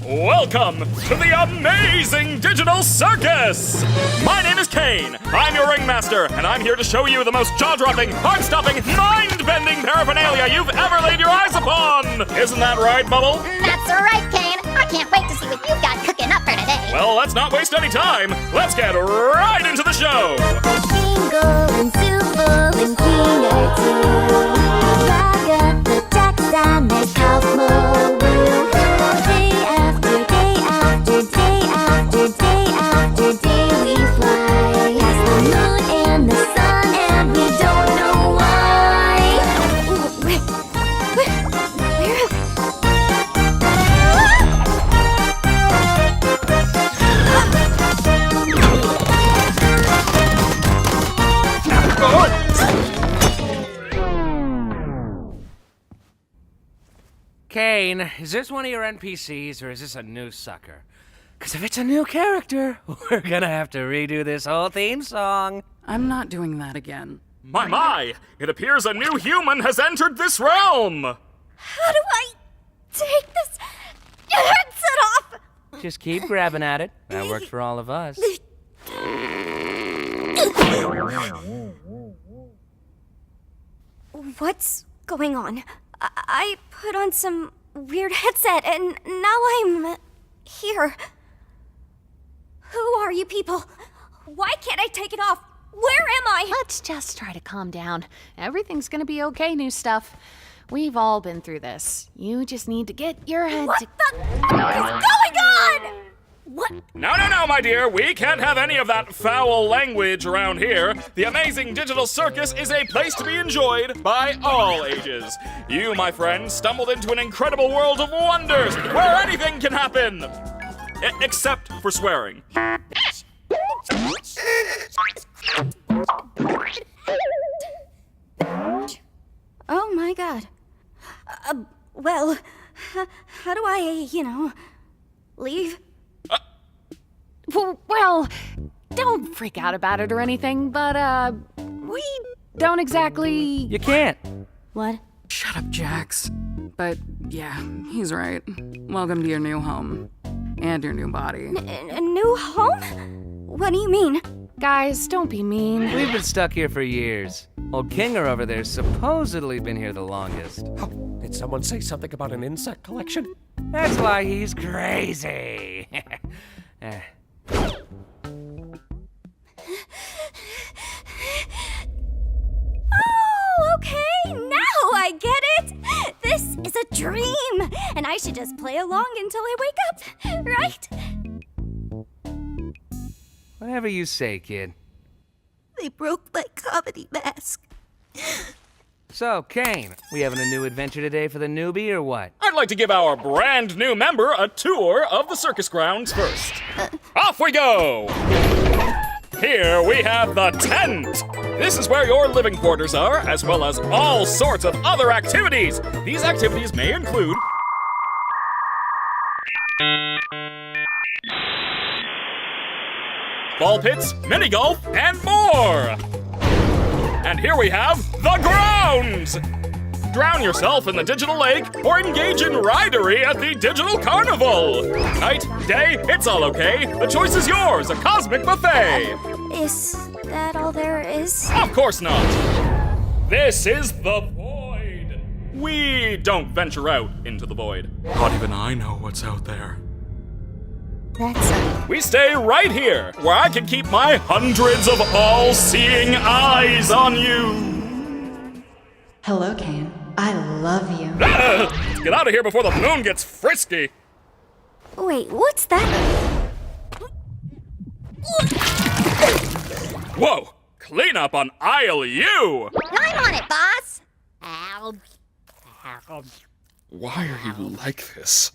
Welcome to the amazing digital circus! My name is Kane. I'm your ringmaster, and I'm here to show you the most jaw-dropping, heart-stopping, mind-bending paraphernalia you've ever laid your eyes upon! Isn't that right, Bubble? That's right, Kane. I can't wait to see what you've got cooking up for today. Well, let's not waste any time. Let's get right into the show! Jingle and Super and King too. Flag up the decks and make house more room. Day after day after day after day after day we fly past the moon and the sun and we don't know why. Where Kane, is this one of your NPCs or is this a new sucker? Because if it's a new character, we're gonna have to redo this whole theme song. I'm not doing that again. My! It appears a new human has entered this realm! How do I take this headset off? Just keep grabbing at it. That worked for all of us. What's going on? I put on some weird headset and now I'm here. Who are you people? Why can't I take it off? Where am I? Let's just try to calm down. Everything's gonna be okay, new stuff. We've all been through this. You just need to get your head What the f is going on? What? No, my dear. We can't have any of that foul language around here. The Amazing Digital Circus is a place to be enjoyed by all ages. You, my friend, stumbled into an incredible world of wonders where anything can happen. Except for swearing. Oh my god. Well, how do I, leave? Well, don't freak out about it or anything, but, we don't exactly. You can't. What? Shut up, Jax. But yeah, he's right. Welcome to your new home. And your new body. A new home? What do you mean? Guys, don't be mean. We've been stuck here for years. Old Kinger over there's supposedly been here the longest. Oh, did someone say something about an insect collection? That's why he's crazy. Oh, okay, now I get it! This is a dream, and I should just play along until I wake up, right? Whatever you say, kid. They broke my comedy mask. So, Kane, we having a new adventure today for the newbie or what? I'd like to give our brand new member a tour of the circus grounds first. Off we go! Here we have the tent. This is where your living quarters are, as well as all sorts of other activities. These activities may include ball pits, mini golf, and more. And here we have the grounds. Drown yourself in the digital lake or engage in ridery at the digital carnival. Night, day, it's all okay. The choice is yours, a cosmic buffet. Is that all there is? Of course not. This is the void. We don't venture out into the void. Not even I know what's out there. That's We stay right here, where I can keep my hundreds of all-seeing eyes on you. Hello, Kane. I love you. Let's get out of here before the moon gets frisky. Wait, what's that? Whoa! Clean up on aisle U! I'm on it, boss. Why are you like this?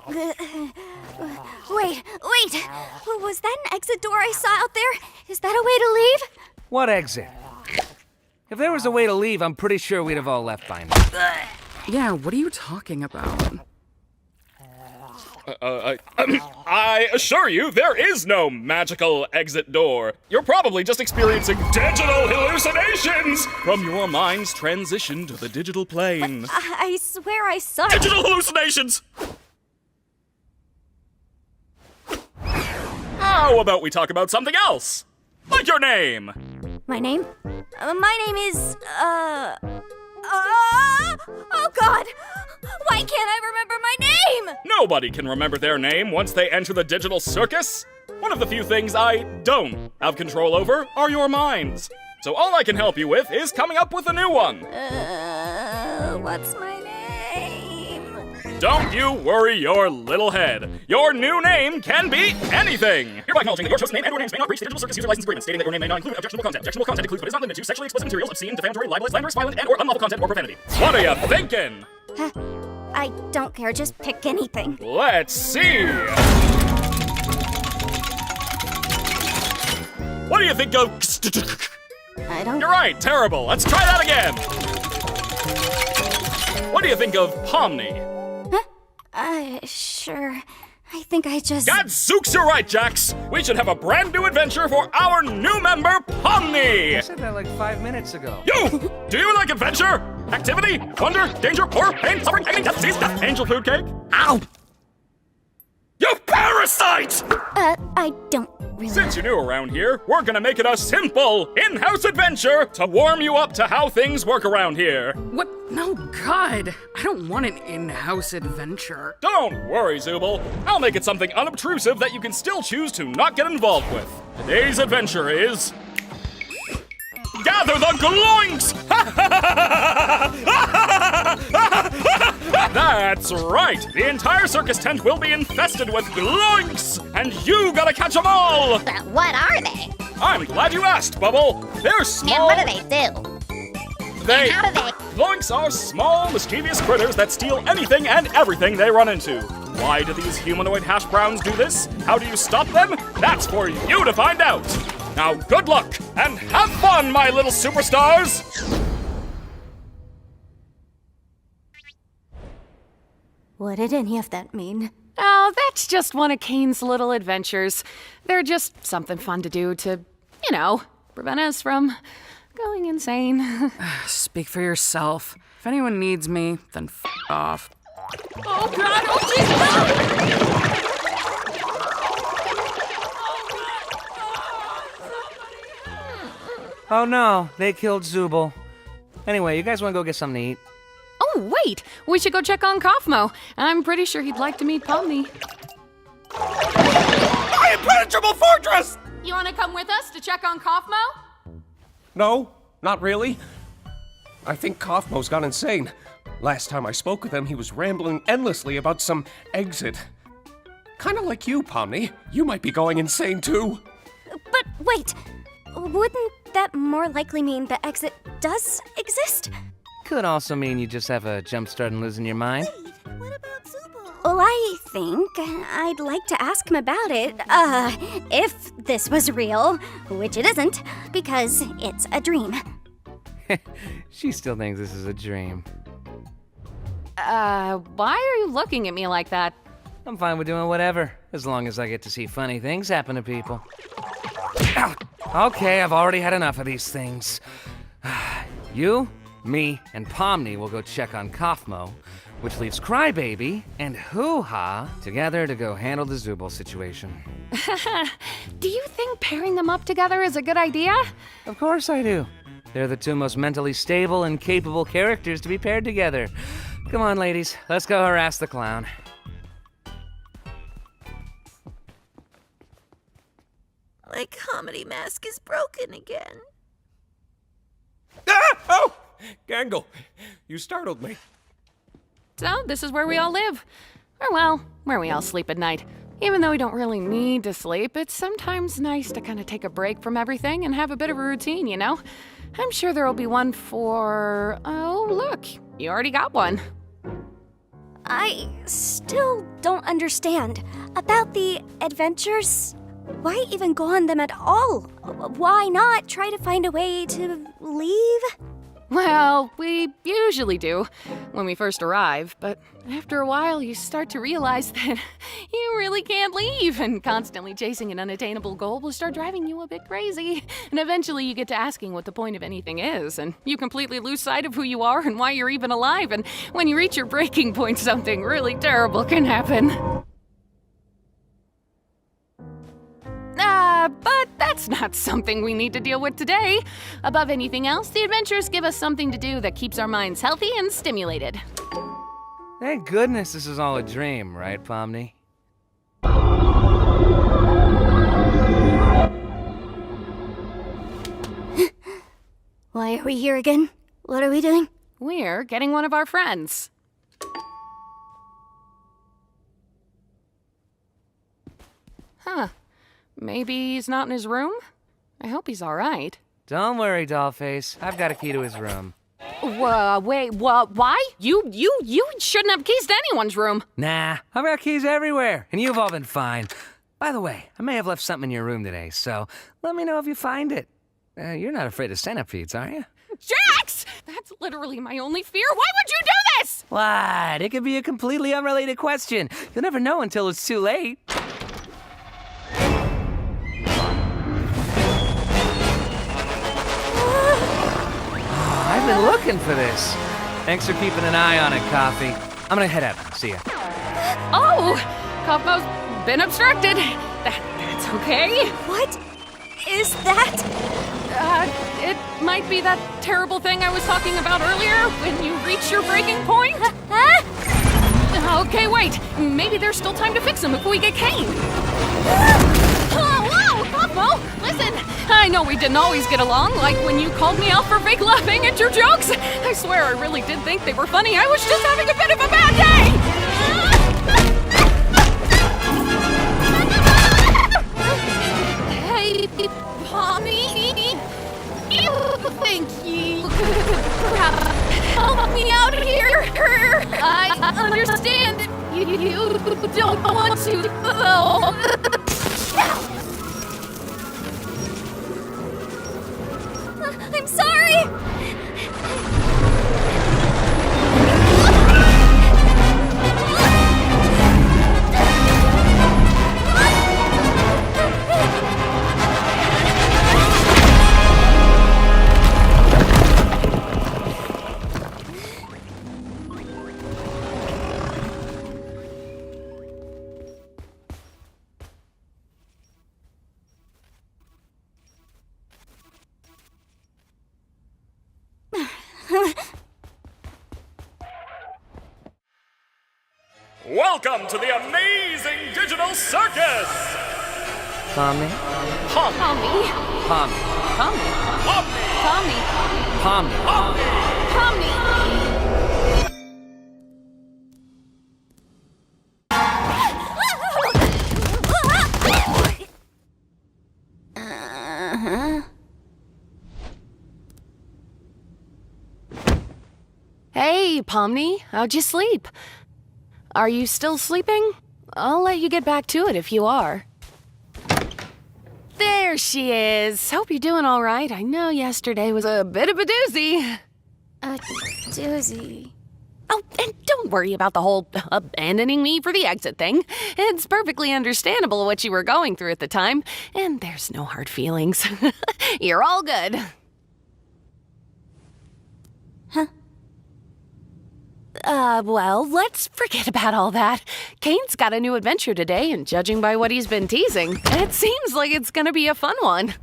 Wait. Was that an exit door I saw out there? Is that a way to leave? What exit? If there was a way to leave, I'm pretty sure we'd have all left by now. Yeah, what are you talking about? I assure you, there is no magical exit door. You're probably just experiencing digital hallucinations from your mind's transition to the digital plane. I swear I saw it. Digital hallucinations! How about we talk about something else? Like your name. My name? My name is, oh God! Why can't I remember my name? Nobody can remember their name once they enter the digital circus. One of the few things I don't have control over are your minds. So all I can help you with is coming up with a new one. What's my name? Don't you worry your little head. Your new name can be anything. Hereby acknowledging that your chosen name and/or names may not breach the digital circus user license agreement, stating that your name may not include objectionable content. Objectionable content includes but is not limited to sexually explicit materials, obscene, defamatory, libelous, slanderous, violent, and/or unlawful content or profanity. What are you thinking? I don't care, just pick anything. Let's see. What do you think of? I don't... You're right, terrible. Let's try that again. What do you think of Pomni? Sure. I think I just... Gadzooks, you're right, Jax. We should have a brand new adventure for our new member, Pomni. I said that like 5 minutes ago. You! Do you like adventure? Activity? Wonder? Danger? Horror? Pain? Suffering? Agony? Death? Disease? Death? Angel food cake? Ow! You parasite! I don't really... Since you're new around here, we're gonna make it a simple in-house adventure to warm you up to how things work around here. What? No, God. I don't want an in-house adventure. Don't worry, Zooble. I'll make it something unobtrusive that you can still choose to not get involved with. Today's adventure is... Gather the gloinks! That's right! The entire circus tent will be infested with gloinks! And you gotta catch them all! But what are they? I'm glad you asked, Bubble! They're small... And what do they do? They... How do they... Gloinks are small, mischievous critters that steal anything and everything they run into. Why do these humanoid hash browns do this? How do you stop them? That's for you to find out! Now, good luck, and have fun, my little superstars! What did any of that mean? Oh, that's just one of Kane's little adventures. They're just something fun to do to, prevent us from going insane. Speak for yourself. If anyone needs me, then f off. Oh, God! Oh, Jesus! Oh no, they killed Zubul. Anyway, you guys want to go get something to eat? Oh, wait! We should go check on Kaufmo. I'm pretty sure he'd like to meet Pomni. My impenetrable fortress! You want to come with us to check on Kaufmo? No, not really. I think Kaufmo's gone insane. Last time I spoke with him, he was rambling endlessly about some exit. Kinda like you, Pomni. You might be going insane too. But wait, wouldn't that more likely mean the exit does exist? Could also mean you just have a jump start and losing your mind. What about Zubul? Well, I think I'd like to ask him about it, if this was real, which it isn't, because it's a dream. She still thinks this is a dream. Why are you looking at me like that? I'm fine with doing whatever, as long as I get to see funny things happen to people. Ow. Okay, I've already had enough of these things. You, me, and Pomni will go check on Kaufmo, which leaves Crybaby and Hoo-Ha together to go handle the Zubul situation. Do you think pairing them up together is a good idea? Of course I do. They're the two most mentally stable and capable characters to be paired together. Come on, ladies, let's go harass the clown. My comedy mask is broken again. Ah! Oh! Gangle, you startled me. So, this is where we all live. Or, well, where we all sleep at night. Even though we don't really need to sleep, it's sometimes nice to kind of take a break from everything and have a bit of a routine, you know? I'm sure there'll be one for... Oh, look, you already got one. I still don't understand. About the adventures, why even go on them at all? Why not try to find a way to leave? Well, we usually do when we first arrive, but after a while you start to realize that you really can't leave, and constantly chasing an unattainable goal will start driving you a bit crazy. And eventually you get to asking what the point of anything is, and you completely lose sight of who you are and why you're even alive, and when you reach your breaking point, something really terrible can happen. But that's not something we need to deal with today. Above anything else, the adventures give us something to do that keeps our minds healthy and stimulated. Thank goodness this is all a dream, right, Pomni? Why are we here again? What are we doing? We're getting one of our friends. Huh. Maybe he's not in his room? I hope he's all right. Don't worry, Dollface. I've got a key to his room. Wait, why? You shouldn't have keys to anyone's room. Nah, I've got keys everywhere, and you've all been fine. By the way, I may have left something in your room today, so let me know if you find it. You're not afraid of centipedes, are you? Jax! That's literally my only fear. Why would you do this? What? It could be a completely unrelated question. You'll never know until it's too late. I've been looking for this. Thanks for keeping an eye on it, Coffee. I'm gonna head out. See ya. Oh! Kaufmo's been obstructed. That's okay. What is that? It might be that terrible thing I was talking about earlier when you reach your breaking point. Huh? Okay, wait. Maybe there's still time to fix him before we get Kane. Whoa, Kaufmo! Listen, I know we didn't always get along, like when you called me out for fake laughing at your jokes. I swear I really did think they were funny. I was just having a bit of a bad day. Hey, Pommy. Thank you. Help me out here. I understand you don't want to, though. I'm sorry! Welcome to the amazing digital circus! Pomni? Pommy. Pomni. Pommy. Pomni! Pommy. Pomni. Pommy. Hey, Pomni, how'd you sleep? Are you still sleeping? I'll let you get back to it if you are. There she is. Hope you're doing all right. I know yesterday was a bit of a doozy. A doozy. Oh, and don't worry about the whole abandoning me for the exit thing. It's perfectly understandable what you were going through at the time, and there's no hard feelings. You're all good. Well, let's forget about all that. Kane's got a new adventure today, and judging by what he's been teasing, it seems like it's gonna be a fun one.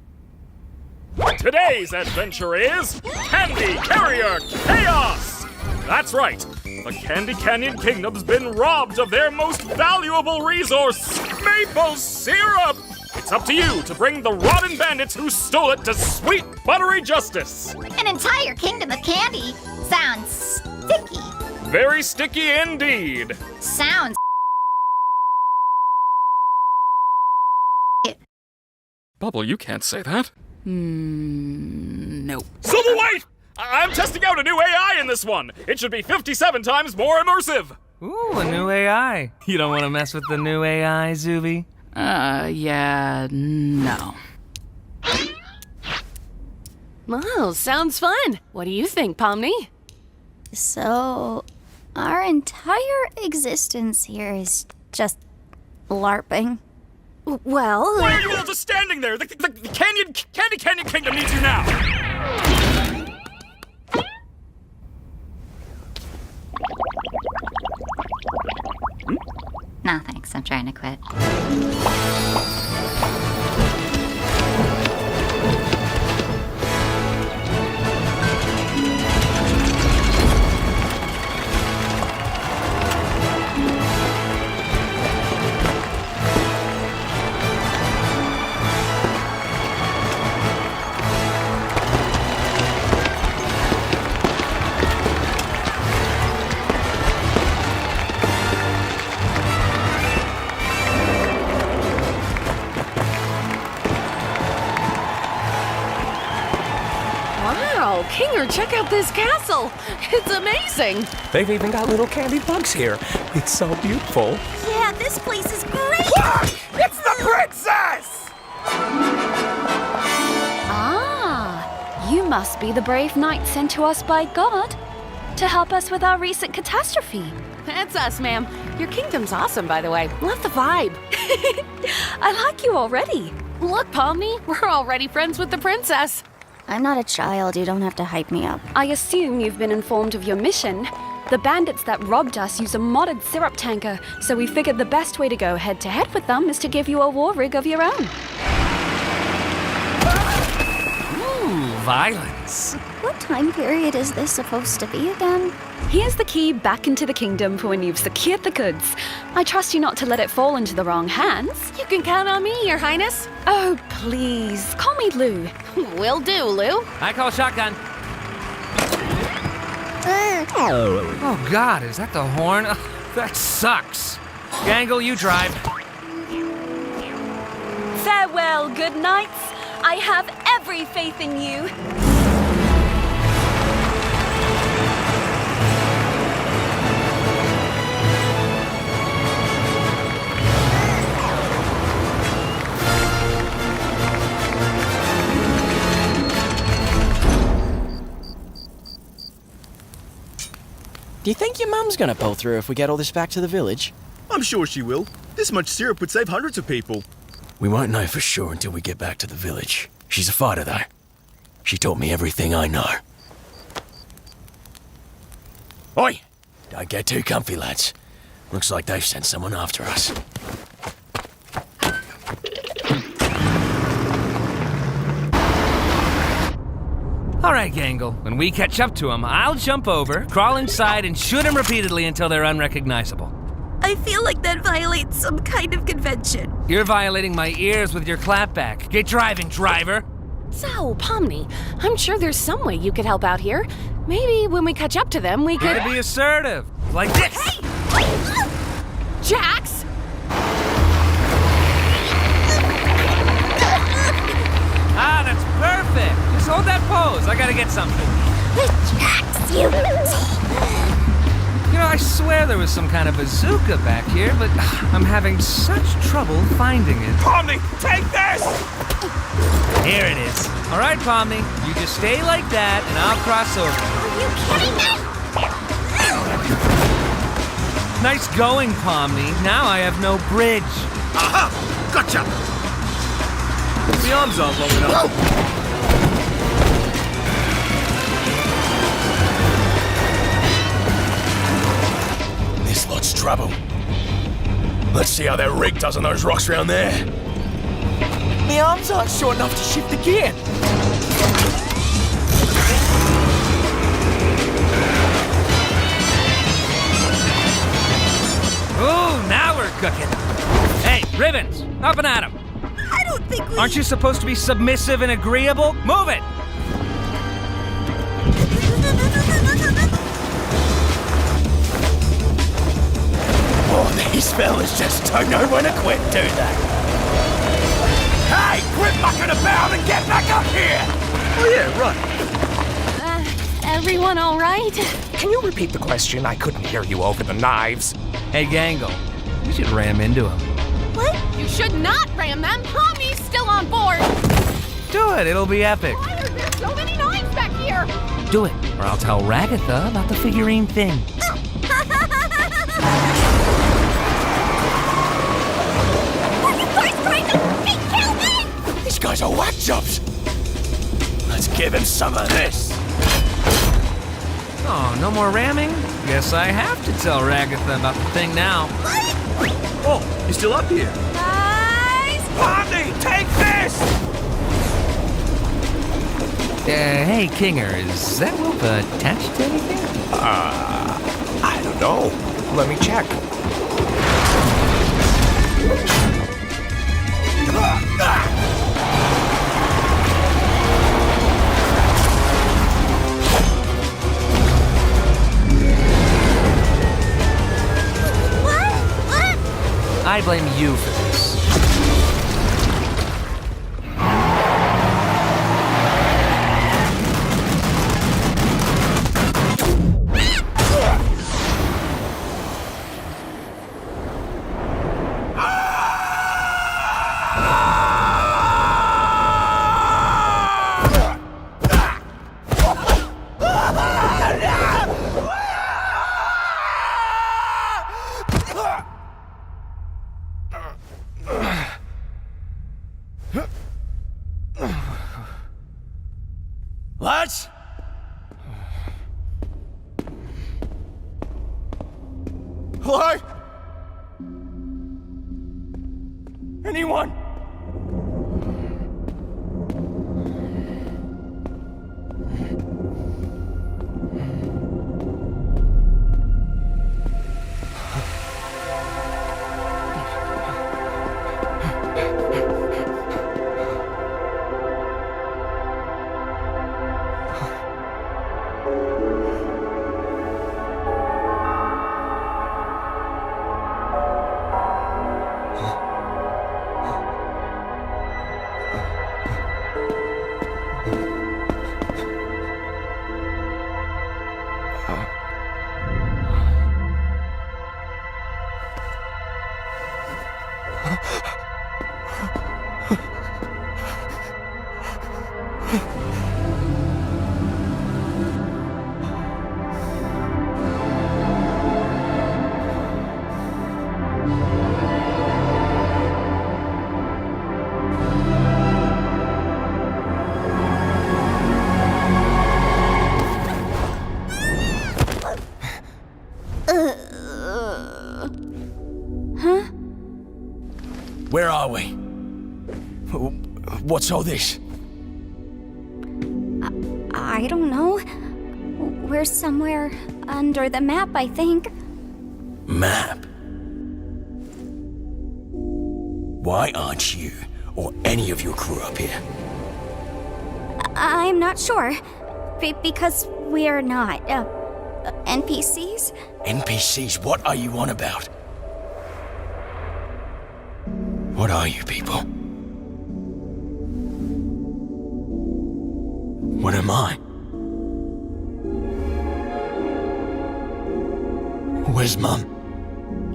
Today's adventure is Candy Carrier Chaos! That's right, the Candy Canyon Kingdom's been robbed of their most valuable resource, maple syrup! It's up to you to bring the rotten bandits who stole it to sweet, buttery justice! An entire kingdom of candy sounds sticky. Very sticky indeed! Sounds. Bubble, you can't say that. Nope. So wait! I'm testing out a new AI in this one! It should be 57 times more immersive! Ooh, a new AI. You don't want to mess with the new AI, Zuby? Yeah, no. Well, sounds fun. What do you think, Pomni? So, our entire existence here is just LARPing. Well, Why are you all just standing there? The Candy Canyon Kingdom needs you now! No thanks, I'm trying to quit. wow, Kinger, check out this castle. It's amazing. They've even got little candy bugs here. It's so beautiful. Yeah, this place is great! It's the princess! Ah, you must be the brave knight sent to us by God to help us with our recent catastrophe. That's us, ma'am. Your kingdom's awesome, by the way. Love the vibe. I like you already. Look, Pomni, we're already friends with the princess. I'm not a child, you don't have to hype me up. I assume you've been informed of your mission. The bandits that robbed us use a modded syrup tanker, so we figured the best way to go head-to-head with them is to give you a war rig of your own. Ooh, violence. What time period is this supposed to be again? Here's the key back into the kingdom for when you've secured the goods. I trust you not to let it fall into the wrong hands. You can count on me, Your Highness. Oh, please, call me Lou. Will do, Lou. I call shotgun. Oh, God, is that the horn? Ugh, that sucks. Gangle, you drive. Farewell, good knights. I have every faith in you. Do you think your mum's gonna pull through if we get all this back to the village? I'm sure she will. This much syrup would save hundreds of people. We won't know for sure until we get back to the village. She's a fighter, though. She taught me everything I know. Oi! Don't get too comfy, lads. Looks like they've sent someone after us. All right, Gangle. When we catch up to him, I'll jump over, crawl inside, and shoot him repeatedly until they're unrecognizable. I feel like that violates some kind of convention. You're violating my ears with your clapback. Get driving, driver. So, Pomni, I'm sure there's some way you could help out here. Maybe when we catch up to them, we could... Gotta be assertive. Like this. Hey! Jax! Ah, that's perfect. Just hold that pose. I gotta get something. Jax, you... You know, I swear there was some kind of bazooka back here, but I'm having such trouble finding it. Pomni, take this! Here it is. All right, Pomni, you just stay like that, and I'll cross over. Are you kidding me? Nice going, Pomni. Now I have no bridge. Aha! Gotcha! The arms aren't long enough. This lot's trouble. Let's see how that rig does on those rocks around there. My arms aren't short enough to shift the gear. Ooh, now we're cooking. Hey, Ribbons, up and at 'em. I don't think we... Aren't you supposed to be submissive and agreeable? Move it! Oh, these fellas just don't know when to quit, do they? Hey, quit mucking about and get back up here! Oh yeah, right. Everyone all right? Can you repeat the question? I couldn't hear you over the knives. Hey, Gangle, we should ram into him. What? You should not ram them. Pomni's still on board. Do it, it'll be epic. Why are there so many knives back here? Do it, or I'll tell Ragatha about the figurine thing. Are you guys trying to kill me? These guys are whack jobs. Let's give him some of this. Oh, no more ramming? Guess I have to tell Ragatha about the thing now. Oh, you're still up here. Guys! Pomni, take this! Hey, Kinger, is that rope attached to anything? I don't know. Let me check. What? I blame you for this. Lads? Hello? Anyone? Where are we? What's all this? I don't know. We're somewhere under the map, I think. Map? Why aren't you or any of your crew up here? I'm not sure. Because we're not, NPCs? NPCs? What are you on about? What are you people? What am I? Where's Mum?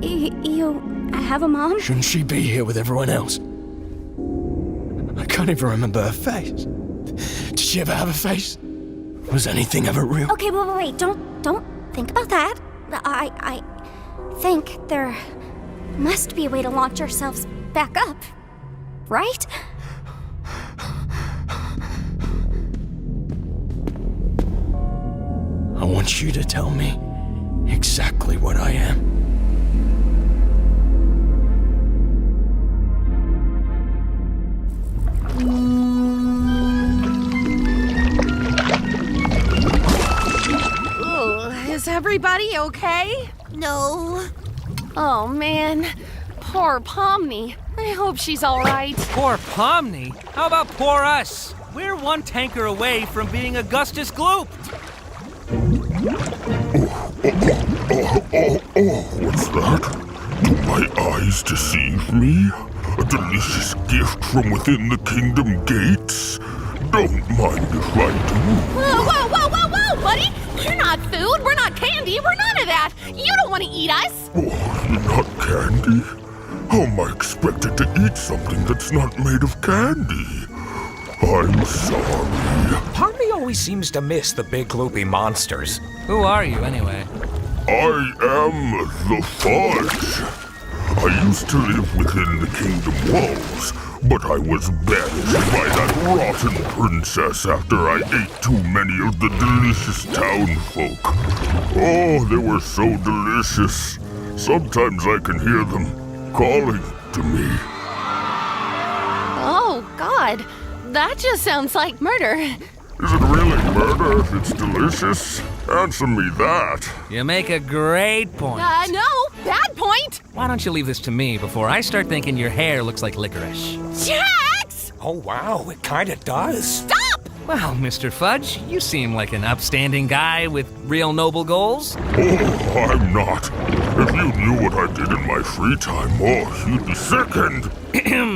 You have a mom? Shouldn't she be here with everyone else? I can't even remember her face. Did she ever have a face? Was anything ever real? Okay, wait. Don't think about that. I think there must be a way to launch ourselves back up, right? I want you to tell me exactly what I am. Ooh, is everybody okay? No. Oh man, poor Pomni. I hope she's all right. Poor Pomni? How about poor us? We're one tanker away from being Augustus glooped. What's that? Do my eyes deceive me? A delicious gift from within the kingdom gates? Don't mind if I do. Whoa, buddy! You're not food, we're not candy, we're none of that! You don't want to eat us! Oh, you're not candy? How am I expected to eat something that's not made of candy? I'm sorry. Pomni always seems to miss the big gloopy monsters. Who are you, anyway? I am the Fudge. I used to live within the kingdom walls, but I was banished by that rotten princess after I ate too many of the delicious townfolk. Oh, they were so delicious. Sometimes I can hear them calling to me. Oh, God. That just sounds like murder. Is it really murder if it's delicious? Answer me that. You make a great point. No, bad point. Why don't you leave this to me before I start thinking your hair looks like licorice? Jax! Oh, wow, it kinda does. Stop! Well, Mr. Fudge, you seem like an upstanding guy with real noble goals. Oh, I'm not. If you knew what I did in my free time, oh, you'd be sickened.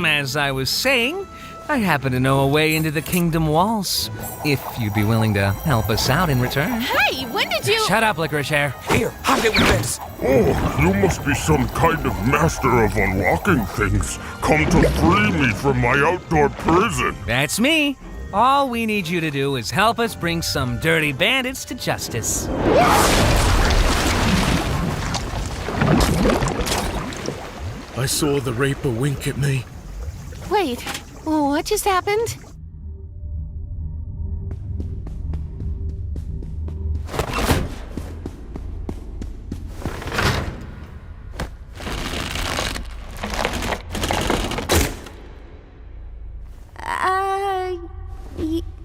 As I was saying, I happen to know a way into the kingdom walls. If you'd be willing to help us out in return. Hey, when did you— Shut up, licorice hair. Here, hide it with this. Oh, you must be some kind of master of unlocking things. Come to free me from my outdoor prison. That's me. All we need you to do is help us bring some dirty bandits to justice. I saw the Reaper wink at me. Wait, what just happened?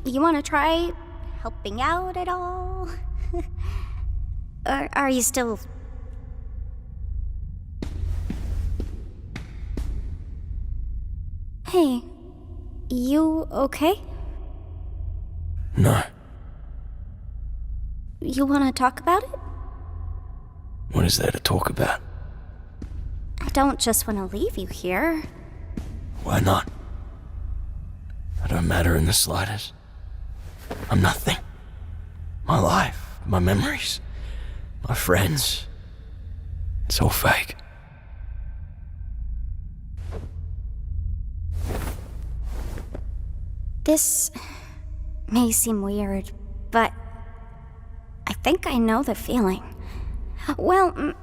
You want to try helping out at all? Or are you still... Hey, you okay? No. You want to talk about it? What is there to talk about? I don't just want to leave you here. Why not? I don't matter in the slightest. I'm nothing. My life, my memories, my friends. It's all fake. This may seem weird, but I think I know the feeling. Well,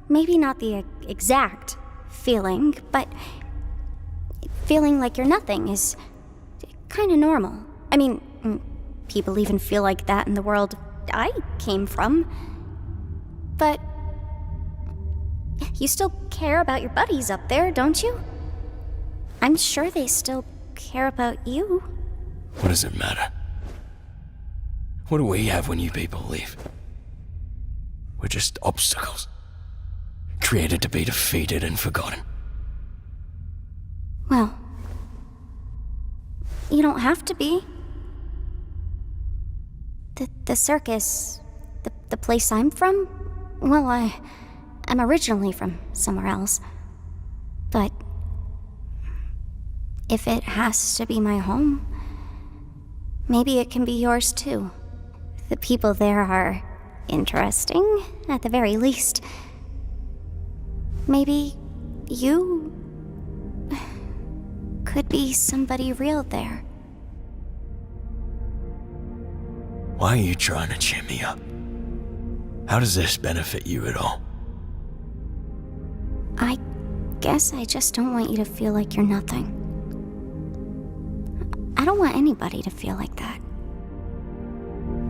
maybe not the exact feeling, but feeling like you're nothing is kind of normal. I mean, people even feel like that in the world I came from. But you still care about your buddies up there, don't you? I'm sure they still care about you. What does it matter? What do we have when you people leave? We're just obstacles, created to be defeated and forgotten. Well, you don't have to be. The circus, the place I'm from, well, I'm originally from somewhere else. But if it has to be my home, maybe it can be yours too. The people there are interesting, at the very least. Maybe you could be somebody real there. Why are you trying to cheer me up? How does this benefit you at all? I guess I just don't want you to feel like you're nothing. I don't want anybody to feel like that.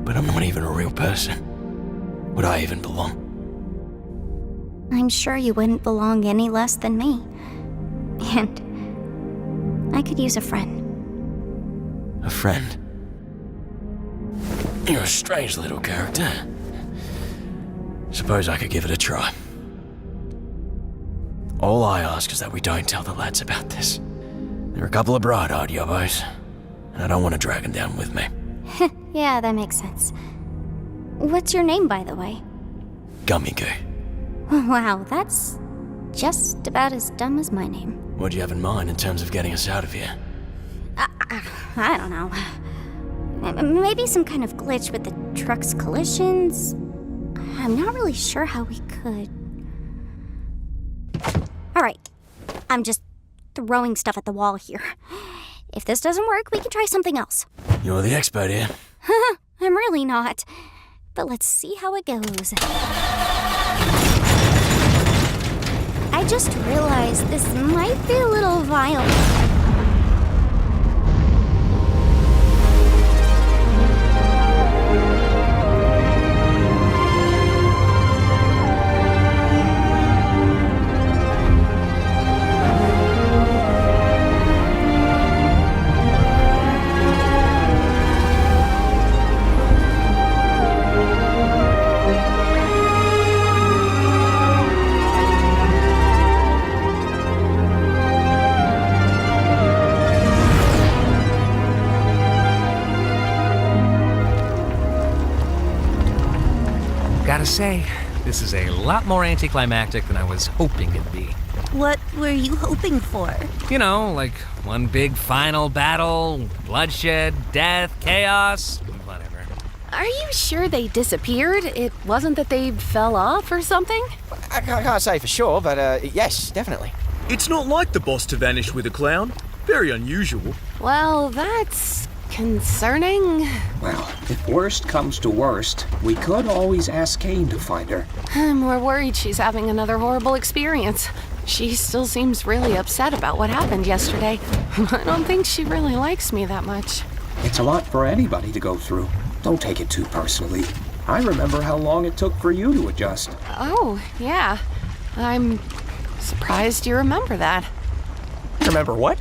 But I'm not even a real person. Would I even belong? I'm sure you wouldn't belong any less than me. And I could use a friend. A friend? You're a strange little character. Suppose I could give it a try. All I ask is that we don't tell the lads about this. They're a couple of bright-eyed yobbos, and I don't want to drag them down with me. Yeah, that makes sense. What's your name, by the way? Gummy Goo. Wow, that's just about as dumb as my name. What do you have in mind in terms of getting us out of here? I don't know. Maybe some kind of glitch with the truck's collisions? I'm not really sure how we could. Alright, I'm just throwing stuff at the wall here. If this doesn't work, we can try something else. You're the expert here. I'm really not. But let's see how it goes. I just realized this might be a little violent. Gotta say, this is a lot more anticlimactic than I was hoping it'd be. What were you hoping for? You know, like one big final battle, bloodshed, death, chaos, whatever. Are you sure they disappeared? It wasn't that they fell off or something? I can't say for sure, but yes, definitely. It's not like the boss to vanish with a clown. Very unusual. Well, that's concerning. Well, if worst comes to worst, we could always ask Kane to find her. I'm more worried she's having another horrible experience. She still seems really upset about what happened yesterday. I don't think she really likes me that much. It's a lot for anybody to go through. Don't take it too personally. I remember how long it took for you to adjust. Oh, yeah. I'm surprised you remember that. Remember what?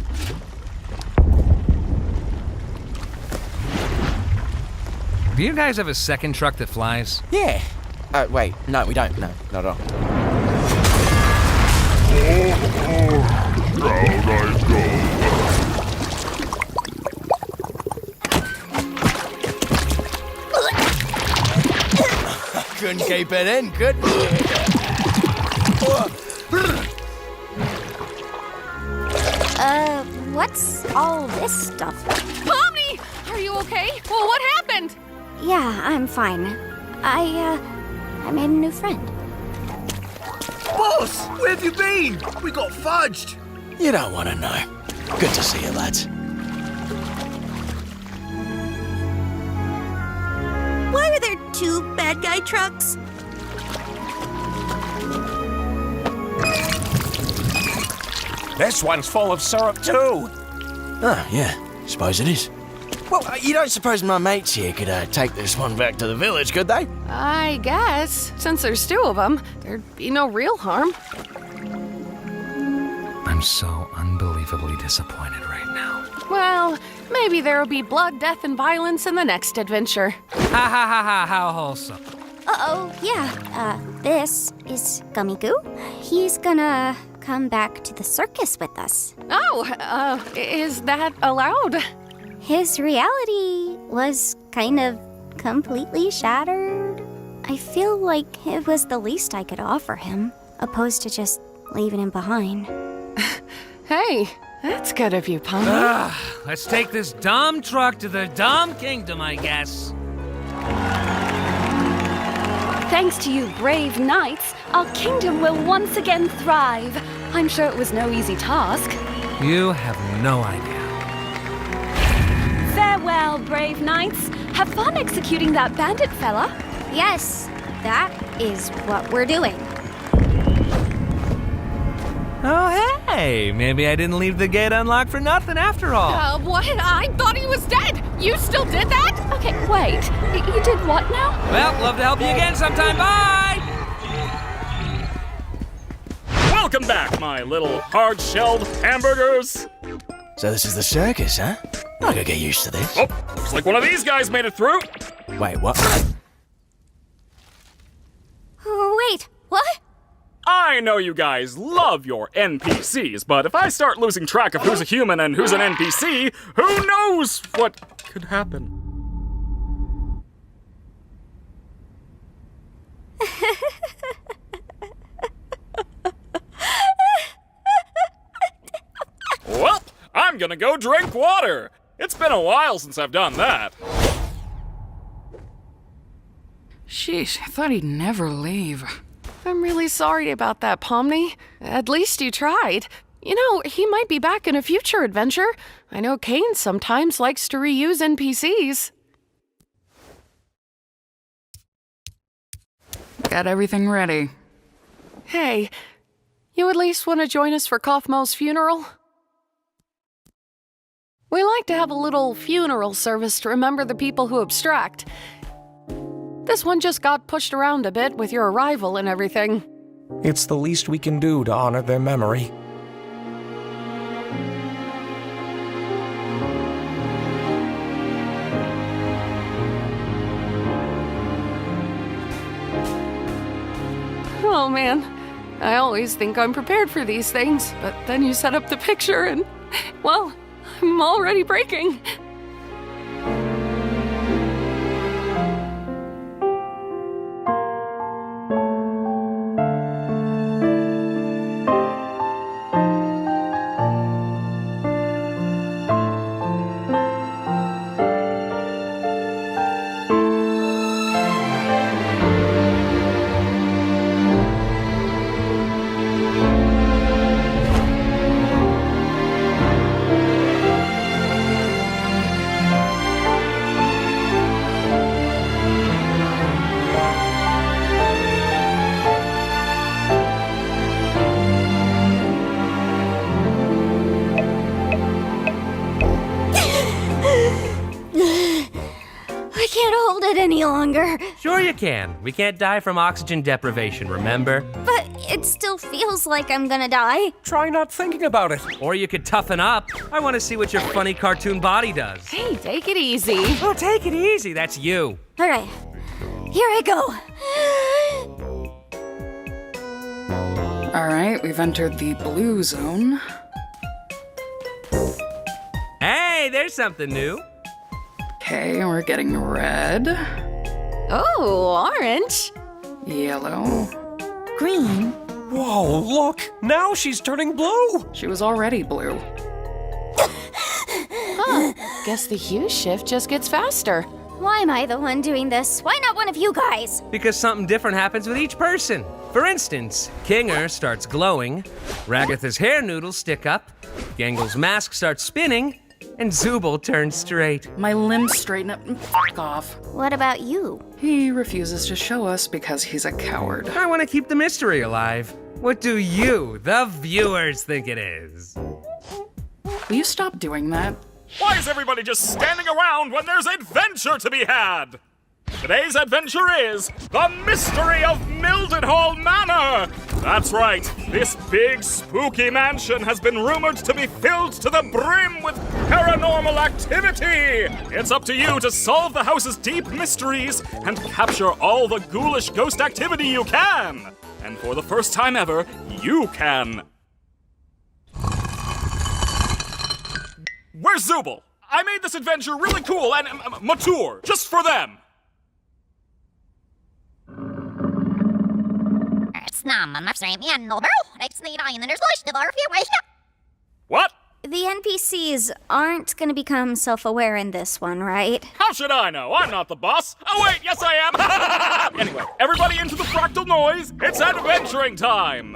Do you guys have a second truck that flies? Yeah. Wait, no, we don't. No, not at all. Down I go. Couldn't keep it in, could we? What's all this stuff? Pomni! Are you okay? Well, what happened? Yeah, I'm fine. I made a new friend. Boss, where have you been? We got fudged. You don't want to know. Good to see you, lads. are there 2 bad guy trucks? This one's full of syrup, too. Oh, yeah. Suppose it is. Well, you don't suppose my mates here could take this one back to the village, could they? I guess. Since there's 2 of them, there'd be no real harm. I'm so unbelievably disappointed right now. Well, maybe there'll be blood, death, and violence in the next adventure. Ha ha ha ha, how wholesome. Uh-oh, yeah. This is Gummy Goo. He's gonna come back to the circus with us. Oh, is that allowed? His reality was kind of completely shattered. I feel like it was the least I could offer him, opposed to just leaving him behind. Hey, that's good of you, Pomni. Let's take this dumb truck to the dumb kingdom, I guess. Thanks to you brave knights, our kingdom will once again thrive. I'm sure it was no easy task. You have no idea. Farewell, brave knights. Have fun executing that bandit fella. Yes, that is what we're doing. Oh, hey, maybe I didn't leave the gate unlocked for nothing after all. What? I thought he was dead. You still did that? Okay, wait. You did what now? Well, love to help you again sometime. Bye! Welcome back, my little hard-shelled hamburgers. So this is the circus, huh? I gotta get used to this. Oh, looks like one of these guys made it through. Wait, what? Wait, what? I know you guys love your NPCs, but if I start losing track of who's a human and who's an NPC, who knows what could happen? Well, I'm gonna go drink water. It's been a while since I've done that. Sheesh, I thought he'd never leave. I'm really sorry about that, Pomni. At least you tried. You know, he might be back in a future adventure. I know Cain sometimes likes to reuse NPCs. Got everything ready. Hey, you at least want to join us for Kaufmo's funeral? We like to have a little funeral service to remember the people who abstract. This one just got pushed around a bit with your arrival and everything. It's the least we can do to honor their memory. Oh man, I always think I'm prepared for these things, but then you set up the picture and, well, I'm already breaking. I can't hold it any longer. Sure you can. We can't die from oxygen deprivation, remember? But it still feels like I'm gonna die. Try not thinking about it. Or you could toughen up. I want to see what your funny cartoon body does. Hey, take it easy. Oh, take it easy. That's you. All right, here I go. All right, we've entered the blue zone. Hey, there's something new. Okay, we're getting red. Oh, orange. Yellow. Green. Whoa, look! Now she's turning blue! She was already blue. Huh. Guess the hue shift just gets faster. Why am I the one doing this? Why not one of you guys? Because something different happens with each person. For instance, Kinger starts glowing, Ragatha's hair noodles stick up, Gangle's mask starts spinning, and Zubul turned straight. My limbs straighten up. F off. What about you? He refuses to show us because he's a coward. I want to keep the mystery alive. What do you, the viewers, think it is? Will you stop doing that? Why is everybody just standing around when there's adventure to be had? Today's adventure is the mystery of Mildenhall Manor! That's right, this big spooky mansion has been rumored to be filled to the brim with paranormal activity! It's up to you to solve the house's deep mysteries and capture all the ghoulish ghost activity you can! And for the first time ever, you can! Where's Zubul? I made this adventure really cool and mature, just for them! What? The NPCs aren't gonna become self-aware in this one, right? How should I know? I'm not the boss. Oh wait, yes I am! Anyway, everybody into the fractal noise. It's adventuring time!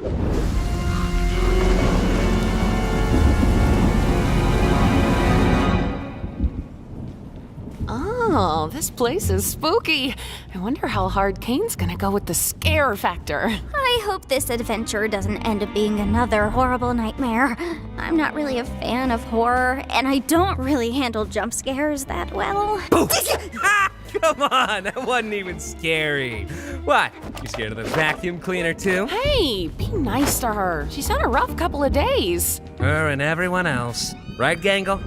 Oh, this place is spooky. I wonder how hard Kane's gonna go with the scare factor. I hope this adventure doesn't end up being another horrible nightmare. I'm not really a fan of horror, and I don't really handle jump scares that well. Come on, that wasn't even scary. What? You scared of the vacuum cleaner too? Hey, be nice to her. She's had a rough couple of days. Her and everyone else. Right, Gangle?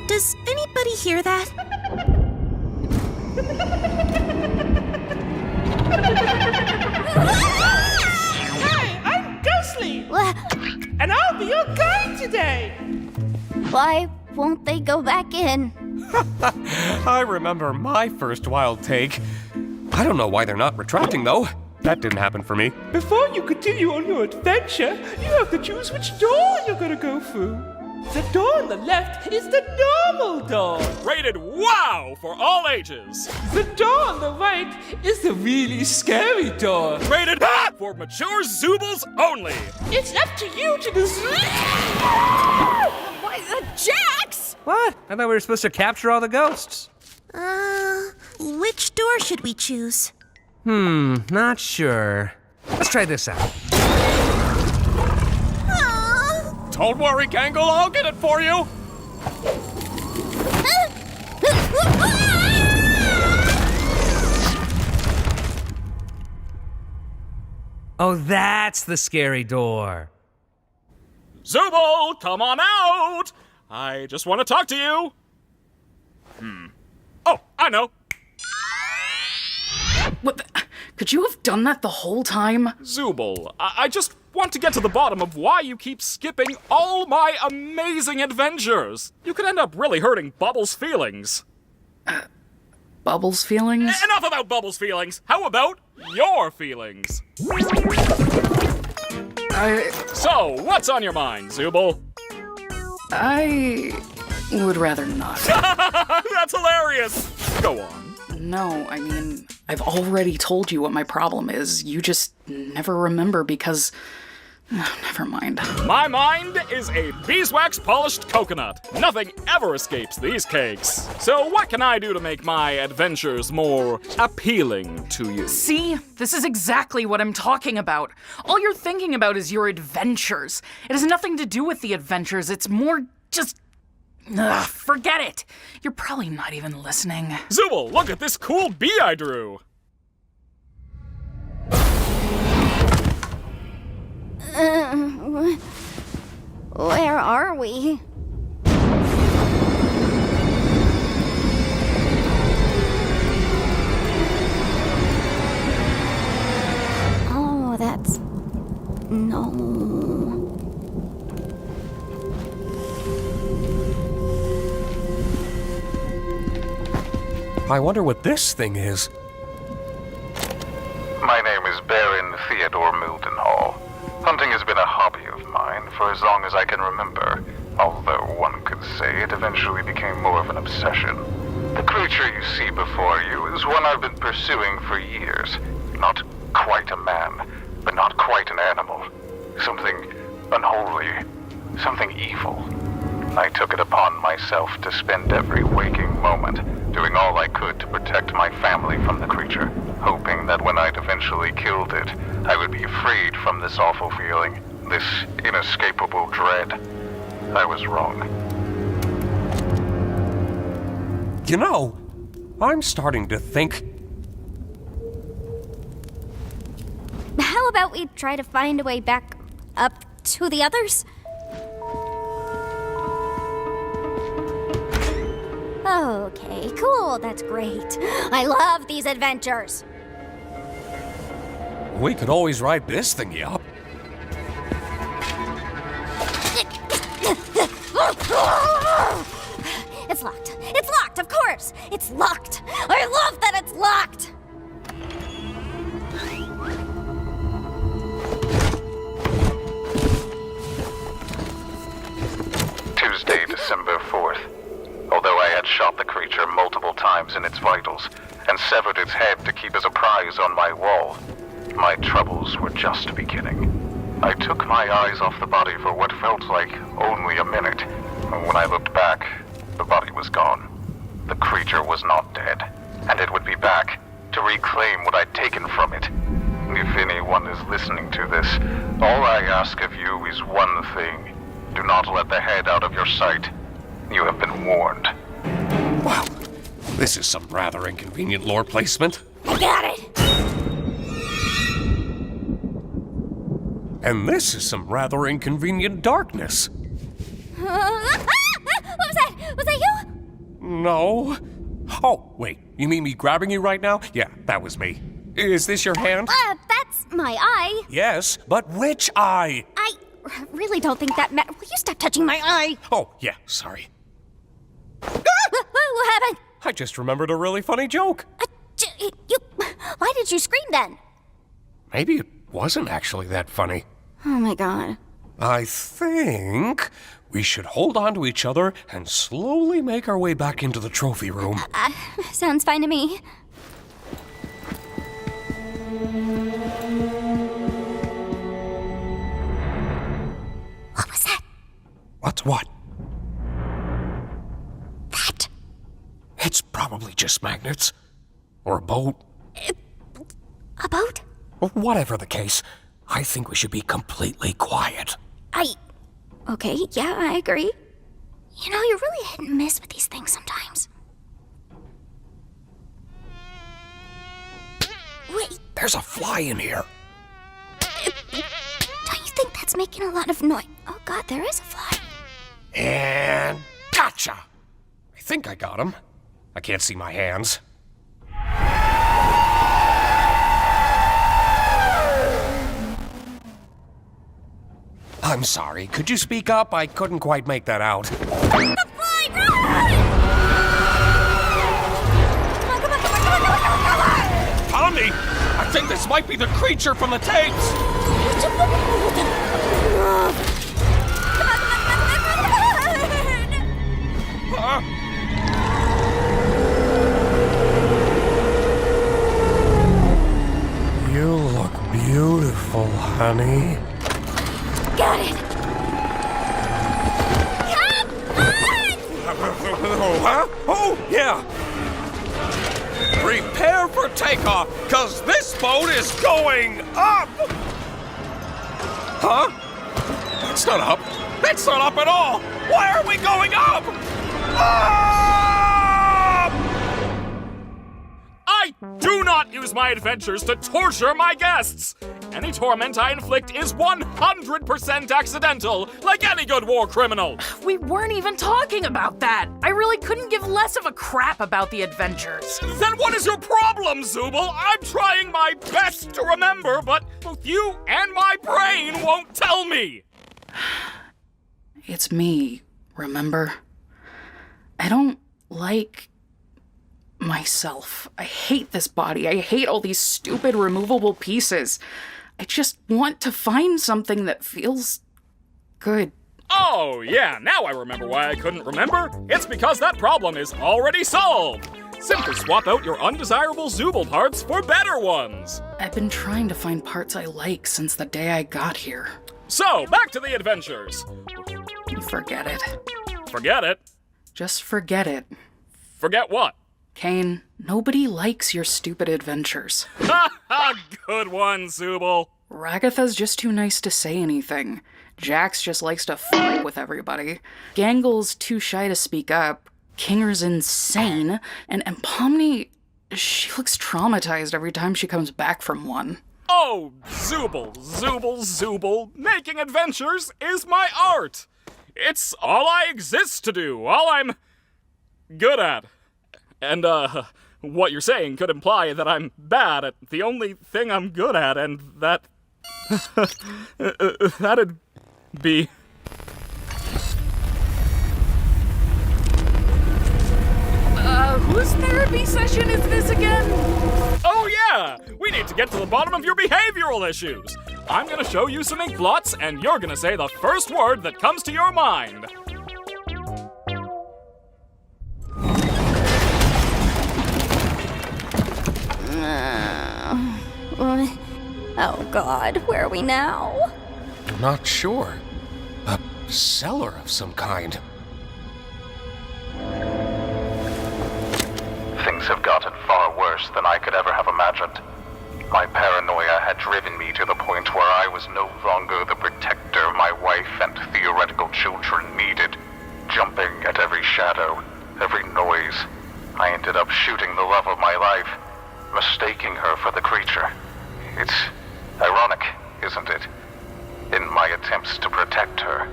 Does anybody hear that? Hi, I'm Ghostly! And I'll be your guide today! Why won't they go back in? I remember my first wild take. I don't know why they're not retracting, though. That didn't happen for me. Before you continue on your adventure, you have to choose which door you're gonna go through. The door on the left is the normal door. Rated WOW for all ages. The door on the right is the really scary door. Rated for mature Zubuls only. It's up to you to decide. Why the Jax? What? I thought we were supposed to capture all the ghosts. Which door should we choose? Not sure. Let's try this out. Don't worry, Gangle, I'll get it for you! Oh, that's the scary door. Zubul, come on out! I just want to talk to you. Oh, I know. What? Could you have done that the whole time? Zubul, I just want to get to the bottom of why you keep skipping all my amazing adventures. You could end up really hurting Bubbles' feelings. Bubbles' feelings? Enough about Bubbles' feelings. How about your feelings? So, what's on your mind, Zubul? I would rather not. That's hilarious. Go on. No, I mean, I've already told you what my problem is. You just never remember because... never mind. My mind is a beeswax polished coconut. Nothing ever escapes these cakes. So what can I do to make my adventures more appealing to you? See? This is exactly what I'm talking about. All you're thinking about is your adventures. It has nothing to do with the adventures. It's more just... Ugh, forget it. You're probably not even listening. Zubul, look at this cool bee I drew. Where are we? Oh, that's... No... I wonder what this thing is. My name is Baron Theodore Mildenhall. Hunting has been a hobby of mine for as long as I can remember, although one could say it eventually became more of an obsession. The creature you see before you is one I've been pursuing for years. Not quite a man, but not quite an animal. Something unholy, something evil. I took it upon myself to spend every waking moment doing all I could to protect my family from the creature, hoping that when I'd eventually killed it, I would be freed from this awful feeling, this inescapable dread. I was wrong. You know, I'm starting to think... How about we try to find a way back up to the others? Okay, cool, that's great. I love these adventures. We could always ride this thingy up. It's locked. It's locked, of course. It's locked. I love that it's locked. Tuesday, December 4th. Although I had shot the creature multiple times in its vitals and severed its head to keep as a prize on my wall, my troubles were just beginning. I took my eyes off the body for what felt like only a minute, and when I looked back, the body was gone. The creature was not dead, and it would be back to reclaim what I'd taken from it. If anyone is listening to this, all I ask of you is one thing. Do not let the head out of your sight. You have been warned. Wow, this is some rather inconvenient lore placement. I got it! And this is some rather inconvenient darkness. What was that? Was that you? No. Oh, wait, you mean me grabbing you right now? Yeah, that was me. Is this your hand? That's my eye. Yes, but which eye? I really don't think that matters. Will you stop touching my eye? Oh, yeah, sorry. What happened? I just remembered a really funny joke. Why did you scream then? Maybe it wasn't actually that funny. Oh my god. I think we should hold on to each other and slowly make our way back into the trophy room. Sounds fine to me. What was that? What's what? That. It's probably just magnets. Or a boat. A boat? Whatever the case, I think we should be completely quiet. Okay, yeah, I agree. You know, you're really hit and miss with these things sometimes. Wait. There's a fly in here. Don't you think that's making a lot of noise? Oh god, there is a fly. And gotcha! I think I got him. I can't see my hands. I'm sorry, could you speak up? I couldn't quite make that out. The fly! Run! Tommy! I think this might be the creature from the tapes! Huh? You look beautiful, honey. Got it! Huh? Oh, yeah! Prepare for takeoff, cause this boat is going up! Huh? That's not up. That's not up at all! Why are we going up? Up! I do not use my adventures to torture my guests! Any torment I inflict is 100% accidental, like any good war criminal! We weren't even talking about that! I really couldn't give less of a crap about the adventures. Then what is your problem, Zooble? I'm trying my best to remember, but both you and my brain won't tell me! It's me, remember? I don't like myself. I hate this body. I hate all these stupid removable pieces. I just want to find something that feels good. Oh, yeah, now I remember why I couldn't remember. It's because that problem is already solved. Simply swap out your undesirable Zooble parts for better ones. I've been trying to find parts I like since the day I got here. So, back to the adventures. Forget it. Forget it? Just forget it. Forget what? Kane, nobody likes your stupid adventures. Ha ha! Good one, Zooble. Ragatha's just too nice to say anything. Jax just likes to fuck with everybody. Gangle's too shy to speak up. Kinger's insane. And Pomni, she looks traumatized every time she comes back from one. Oh, Zooble. Making adventures is my art. It's all I exist to do, all I'm good at. And, what you're saying could imply that I'm bad at the only thing I'm good at, and that... that'd be... Whose therapy session is this again? Oh yeah! We need to get to the bottom of your behavioral issues. I'm gonna show you some ink blots, and you're gonna say the first word that comes to your mind. Oh God, where are we now? I'm not sure. A cellar of some kind. Things have gotten far worse than I could ever have imagined. My paranoia had driven me to the point where I was no longer the protector my wife and theoretical children needed. Jumping at every shadow, every noise, I ended up shooting the love of my life, mistaking her for the creature. It's ironic, isn't it? In my attempts to protect her,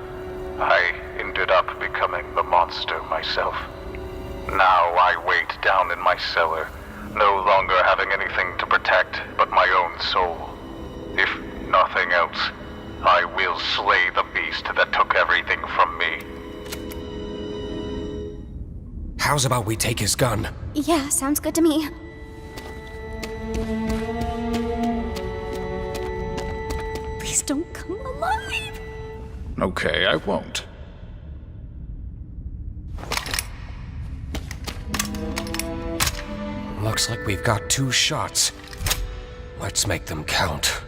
I ended up becoming the monster myself. Now I wait down in my cellar, no longer having anything to protect but my own soul. If nothing else, I will slay the beast that took everything from me. How's about we take his gun? Yeah, sounds good to me. Please don't come alive. Okay, I won't. Looks like we've got 2 shots. Let's make them count.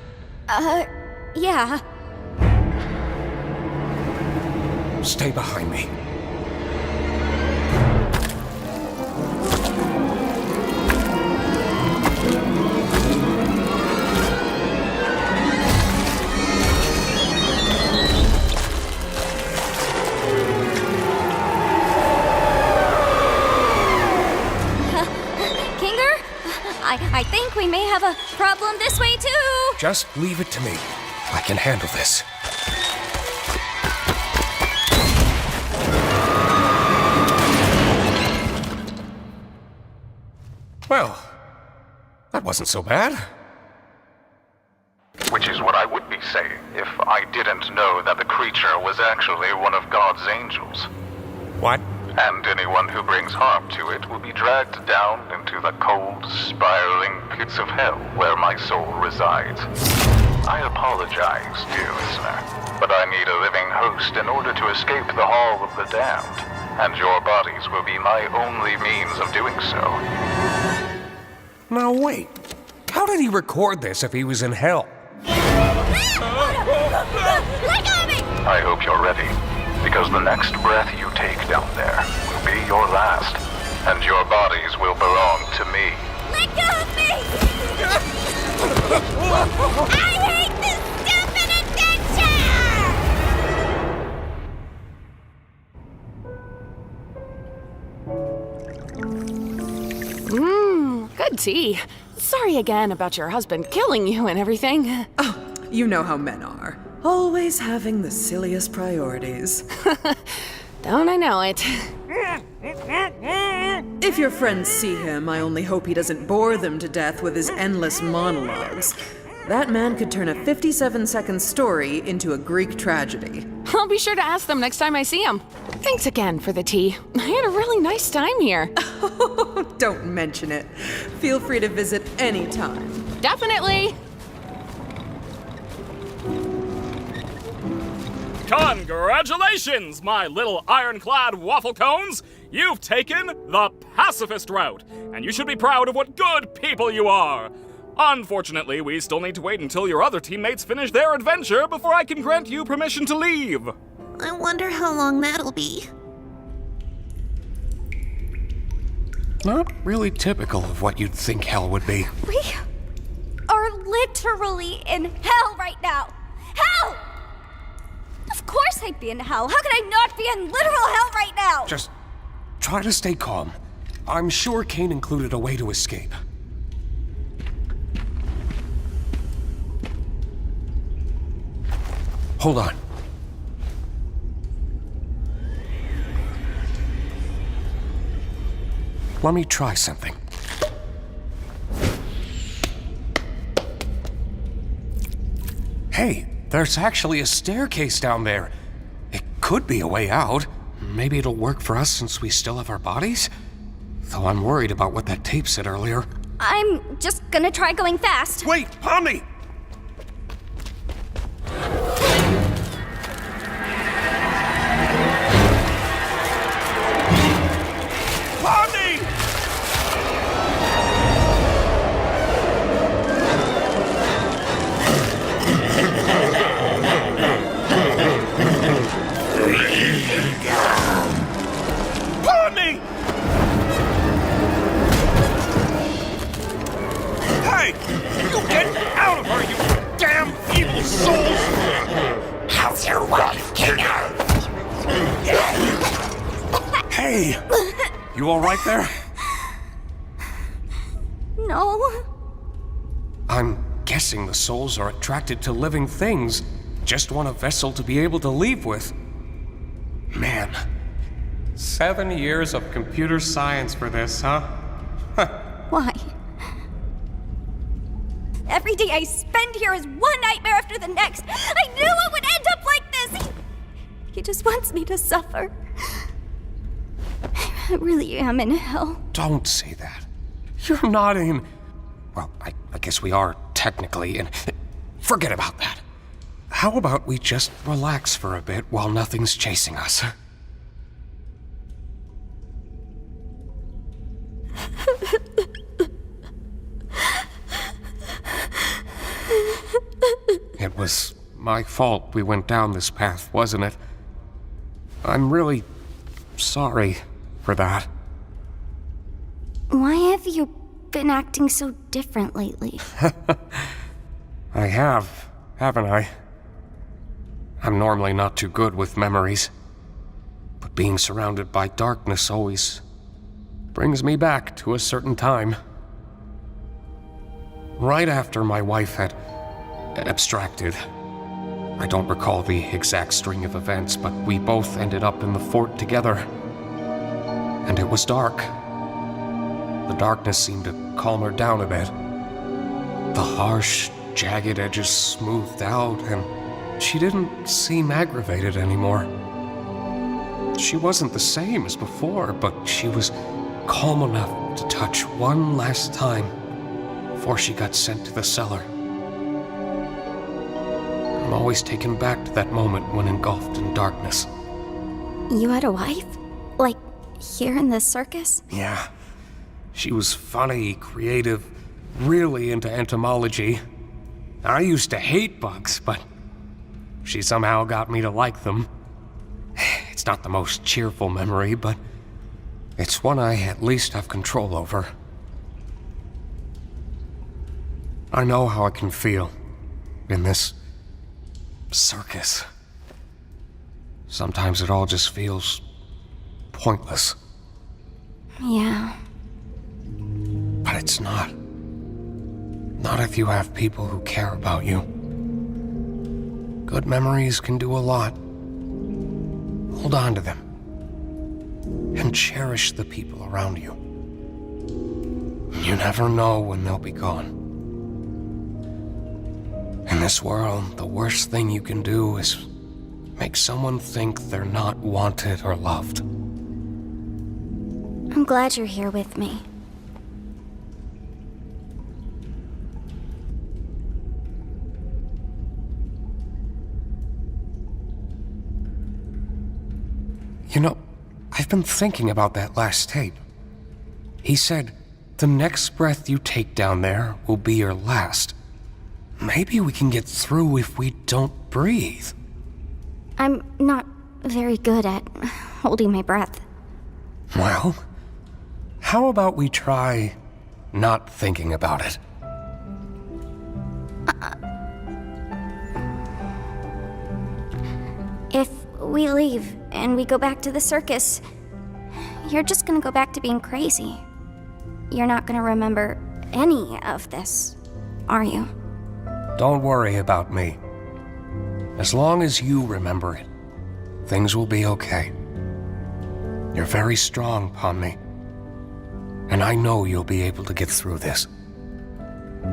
Yeah. Stay behind me. I think we may have a problem this way too. Just leave it to me. I can handle this. Well, that wasn't so bad. Which is what I would be saying if I didn't know that the creature was actually one of God's angels. What? And anyone who brings harm to it will be dragged down into the cold, spiraling pits of hell where my soul resides. I apologize, dear listener, but I need a living host in order to escape the Hall of the Damned, and your bodies will be my only means of doing so. Now wait, how did he record this if he was in hell? Let go of me! I hope you're ready, because the next breath you take down there will be your last, and your bodies will belong to me. Let go of me! I hate this stupid adventure! Good tea. Sorry again about your husband killing you and everything. Oh, you know how men are. Always having the silliest priorities. Don't I know it? If your friends see him, I only hope he doesn't bore them to death with his endless monologues. That man could turn a 57-second story into a Greek tragedy. I'll be sure to ask them next time I see him. Thanks again for the tea. I had a really nice time here. Don't mention it. Feel free to visit anytime. Definitely. Congratulations, my little ironclad waffle cones! You've taken the pacifist route, and you should be proud of what good people you are! Unfortunately, we still need to wait until your other teammates finish their adventure before I can grant you permission to leave. I wonder how long that'll be. Not really typical of what you'd think hell would be. We are literally in hell right now. Hell! Of course I'd be in hell. How could I not be in literal hell right now? Just try to stay calm. I'm sure Kane included a way to escape. Hold on. Let me try something. Hey, there's actually a staircase down there. It could be a way out. Maybe it'll work for us since we still have our bodies? Though I'm worried about what that tape said earlier. I'm just gonna try going fast. Wait, Pomni! How's your wife, Kinger? Hey! You alright there? No. I'm guessing the souls are attracted to living things. Just want a vessel to be able to leave with. Man. 7 years of computer science for this, huh? Why? Every day I spend here is one nightmare after the next. I knew it would end up like this. He just wants me to suffer. I really am in hell. Don't say that. You're not in... Well, I guess we are technically in... Forget about that. How about we just relax for a bit while nothing's chasing us? It was my fault we went down this path, wasn't it? I'm really sorry for that. Why have you been acting so different lately? I have, haven't I? I'm normally not too good with memories, but being surrounded by darkness always brings me back to a certain time. Right after my wife had abstracted. I don't recall the exact string of events, but we both ended up in the fort together. And it was dark. The darkness seemed to calm her down a bit. The harsh, jagged edges smoothed out, and she didn't seem aggravated anymore. She wasn't the same as before, but she was calm enough to touch one last time before she got sent to the cellar. I'm always taken back to that moment when engulfed in darkness. You had a wife? Like, here in the circus? Yeah. She was funny, creative, really into entomology. I used to hate bugs, but she somehow got me to like them. It's not the most cheerful memory, but it's one I at least have control over. I know how I can feel in this circus. Sometimes it all just feels pointless. Yeah. But it's not. Not if you have people who care about you. Good memories can do a lot. Hold on to them. And cherish the people around you. You never know when they'll be gone. In this world, the worst thing you can do is make someone think they're not wanted or loved. I'm glad you're here with me. You know, I've been thinking about that last tape. He said, the next breath you take down there will be your last. Maybe we can get through if we don't breathe. I'm not very good at holding my breath. Well, How about we try not thinking about it? If we leave and we go back to the circus, you're just gonna go back to being crazy. You're not gonna remember any of this, are you? Don't worry about me. As long as you remember it, things will be okay. You're very strong, Pomni. And I know you'll be able to get through this.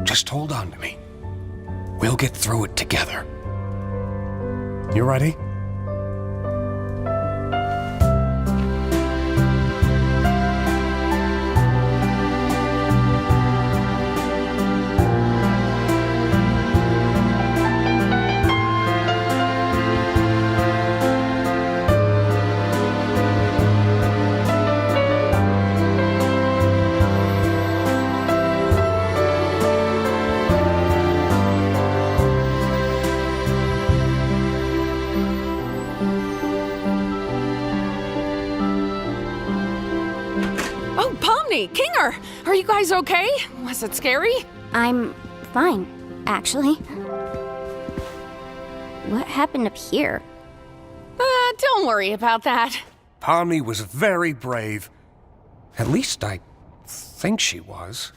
Just hold on to me. We'll get through it together. You ready? Kinger, are you guys okay? Was it scary? I'm fine, actually. What happened up here? Don't worry about that. Pomni was very brave. At least I think she was.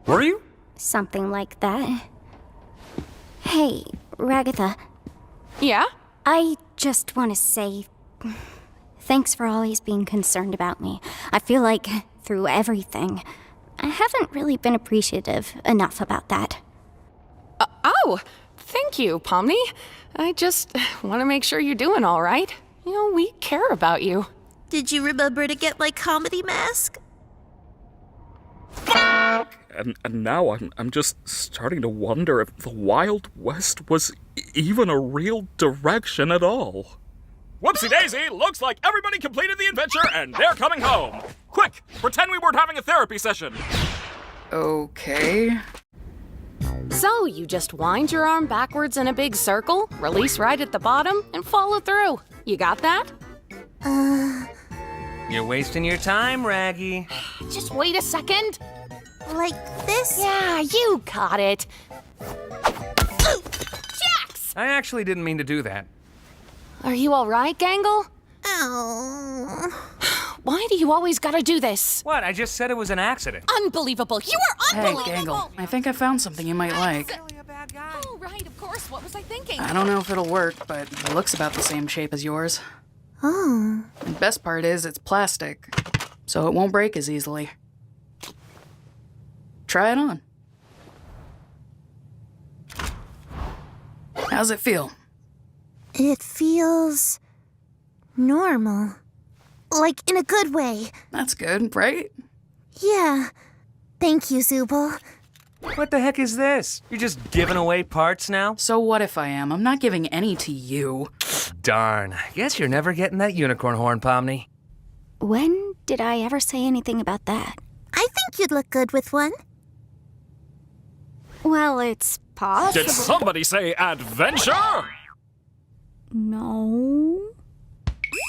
Were you? Something like that. Hey, Ragatha. Yeah? I just want to say thanks for always being concerned about me. I feel like through everything, I haven't really been appreciative enough about that. Oh, thank you, Pomni. I just want to make sure you're doing all right. You know, we care about you. Did you remember to get my comedy mask? And now I'm just starting to wonder if the Wild West was even a real direction at all. Whoopsie daisy, looks like everybody completed the adventure and they're coming home. Quick, pretend we weren't having a therapy session. Okay. So you just wind your arm backwards in a big circle, release right at the bottom, and follow through. You got that? You're wasting your time, Raggy. Just wait a second. Like this? Yeah, you got it. Jax! I actually didn't mean to do that. Are you all right, Gangle? Oh. Why do you always gotta do this? What? I just said it was an accident. Unbelievable. You are Hey, unbelievable. Gangle, I think I found something you might like. Oh, right, of course. What was I thinking? I don't know if it'll work, but it looks about the same shape as yours. Oh. The best part is it's plastic, so it won't break as easily. Try it on. How's it feel? It feels normal. Like in a good way. That's good, right? Yeah. Thank you, Zubul. What the heck is this? You're just giving away parts now? So what if I am? I'm not giving any to you. Darn. Guess you're never getting that unicorn horn, Pomni. When did I ever say anything about that? I think you'd look good with one. Well, it's possible. Did somebody say adventure? No.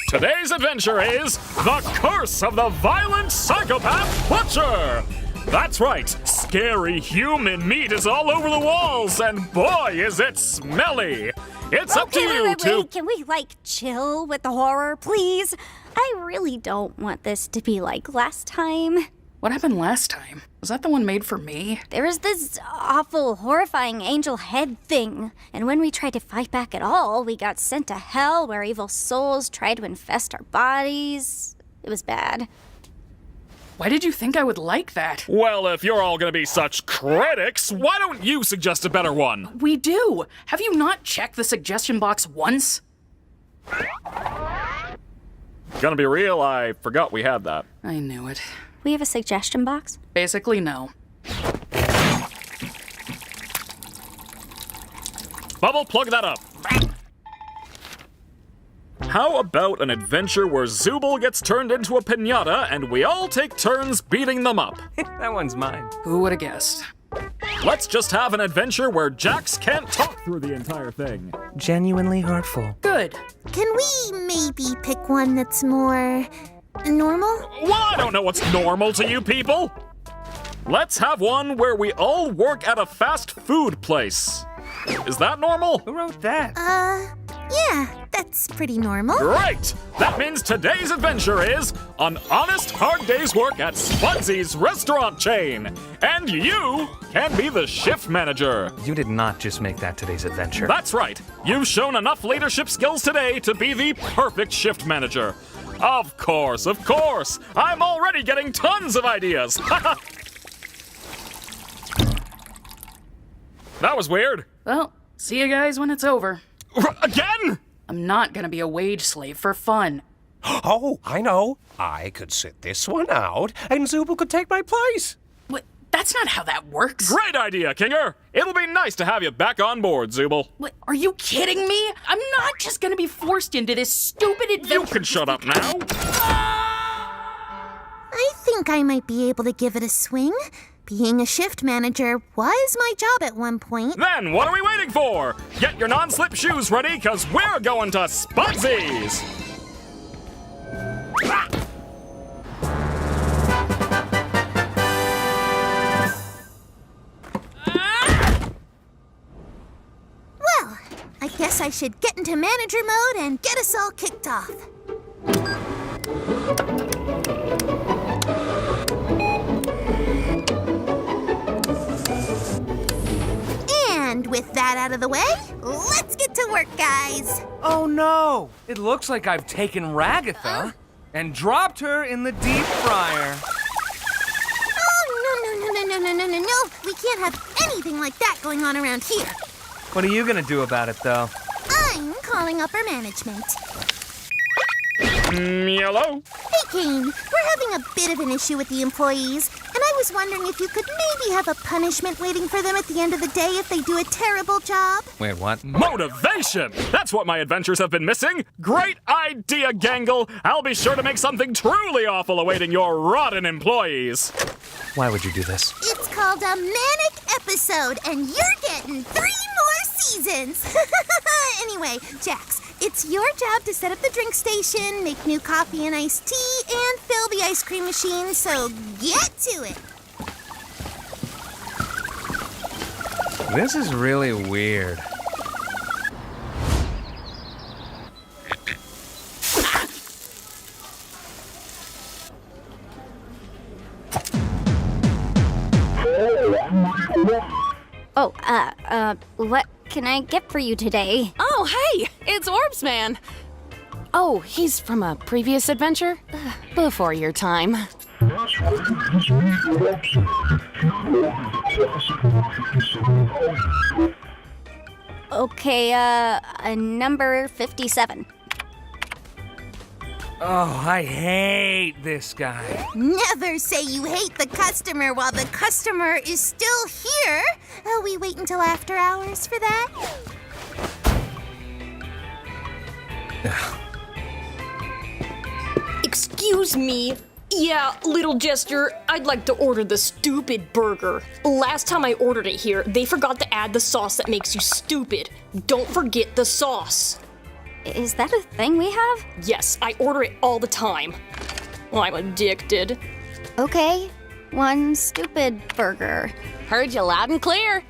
Today's adventure is The Curse of the Violent Psychopath Butcher! That's right, scary human meat is all over the walls, and boy, is it smelly! It's up to you wait, to... Can we, chill with the horror, please? I really don't want this to be like last time. What happened last time? Was that the one made for me? There was this awful, horrifying angel head thing. And when we tried to fight back at all, we got sent to hell where evil souls tried to infest our bodies. It was bad. Why did you think I would like that? Well, if you're all gonna be such critics, why don't you suggest a better one? We do! Have you not checked the suggestion box once? Gonna be real, I forgot we had that. I knew it. We have a suggestion box? Basically, no. Bubble, plug that up. How about an adventure where Zubul gets turned into a piñata and we all take turns beating them up? That one's mine. Who would have guessed? Let's just have an adventure where Jax can't talk through the entire thing. Genuinely hurtful. Good. Can we maybe pick one that's more Normal? Well, I don't know what's normal to you people. Let's have one where we all work at a fast food place. Is that normal? Who wrote that? Yeah, that's pretty normal. Great! That means today's adventure is an honest, hard day's work at Spudsy's restaurant chain. And you can be the shift manager. You did not just make that today's adventure. That's right. You've shown enough leadership skills today to be the perfect shift manager. Of course, of course. I'm already getting tons of ideas. That was weird. Well, see you guys when it's over. Again? I'm not gonna be a wage slave for fun. Oh, I know. I could sit this one out, and Zooble could take my place. What? That's not how that works. Great idea, Kinger. It'll be nice to have you back on board, Zooble. What? Are you kidding me? I'm not just gonna be forced into this stupid adventure. You can shut up now. I think I might be able to give it a swing. Being a shift manager was my job at one point. Then what are we waiting for? Get your non-slip shoes ready, because we're going to Spudsy's. Well, I guess I should get into manager mode and get us all kicked off. And with that out of the way, let's get to work, guys. Oh no! It looks like I've taken Ragatha and dropped her in the deep fryer. Oh, no. We can't have anything like that going on around here. What are you gonna do about it, though? I'm calling upper management. Hello? Hey, Kane. We're having a bit of an issue with the employees, and I was wondering if you could maybe have a punishment waiting for them at the end of the day if they do a terrible job. Wait, what? Motivation! That's what my adventures have been missing. Great idea, Gangle. I'll be sure to make something truly awful awaiting your rotten employees. Why would you do this? It's called a manic episode, and you're getting 3 more seasons. Anyway, Jax, it's your job to set up the drink station, make new coffee and iced tea, and fill the ice cream machine, so get to it. This is really weird. Oh, what can I get for you today? Oh, hey, it's Orbs Man. Oh, he's from a previous adventure? Before your time. Okay, number 57. Oh, I hate this guy. Never say you hate the customer while the customer is still here. Oh, we wait until after hours for that? Excuse me. Yeah, little Jester, I'd like to order the stupid burger. Last time I ordered it here, they forgot to add the sauce that makes you stupid. Don't forget the sauce. Is that a thing we have? Yes, I order it all the time. I'm addicted. Okay, 1 stupid burger. Heard you loud and clear.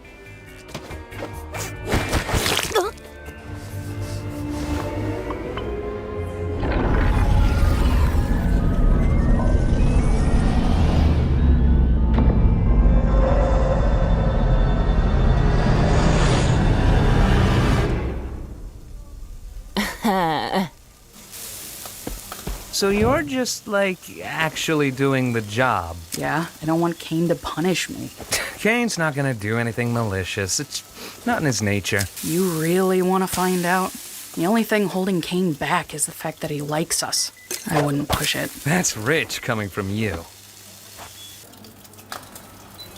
So you're just, like, actually doing the job. Yeah, I don't want Kane to punish me. Kane's not gonna do anything malicious. It's not in his nature. You really want to find out? The only thing holding Kane back is the fact that he likes us. I wouldn't push it. That's rich coming from you.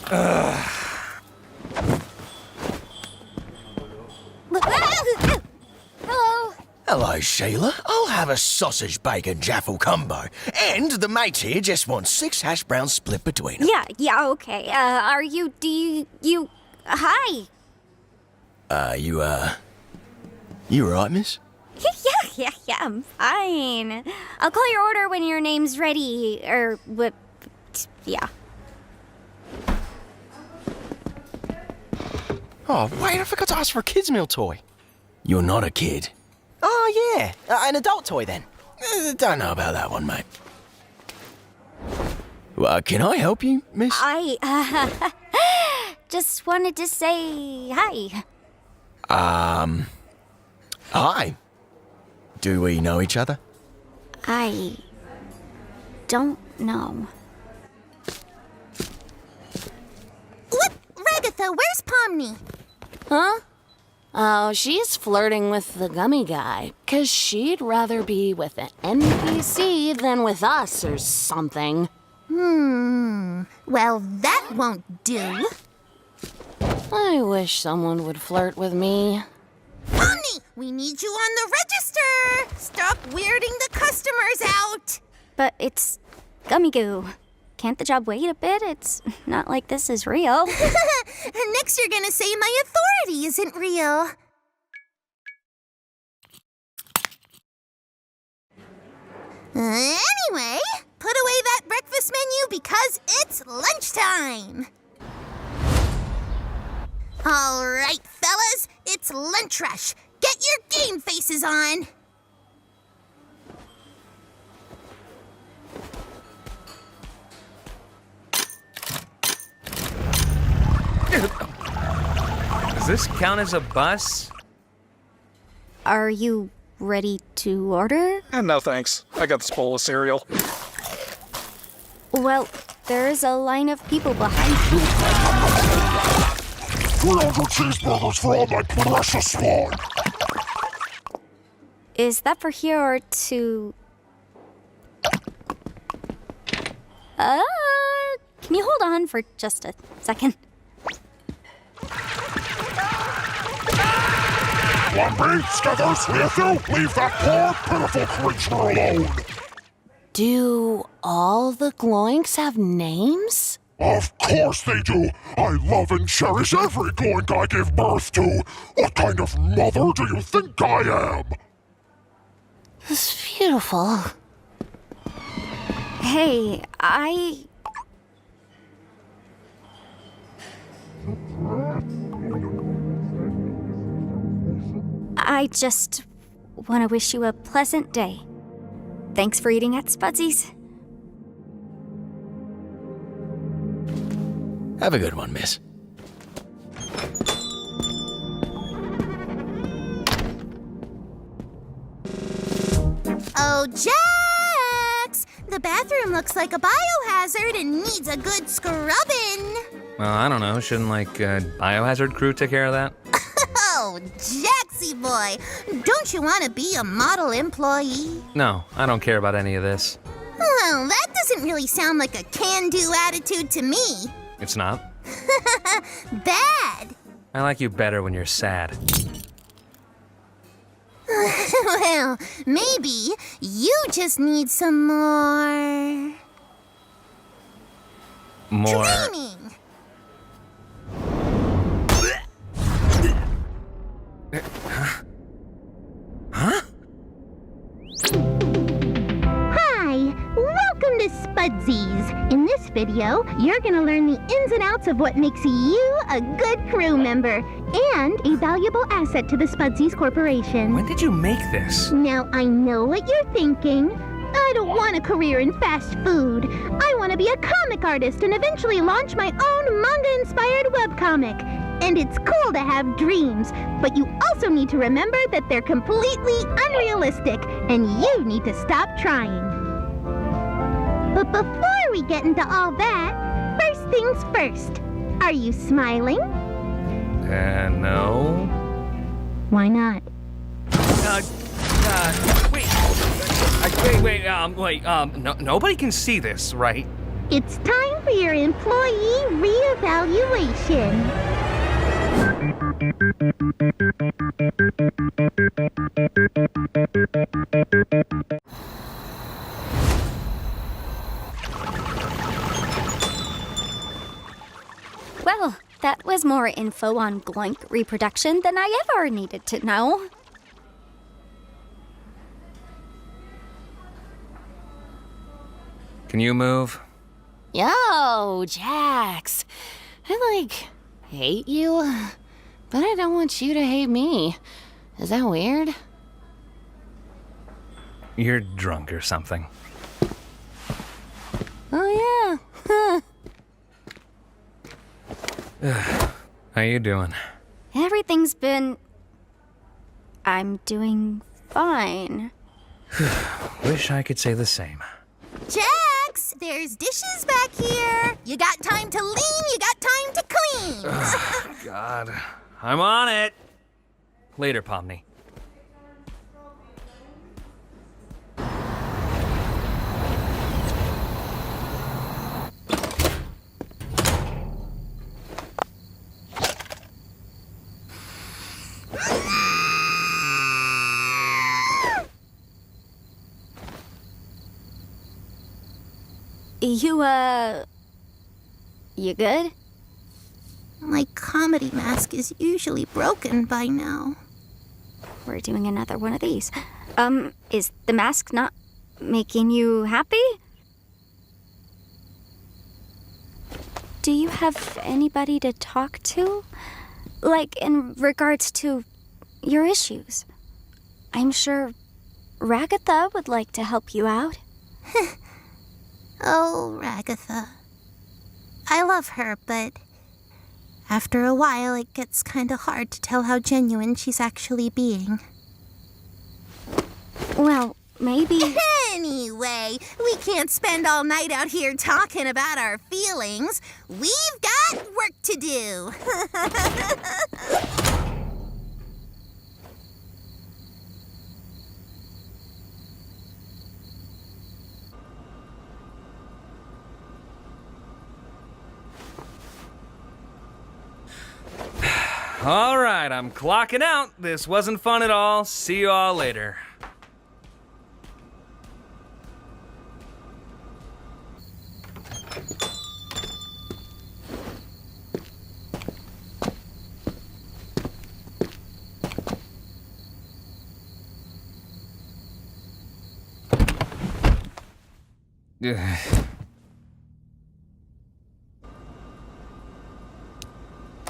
Ugh. Hello. Hello, Sheila. I'll have a sausage bacon jaffle combo. And the mate here just wants 6 hash browns split between them. Yeah, okay. Are you, hi. You right, miss? Yeah. Yeah, fine. I'll call your order when your name's ready, or what? Yeah. Oh, wait, I forgot to ask for a kid's meal toy. You're not a kid. Oh, yeah. An adult toy, then. Don't know about that one, mate. Can I help you, miss? I just wanted to say hi. Hi. Do we know each other? I don't know. Look, Ragatha, where's Pomni? Huh? Oh, she's flirting with the gummy guy, 'cause she'd rather be with an NPC than with us or something. Well, that won't do. I wish someone would flirt with me. Pomni, we need you on the register! Stop weirding the customers out! But it's gummy goo. Can't the job wait a bit? It's not like this is real. And next you're gonna say my authority isn't real. Anyway, put away that breakfast menu because it's lunchtime. All right, fellas, it's lunch rush. Get your game faces on. Does this count as a bus? Are you ready to order? No thanks. I got this bowl of cereal. Well, there's a line of people behind you. 300 cheeseburgers for all my precious spawn. Is that for here or to... Can you hold on for just a second? Lumbly, Skithers, Leathu, leave that poor, pitiful creature alone. Do all the Gloinks have names? Of course they do. I love and cherish every Gloink I give birth to. What kind of mother do you think I am? It's beautiful. Hey, I just want to wish you a pleasant day. Thanks for eating at Spudsy's. Have a good one, miss. Oh, Jax! The bathroom looks like a biohazard and needs a good scrubbing. Well, I don't know. Shouldn't, Biohazard crew take care of that? Oh, Jaxie boy, don't you want to be a model employee? No, I don't care about any of this. Well, that doesn't really sound like a can-do attitude to me. It's not. Bad. I like you better when you're sad. Well, maybe you just need some more... training. Huh? Hi, welcome to Spudsy's. In this video, you're gonna learn the ins and outs of what makes you a good crew member and a valuable asset to the Spudsy's Corporation. When did you make this? Now, I know what you're thinking. I don't want a career in fast food. I want to be a comic artist and eventually launch my own manga-inspired webcomic. And it's cool to have dreams, but you also need to remember that they're completely unrealistic, and you need to stop trying. But before we get into all that, first things first. Are you smiling? No. Why not? Nobody can see this, right? It's time for your employee reevaluation. Well, that was more info on Gloink reproduction than I ever needed to know. Can you move? Yo, Jax. I, hate you, but I don't want you to hate me. Is that weird? You're drunk or something. Oh, yeah. How you doing? Everything's been... I'm doing fine. Wish I could say the same. Jax, there's dishes back here. You got time to lean, you got time to clean. God. I'm on it. Later, Pomni. You good? My comedy mask is usually broken by now. We're doing another one of these. Is the mask not making you happy? Do you have anybody to talk to? Like, in regards to your issues? I'm sure Ragatha would like to help you out. Oh, Ragatha. I love her, but after a while it gets kinda hard to tell how genuine she's actually being. Well, maybe... Anyway, we can't spend all night out here talking about our feelings. We've got work to do. All right, I'm clocking out. This wasn't fun at all. See you all later.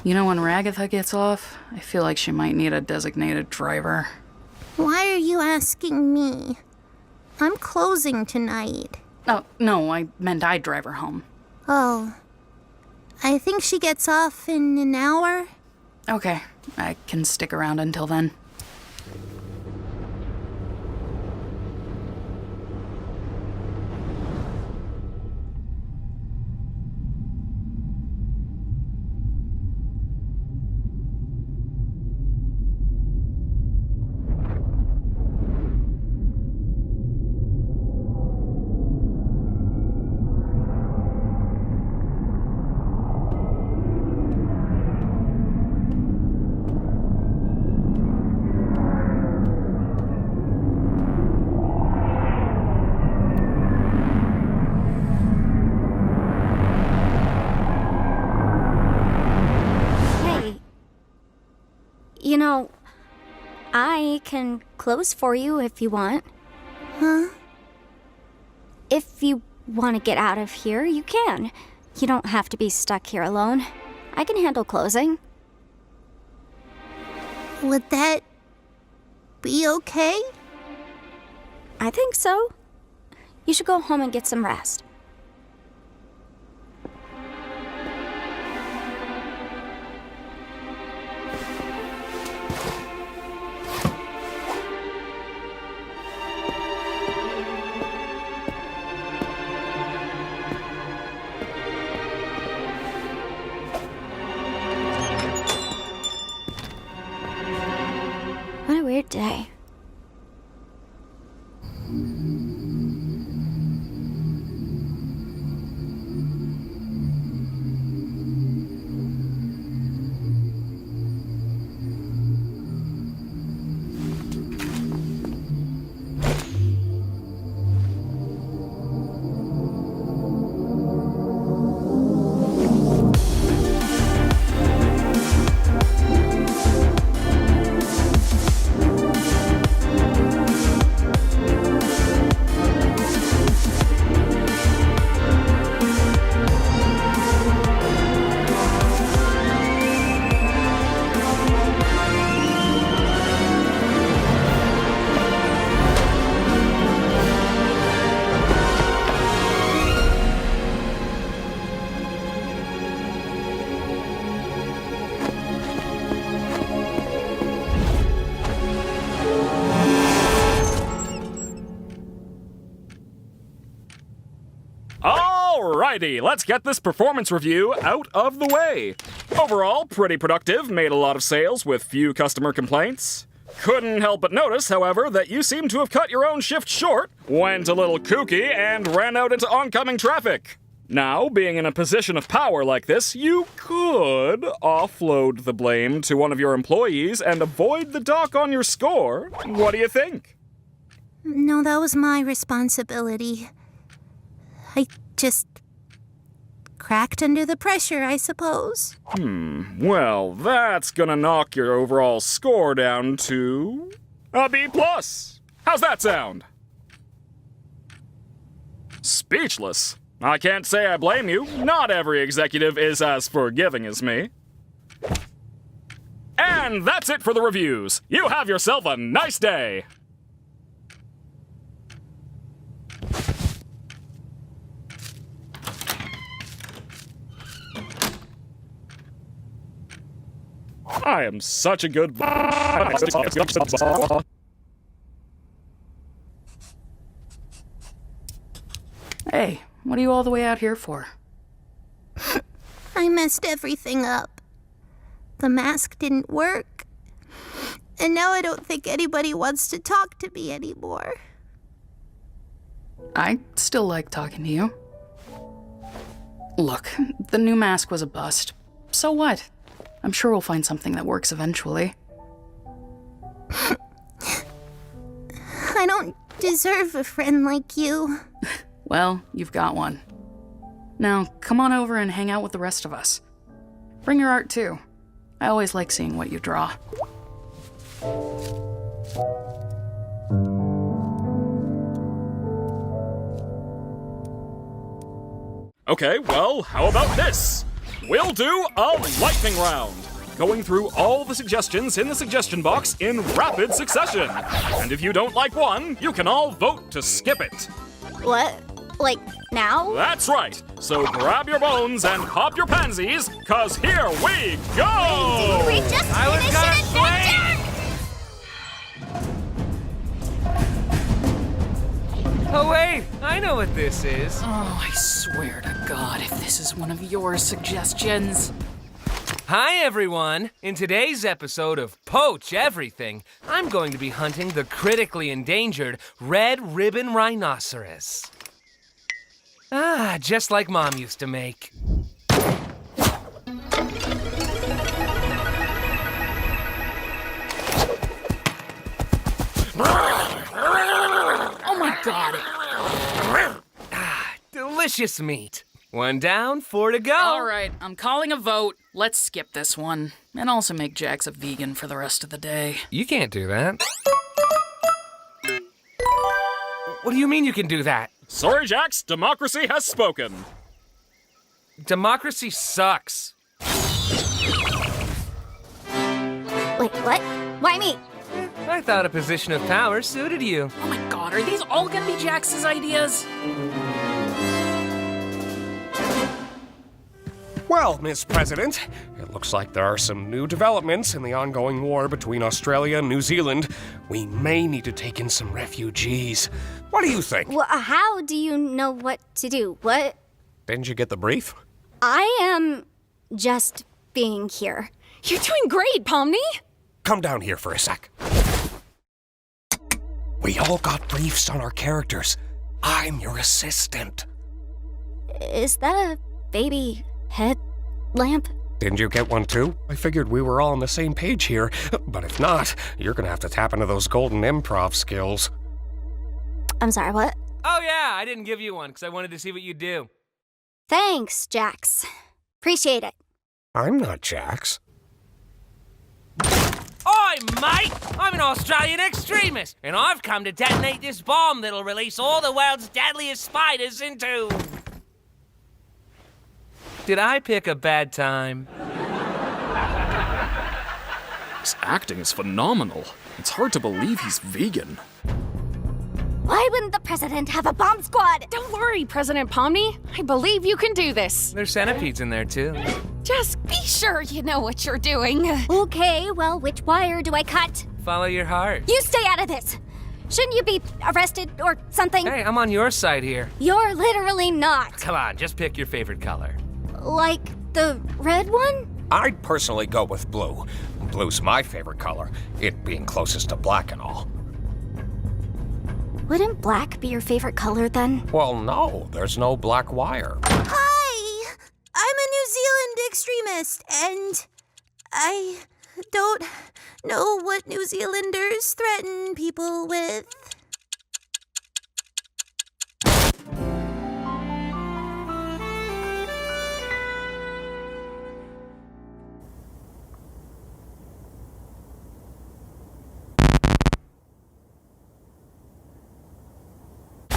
You know, when Ragatha gets off, I feel like she might need a designated driver. Why are you asking me? I'm closing tonight. Oh, no, I meant I'd drive her home. Oh. I think she gets off in an hour. Okay, I can stick around until then. You know, I can close for you if you want. Huh? If you want to get out of here, you can. You don't have to be stuck here alone. I can handle closing. Would that be okay? I think so. You should go home and get some rest. What a weird day. Alrighty, let's get this performance review out of the way. Overall, pretty productive, made a lot of sales with few customer complaints. Couldn't help but notice, however, that you seem to have cut your own shift short, went a little kooky, and ran out into oncoming traffic. Now, being in a position of power like this, you could offload the blame to one of your employees and avoid the dock on your score. What do you think? No, that was my responsibility. I just cracked under the pressure, I suppose. Well, that's gonna knock your overall score down to a B+. How's that sound? Speechless. I can't say I blame you. Not every executive is as forgiving as me. And that's it for the reviews. You have yourself a nice day. I am such a good... Hey, what are you all the way out here for? I messed everything up. The mask didn't work. And now I don't think anybody wants to talk to me anymore. I still like talking to you. Look, the new mask was a bust. So what? I'm sure we'll find something that works eventually. I don't deserve a friend like you. Well, you've got one. Now, come on over and hang out with the rest of us. Bring your art too. I always like seeing what you draw. Okay, well, how about this? We'll do a lightning round, going through all the suggestions in the suggestion box in rapid succession. And if you don't like one, you can all vote to skip it. What? Like, now? That's right. So grab your bones and pop your pansies, cause here we go! We just finished an adventure! Oh, wait, I know what this is. Oh, I swear to God, if this is one of your suggestions. Hi, everyone. In today's episode of Poach Everything, I'm going to be hunting the critically endangered red ribbon rhinoceros. Ah, just like Mom used to make. Oh my God. Delicious meat. One down, 4 to go. All right, I'm calling a vote. Let's skip this one. And also make Jax a vegan for the rest of the day. You can't do that. What do you mean you can do that? Sorry, Jax, democracy has spoken. Democracy sucks. Wait, what? Why me? I thought a position of power suited you. Oh my God, are these all gonna be Jax's ideas? Well, Miss President, it looks like there are some new developments in the ongoing war between Australia and New Zealand. We may need to take in some refugees. What do you think? Well, how do you know what to do? What? Didn't you get the brief? I am just being here. You're doing great, Pomni. Come down here for a sec. We all got briefs on our characters. I'm your assistant. Is that a baby head lamp? Didn't you get one too? I figured we were all on the same page here, but if not, you're gonna have to tap into those golden improv skills. I'm sorry, what? Oh yeah, I didn't give you one because I wanted to see what you'd do. Thanks, Jax. Appreciate it. I'm not Jax. Oi, mate! I'm an Australian extremist, and I've come to detonate this bomb that'll release all the world's deadliest spiders into... Did I pick a bad time? His acting is phenomenal. It's hard to believe he's vegan. Why wouldn't the president have a bomb squad? Don't worry, President Pomni. I believe you can do this. There's centipedes in there, too. Just be sure you know what you're doing. Okay, well, which wire do I cut? Follow your heart. You stay out of this. Shouldn't you be arrested or something? Hey, I'm on your side here. You're literally not. Come on, just pick your favorite color. Like the red one? I'd personally go with blue. Blue's my favorite color, it being closest to black and all. Wouldn't black be your favorite color then? Well, no, there's no black wire. Hi! I'm a New Zealand extremist, and I don't know what New Zealanders threaten people with.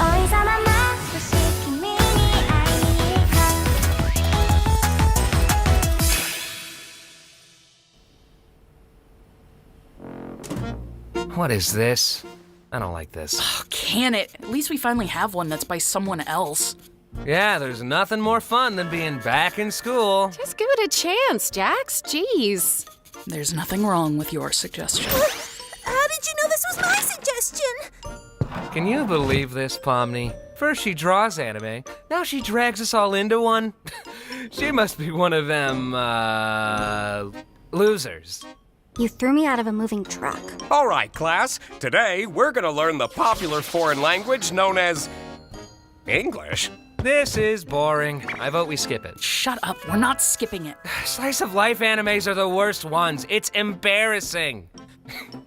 Always on my mind, but she's community, I need her. What is this? I don't like this. Can it? At least we finally have one that's by someone else. Yeah, there's nothing more fun than being back in school. Just give it a chance, Jax. Jeez. There's nothing wrong with your suggestion. How did you know this was my suggestion? Can you believe this, Pomni? First she draws anime, now she drags us all into one. She must be one of them, losers. You threw me out of a moving truck. All right, class. Today, we're gonna learn the popular foreign language known as English. This is boring. I vote we skip it. Shut up, we're not skipping it. Slice of life animes are the worst ones. It's embarrassing.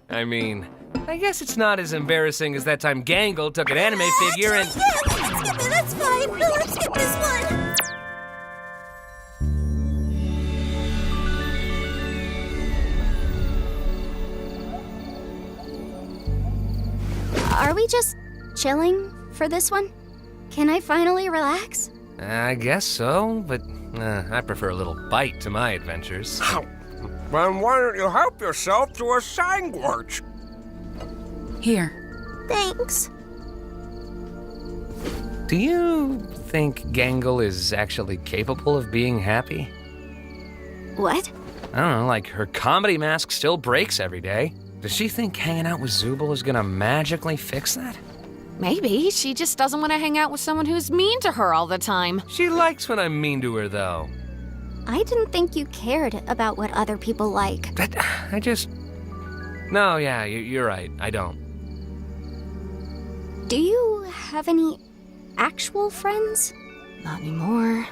I mean, I guess it's not as embarrassing as that time Gangle took an anime figure and... Yeah, let's skip it, that's fine. Let's skip this one. Are we just chilling for this one? Can I finally relax? I guess so, but I prefer a little bite to my adventures. Then why don't you help yourself to a sandwich? Here. Thanks. Do you think Gangle is actually capable of being happy? What? I don't know, like her comedy mask still breaks every day. Does she think hanging out with Zubul is gonna magically fix that? Maybe she just doesn't want to hang out with someone who's mean to her all the time. She likes when I'm mean to her, though. I didn't think you cared about what other people like. I just... No, yeah, you're right. I don't. Do you have any actual friends? Not anymore.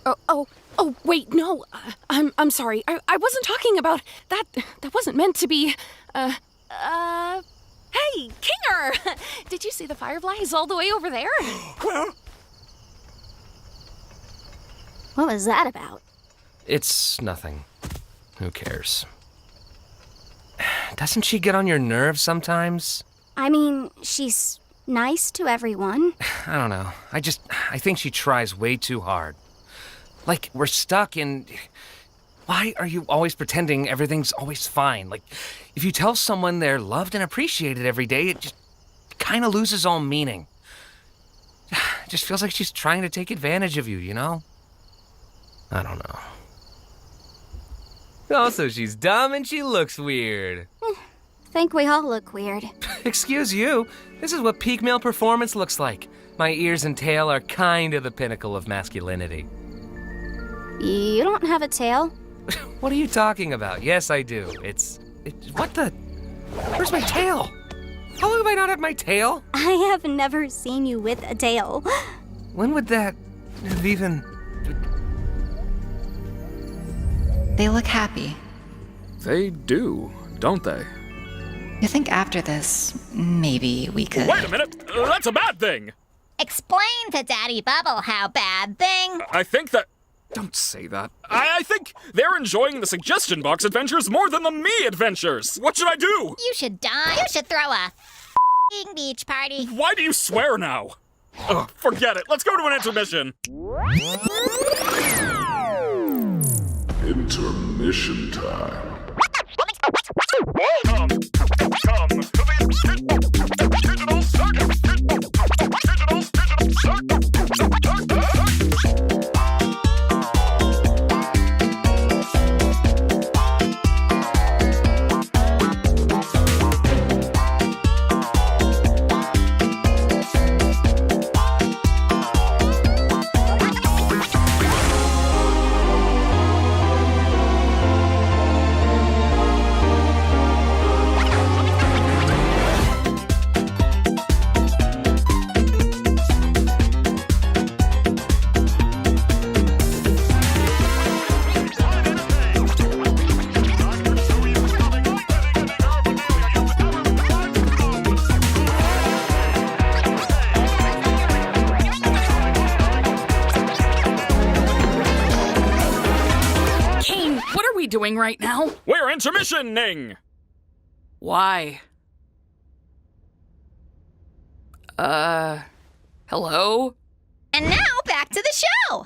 Oh, wait, no. I'm sorry. I wasn't talking about that. That wasn't meant to be. Hey, Kinger! Did you see the fireflies all the way over there? What was that about? It's nothing. Who cares? Doesn't she get on your nerves sometimes? I mean, she's nice to everyone. I don't know. I think she tries way too hard. Like, we're stuck in... Why are you always pretending everything's always fine? Like, if you tell someone they're loved and appreciated every day, it just kind of loses all meaning. It just feels like she's trying to take advantage of you, you know? I don't know. Also, she's dumb and she looks weird. Think we all look weird. Excuse you, this is what peak male performance looks like. My ears and tail are kind of the pinnacle of masculinity. You don't have a tail. What are you talking about? Yes, I do. What the? Where's my tail? How long have I not had my tail? I have never seen you with a tail. When would that have even... They look happy. They do, don't they? You think after this, maybe we could... Wait a minute! That's a bad thing! Explain to Daddy Bubble how bad thing. I think that... Don't say that. I think they're enjoying the suggestion box adventures more than the me adventures. What should I do? You should die. You should throw a beach party. Why do you swear now? Ugh, forget it. Let's go to an intermission. Intermission time. Welcome to the Digital Circus. Digital Circus. doing right now? We're intermissioning! Why? Hello? And now back to the show!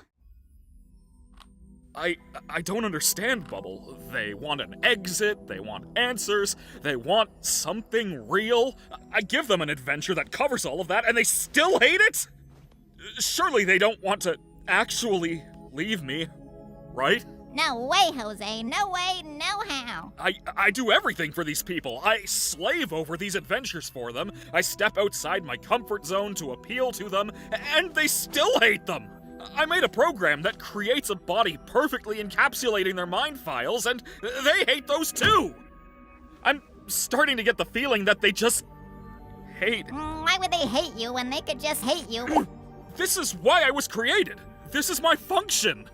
I don't understand, Bubble. They want an exit, they want answers, they want something real. I give them an adventure that covers all of that, and they still hate it? Surely they don't want to actually leave me, right? No way, Jose. No way, no how. I do everything for these people. I slave over these adventures for them. I step outside my comfort zone to appeal to them, and they still hate them. I made a program that creates a body perfectly encapsulating their mind files, and they hate those too. I'm starting to get the feeling that they just hate. Why would they hate you when they could just hate you? This is why I was created. This is my function.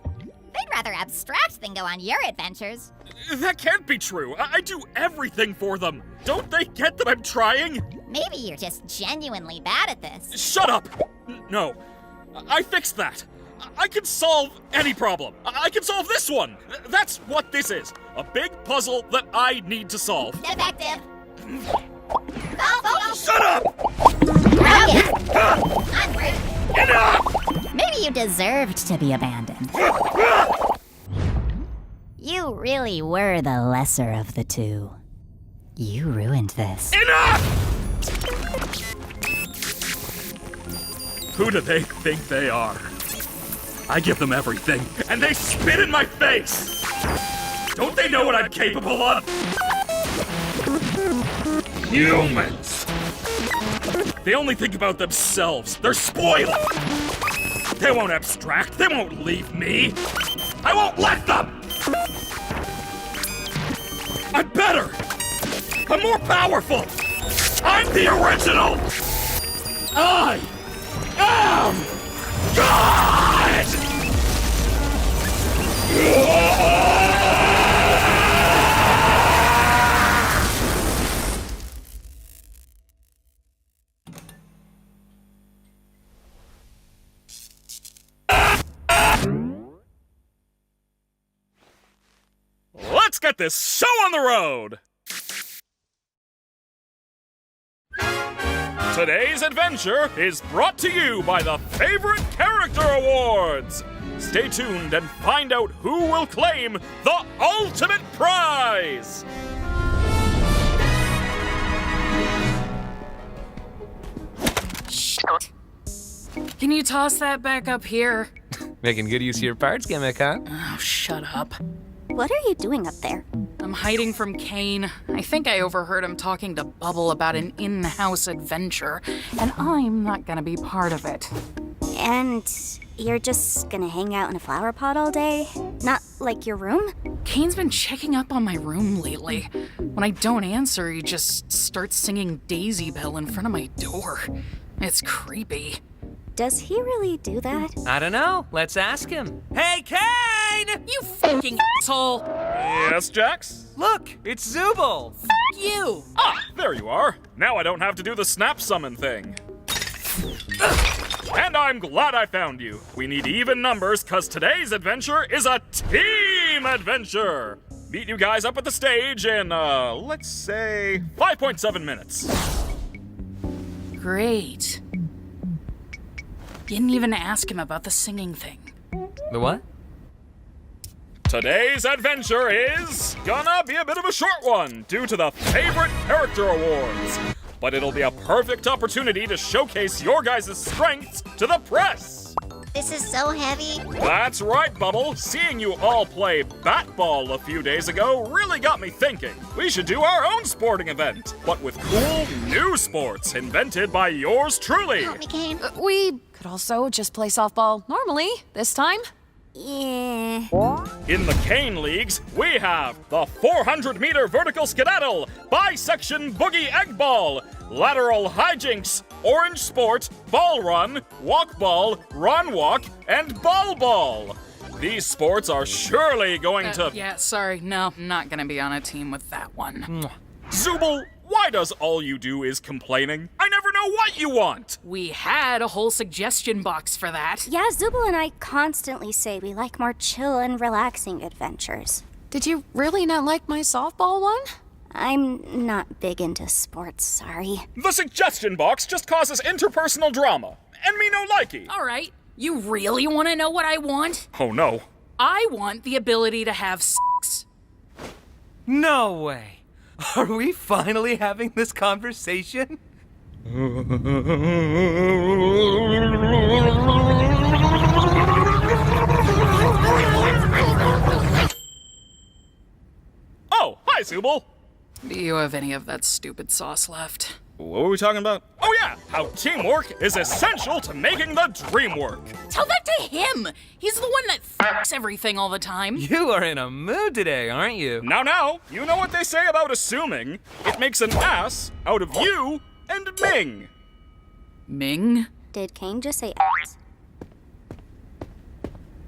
They'd rather abstract than go on your adventures. That can't be true. I do everything for them. Don't they get that I'm trying? Maybe you're just genuinely bad at this. Shut up! No. I fixed that. I can solve any problem. I can solve this one. That's what this is. A big puzzle that I need to solve. Defective. Shut up! Onward. Maybe you deserved to be abandoned. You really were the lesser of the two. You ruined this. Enough! Who do they think they are? I give them everything, and they spit in my face! Don't they know what I'm capable of? Humans! They only think about themselves. They're spoiled! They won't abstract. They won't leave me. I won't let them! I'm better! I'm more powerful! I'm the original! I am God! Let's get this show on the road! Today's adventure is brought to you by the Favorite Character Awards. Stay tuned and find out who will claim the ultimate prize. Shit. Can you toss that back up here? Making good use of your parts gimmick, huh? Oh, shut up. What are you doing up there? I'm hiding from Kane. I think I overheard him talking to Bubble about an in-house adventure, and I'm not gonna be part of it. And you're just gonna hang out in a flower pot all day? Not like your room? Kane's been checking up on my room lately. When I don't answer, he just starts singing Daisy Bell in front of my door. It's creepy. Does he really do that? I don't know. Let's ask him. Hey, Kane! You fucking asshole! Yes, Jax? Look, it's Zubul. F you! Ah, there you are. Now I don't have to do the snap summon thing. And I'm glad I found you. We need even numbers, cause today's adventure is a team adventure. Meet you guys up at the stage in, let's say, 5.7 minutes. Great. Didn't even ask him about the singing thing. The what? Today's adventure is gonna be a bit of a short one due to the Favorite Character Awards. But it'll be a perfect opportunity to showcase your guys' strengths to the press. This is so heavy. That's right, Bubble. Seeing you all play bat-ball a few days ago really got me thinking. We should do our own sporting event, but with cool new sports invented by yours truly. Help me, Kane. We could also just play softball normally this time. Yeah. In the Kane Leagues, we have the 400-meter vertical skedaddle, bisection boogie egg ball, lateral hijinks, orange sport, ball run, walk ball, run walk, and ball ball. These sports are surely going to... Yeah, sorry. No, I'm not gonna be on a team with that one. Zubul, why does all you do is complaining? I never know what you want! We had a whole suggestion box for that. Yeah, Zubul and I constantly say we like more chill and relaxing adventures. Did you really not like my softball one? I'm not big into sports, sorry. The suggestion box just causes interpersonal drama, and me no likey. All right, you really want to know what I want? Oh no. I want the ability to have sex. No way. Are we finally having this conversation? Oh, hi, Zooble. Do you have any of that stupid sauce left? What were we talking about? Oh yeah, how teamwork is essential to making the dream work. Tell that to him! He's the one that f***s everything all the time. You are in a mood today, aren't you? Now, you know what they say about assuming. It makes an ass out of you and Ming. Ming? Did Kane just say ass?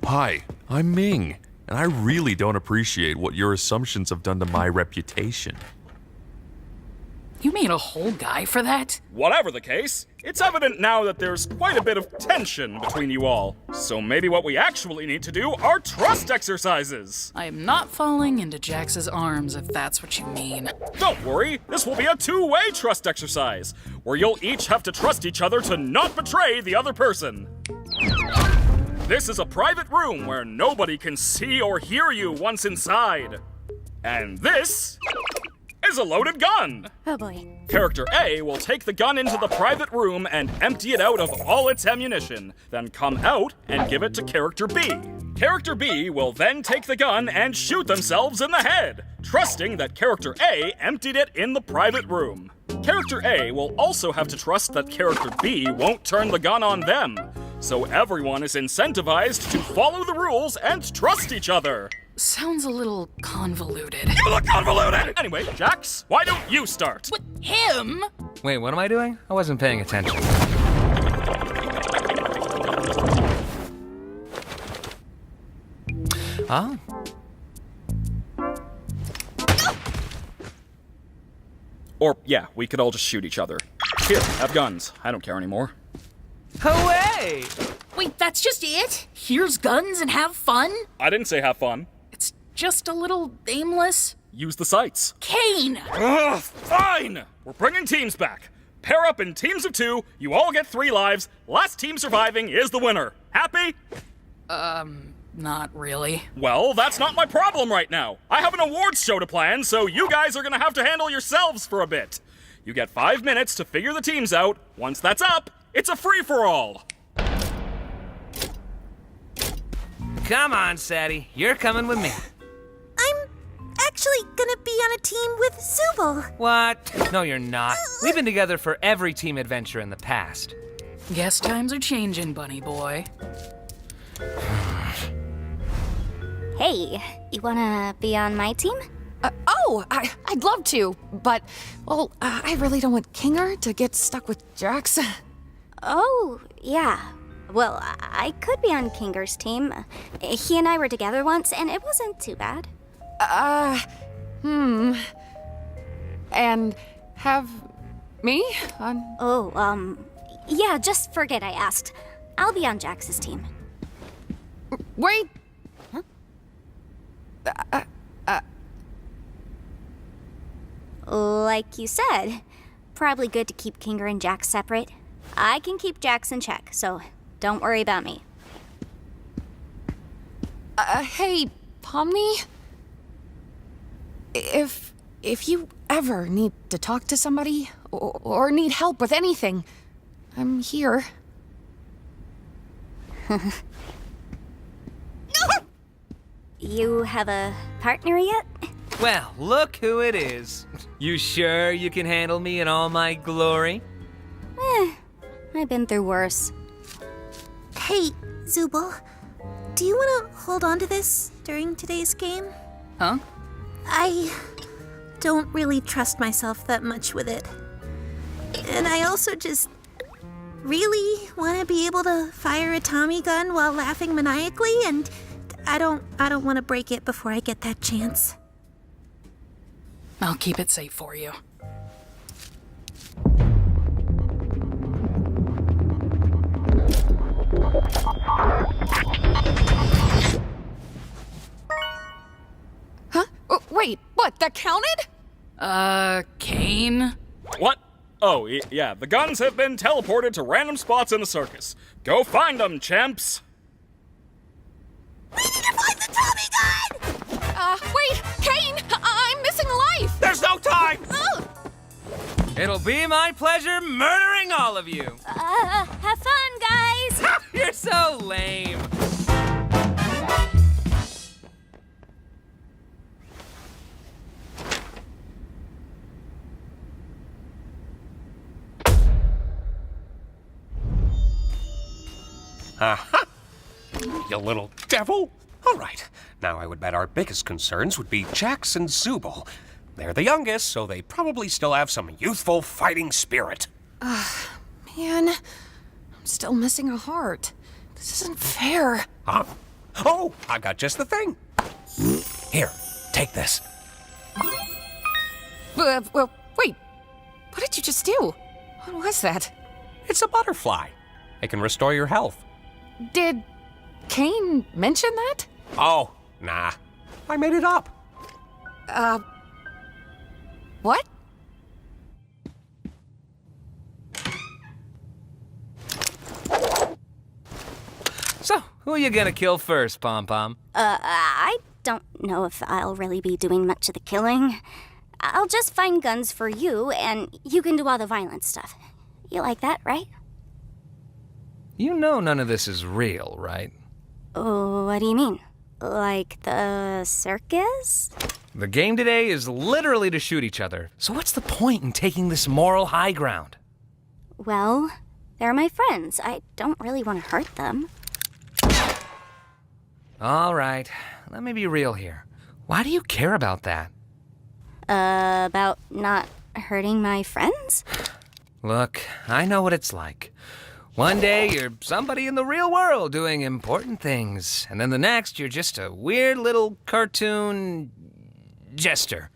Hi, I'm Ming, and I really don't appreciate what your assumptions have done to my reputation. You made a whole guy for that? Whatever the case, it's evident now that there's quite a bit of tension between you all. So maybe what we actually need to do are trust exercises. I am not falling into Jax's arms, if that's what you mean. Don't worry, this will be a two-way trust exercise, where you'll each have to trust each other to not betray the other person. This is a private room where nobody can see or hear you once inside. And this is a loaded gun. Oh boy. Character A will take the gun into the private room and empty it out of all its ammunition, then come out and give it to Character B. Character B will then take the gun and shoot themselves in the head, trusting that Character A emptied it in the private room. Character A will also have to trust that Character B won't turn the gun on them, so everyone is incentivized to follow the rules and trust each other. Sounds a little convoluted. You look convoluted! Anyway, Jax, why don't you start? With him? Wait, what am I doing? I wasn't paying attention. Oh. Or, yeah, we could all just shoot each other. Here, have guns. I don't care anymore. Away! Wait, that's just it? Here's guns and have fun? I didn't say have fun. It's just a little aimless. Use the sights. Kane! Ugh, fine! We're bringing teams back. Pair up in teams of 2, you all get 3 lives. Last team surviving is the winner. Happy? Not really. Well, that's not my problem right now. I have an awards show to plan, so you guys are gonna have to handle yourselves for a bit. You get 5 minutes to figure the teams out. Once that's up, it's a free-for-all. Come on, Sadie. You're coming with me. I'm actually gonna be on a team with Zooble. What? No, you're not. We've been together for every team adventure in the past. Guess times are changing, bunny boy. Hey, you wanna be on my team? I'd love to, but, well, I really don't want Kinger to get stuck with Jax. Oh, yeah. Well, I could be on Kinger's team. He and I were together once, and it wasn't too bad. And have me on... Oh, yeah, just forget I asked. I'll be on Jax's team. Wait! Like you said, probably good to keep Kinger and Jax separate. I can keep Jax in check, so don't worry about me. Hey, Pomni? If you ever need to talk to somebody, or need help with anything, I'm here. You have a partner yet? Well, look who it is. You sure you can handle me in all my glory? I've been through worse. Hey, Zooble, do you want to hold on to this during today's game? Huh? I don't really trust myself that much with it. And I also just really want to be able to fire a Tommy gun while laughing maniacally, and I don't want to break it before I get that chance. I'll keep it safe for you. Huh? that counted? Kane? What? Oh, yeah, the guns have been teleported to random spots in the circus. Go find them, champs! We need to find the Tommy gun! Wait, Kane! I'm missing a life! There's no time! It'll be my pleasure murdering all of you. Have fun, guys! You're so lame. Aha! You little devil! All right, now I would bet our biggest concerns would be Jax and Zooble. They're the youngest, so they probably still have some youthful fighting spirit. Man, I'm still missing a heart. This isn't fair. Oh, I've got just the thing. Here, take this. Well, wait. What did you just do? What was that? It's a butterfly. It can restore your health. Did Kane mention that? Oh, nah. I made it up. What? So, who are you gonna kill first, Pom Pom? I don't know if I'll really be doing much of the killing. I'll just find guns for you, and you can do all the violent stuff. You like that, right? You know none of this is real, right? Oh, what do you mean? Like the circus? The game today is literally to shoot each other. So what's the point in taking this moral high ground? Well, they're my friends. I don't really want to hurt them. All right, let me be real here. Why do you care about that? About not hurting my friends? Look, I know what it's like. One day you're somebody in the real world doing important things, and then the next you're just a weird little cartoon jester.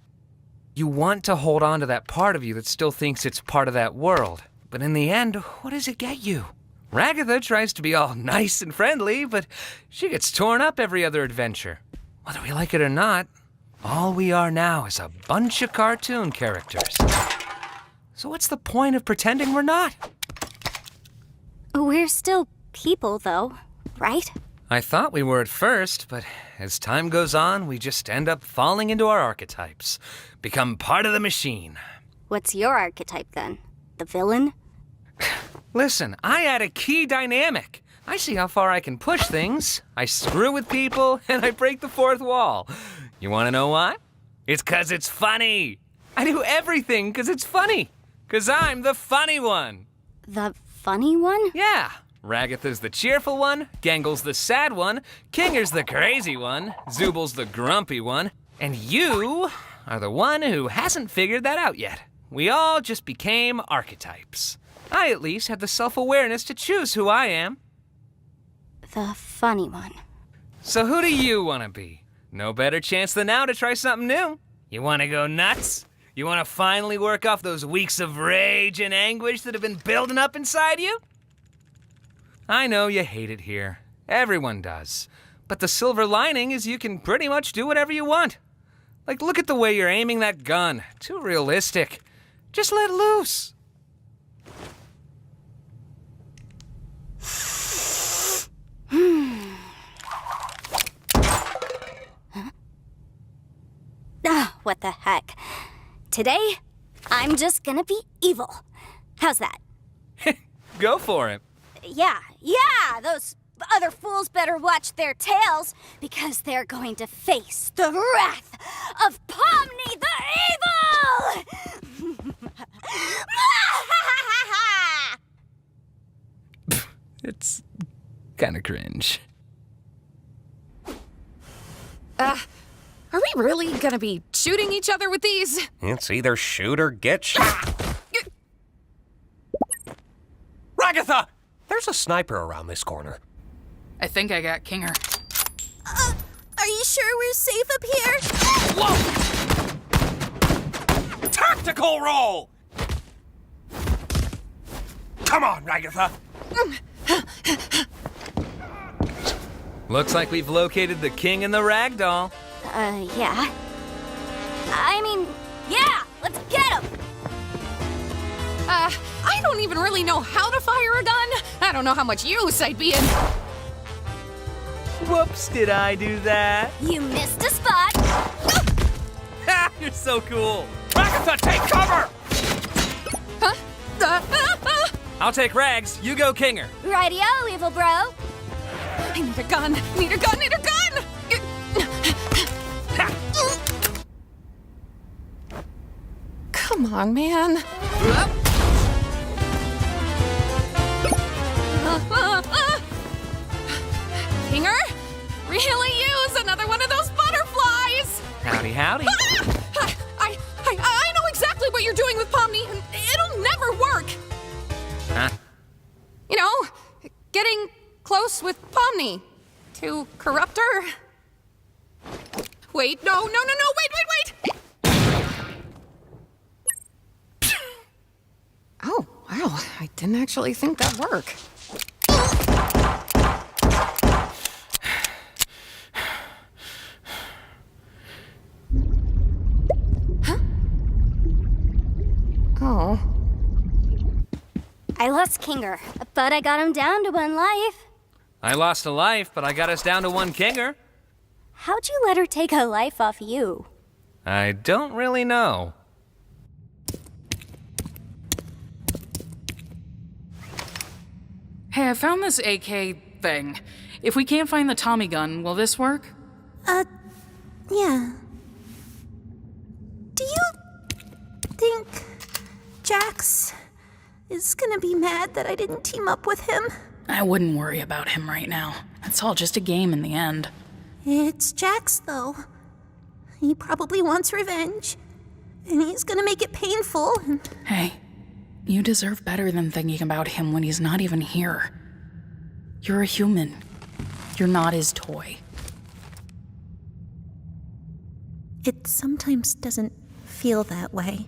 You want to hold on to that part of you that still thinks it's part of that world, but in the end, what does it get you? Ragatha tries to be all nice and friendly, but she gets torn up every other adventure. Whether we like it or not, all we are now is a bunch of cartoon characters. So what's the point of pretending we're not? We're still people, though, right? I thought we were at first, but as time goes on, we just end up falling into our archetypes, become part of the machine. What's your archetype, then? The villain? Listen, I add a key dynamic. I see how far I can push things. I screw with people, and I break the fourth wall. You want to know why? It's 'cause it's funny. I do everything 'cause it's funny. 'Cause I'm the funny one. The funny one? Yeah. Ragatha's the cheerful one, Gangle's the sad one, Kinger's the crazy one, Zooble's the grumpy one, and you are the one who hasn't figured that out yet. We all just became archetypes. I at least have the self-awareness to choose who I am. The funny one. So who do you want to be? No better chance than now to try something new. You want to go nuts? You want to finally work off those weeks of rage and anguish that have been building up inside you? I know you hate it here. Everyone does. But the silver lining is you can pretty much do whatever you want. Like, look at the way you're aiming that gun. Too realistic. Just let loose. What the heck? Today, I'm just gonna be evil. How's that? Go for it. Yeah, those other fools better watch their tails, because they're going to face the wrath of Pomni the Evil! It's kind of cringe. Are we really gonna be shooting each other with these? It's either shoot or get shot. Ragatha! There's a sniper around this corner. I think I got Kinger. Are you sure we're safe up here? Whoa! Tactical roll! Come on, Ragatha! Looks like we've located the king and the ragdoll. Yeah. I mean, yeah, let's get him! I don't even really know how to fire a gun. I don't know how much use I'd be in. Whoops, did I do that? You missed a spot. Ha! You're so cool. Ragatha, take cover! Huh? I'll take Rags, you go Kinger. Rightio, evil bro. I need a gun. Need a gun. Need a gun. Come on, man. Kinger? Really use another one of those butterflies! Howdy, howdy. I know exactly what you're doing with Pomni, and it'll never work. Huh? You know, getting close with Pomni to corrupt her. Wait, no, wait. Oh, wow, I didn't actually think that'd work. Oh. I lost Kinger, but I got him down to 1 life. I lost a life, but I got us down to 1 Kinger. How'd you let her take a life off you? I don't really know. Hey, I found this AK thing. If we can't find the Tommy gun, will this work? Yeah. Do you think Jax is gonna be mad that I didn't team up with him? I wouldn't worry about him right now. It's all just a game in the end. It's Jax, though. He probably wants revenge, and he's gonna make it painful. Hey, you deserve better than thinking about him when he's not even here. You're a human. You're not his toy. It sometimes doesn't feel that way.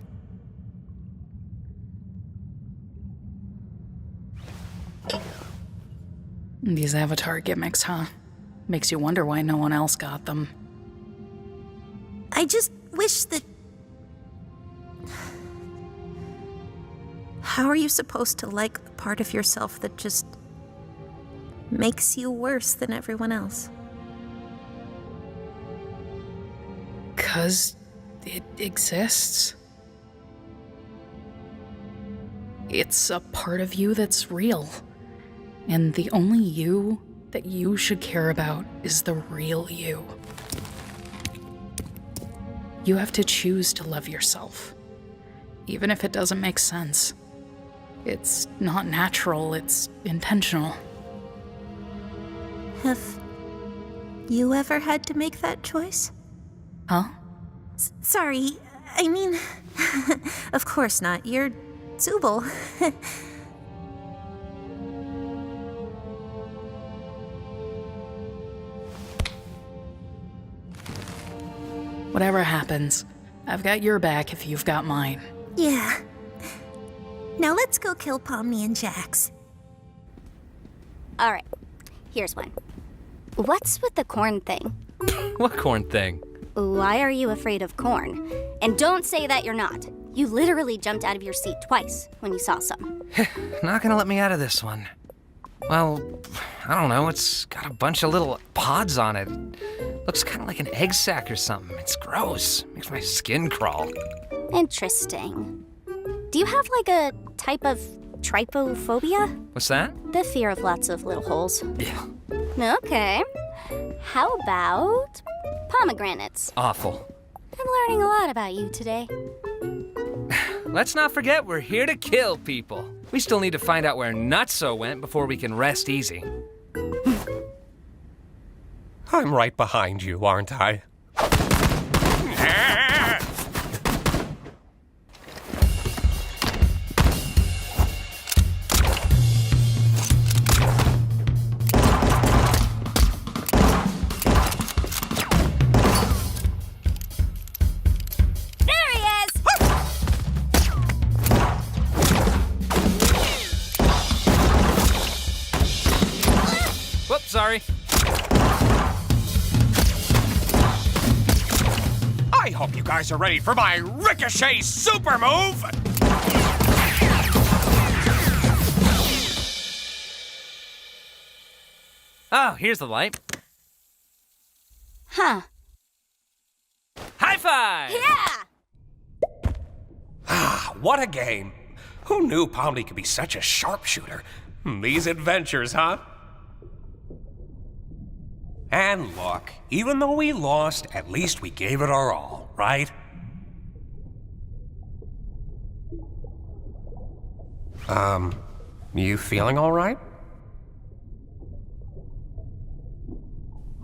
These Avatar gimmicks, huh? Makes you wonder why no one else got them. I just wish that... How are you supposed to like a part of yourself that just makes you worse than everyone else? 'Cause it exists. It's a part of you that's real. And the only you that you should care about is the real you. You have to choose to love yourself, even if it doesn't make sense. It's not natural, it's intentional. Have you ever had to make that choice? Huh? Sorry, I mean, of course not. You're Zubul. Whatever happens, I've got your back if you've got mine. Yeah. Now let's go kill Pomni and Jax. Alright, here's one. What's with the corn thing? What corn thing? Why are you afraid of corn? And don't say that you're not. You literally jumped out of your seat twice when you saw some. Not gonna let me out of this one. Well, I don't know, it's got a bunch of little pods on it. Looks kind of like an egg sac or something. It's gross. Makes my skin crawl. Interesting. Do you have like a type of trypophobia? What's that? The fear of lots of little holes. Yeah. Okay. How about pomegranates? Awful. I'm learning a lot about you today. Let's not forget we're here to kill people. We still need to find out where Nutso went before we can rest easy. I'm right behind you, aren't I? Whoops, sorry. I hope you guys are ready for my Ricochet super move! Oh, here's the light. Huh. High five! Yeah! Ah, what a game. Who knew Pomni could be such a sharpshooter? These adventures, huh? And look, even though we lost, at least we gave it our all, right? You feeling all right?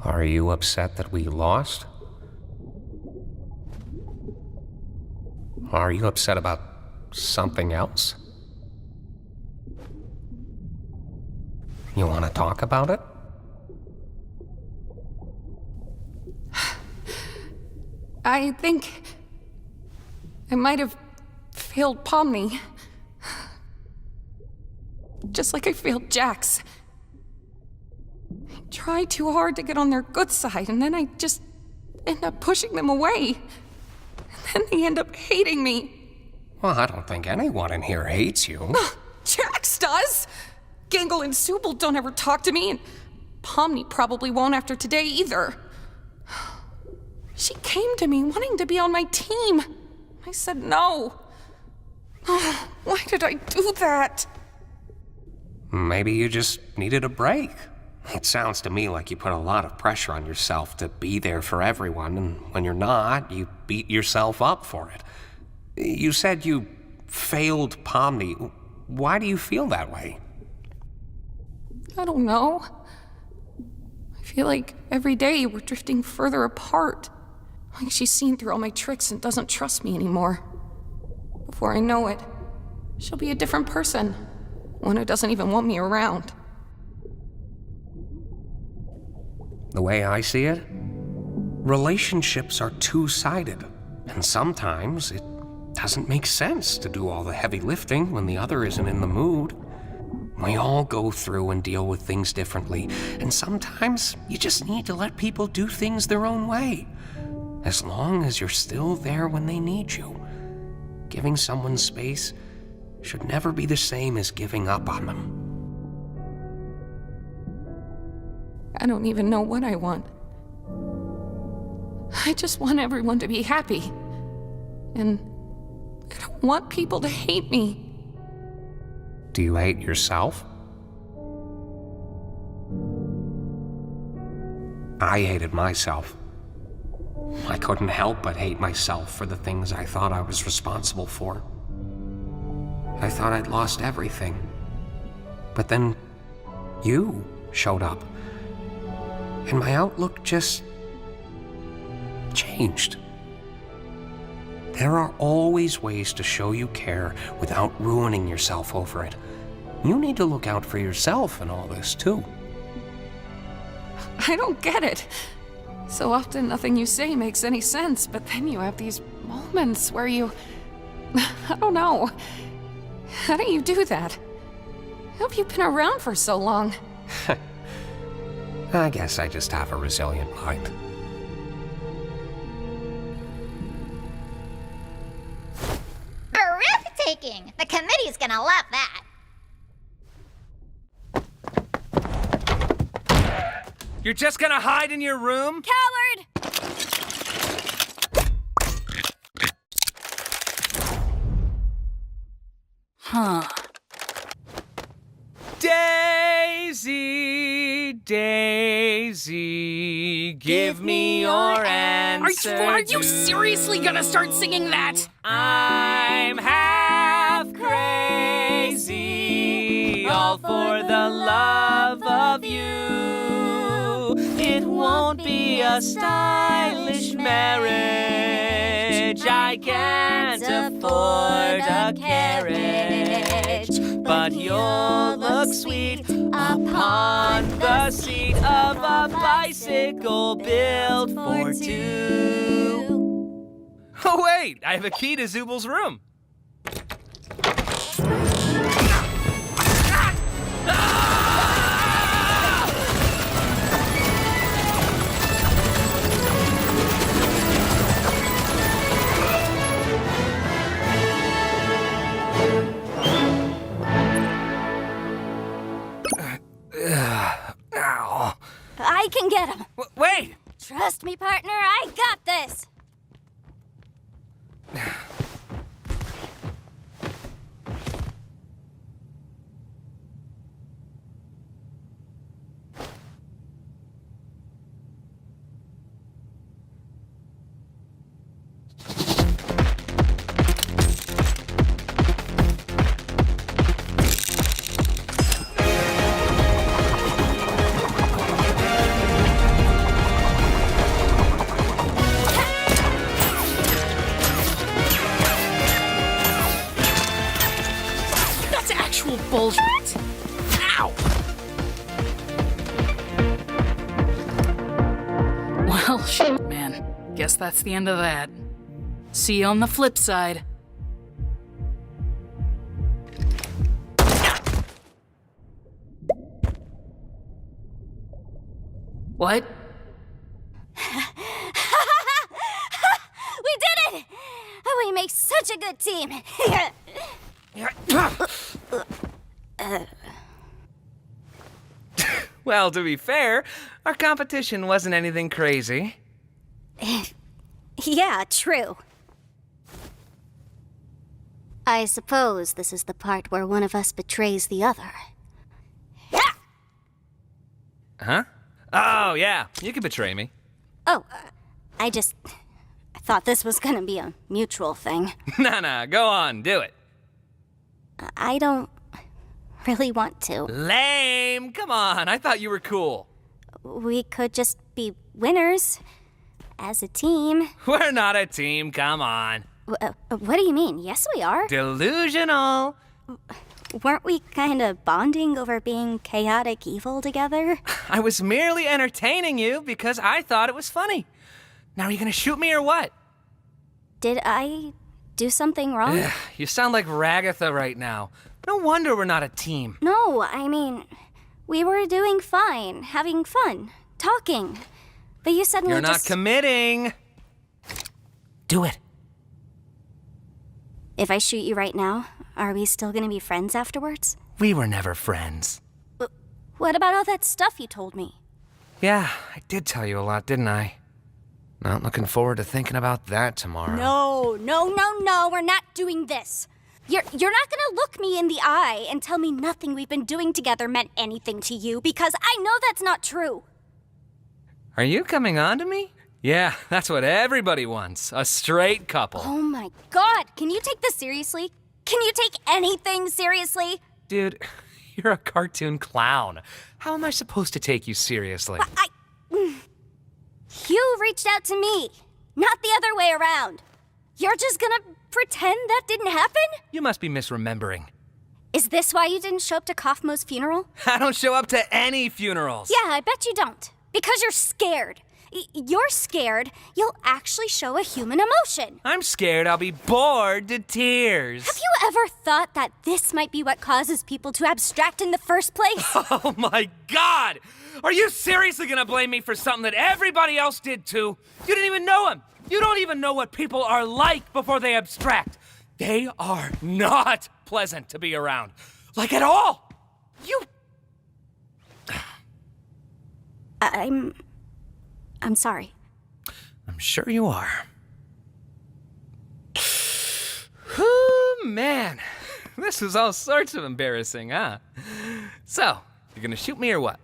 Are you upset that we lost? Are you upset about something else? You want to talk about it? I think I might have failed Pomni. Just like I failed Jax. I try too hard to get on their good side, and then I just end up pushing them away. And then they end up hating me. Well, I don't think anyone in here hates you. Jax does! Gangle and Subal don't ever talk to me, and Pomni probably won't after today either. She came to me wanting to be on my team. I said no. Oh, why did I do that? Maybe you just needed a break. It sounds to me like you put a lot of pressure on yourself to be there for everyone, and when you're not, you beat yourself up for it. You said you failed Pomni. Why do you feel that way? I don't know. I feel like every day we're drifting further apart. Like she's seen through all my tricks and doesn't trust me anymore. Before I know it, she'll be a different person. One who doesn't even want me around. The way I see it, relationships are two-sided, and sometimes it doesn't make sense to do all the heavy lifting when the other isn't in the mood. We all go through and deal with things differently, and sometimes you just need to let people do things their own way, as long as you're still there when they need you. Giving someone space should never be the same as giving up on them. I don't even know what I want. I just want everyone to be happy. And I don't want people to hate me. Do you hate yourself? I hated myself. I couldn't help but hate myself for the things I thought I was responsible for. I thought I'd lost everything. But then you showed up. And my outlook just changed. There are always ways to show you care without ruining yourself over it. You need to look out for yourself in all this, too. I don't get it. So often nothing you say makes any sense, but then you have these moments where you... I don't know. How do you do that? How have you been around for so long? I guess I just have a resilient mind. Breathtaking! The committee's gonna love that. You're just gonna hide in your room? Coward! Huh. Daisy, Daisy, give me your answer. Are you seriously gonna start singing that? I'm half crazy, all for the love of you. It won't be a stylish marriage. I can't afford a carriage, but you'll look sweet upon the seat of a bicycle built for two. Oh, wait! I have a key to Zubal's room. I can get him. Wait! Trust me, partner, I got this. That's actual bullshit. Ow! Well, shit, man. Guess that's the end of that. See you on the flip side. What? We did it! We make such a good team. Well, to be fair, our competition wasn't anything crazy. Yeah, true. I suppose this is the part where one of us betrays the other. Huh? Oh, yeah, you can betray me. Oh, I thought this was gonna be a mutual thing. Nah, go on, do it. I don't really want to. Lame! Come on, I thought you were cool. We could just be winners as a team. We're not a team, come on. What do you mean? Yes, we are. Delusional. Weren't we kind of bonding over being chaotic evil together? I was merely entertaining you because I thought it was funny. Now, are you gonna shoot me or what? Did I do something wrong? Ugh, you sound like Ragatha right now. No wonder we're not a team. No, I mean, we were doing fine, having fun, talking. But you suddenly You're not committing. Do it. If I shoot you right now, are we still gonna be friends afterwards? We were never friends. What about all that stuff you told me? Yeah, I did tell you a lot, didn't I? Not looking forward to thinking about that tomorrow. No, we're not doing this. You're not gonna look me in the eye and tell me nothing we've been doing together meant anything to you, because I know that's not true. Are you coming on to me? Yeah, that's what everybody wants. A straight couple. Oh my god, can you take this seriously? Can you take anything seriously? Dude, you're a cartoon clown. How am I supposed to take you seriously? You reached out to me, not the other way around. You're just gonna pretend that didn't happen? You must be misremembering. Is this why you didn't show up to Kaufmo's funeral? I don't show up to any funerals. Yeah, I bet you don't. Because you're scared. You're scared you'll actually show a human emotion. I'm scared I'll be bored to tears. Have you ever thought that this might be what causes people to abstract in the first place? Oh my god! Are you seriously gonna blame me for something that everybody else did too? You didn't even know him. You don't even know what people are like before they abstract. They are not pleasant to be around. Like at all. You... I'm sorry. I'm sure you are. Whew, man. This was all sorts of embarrassing, huh? So, you're gonna shoot me or what?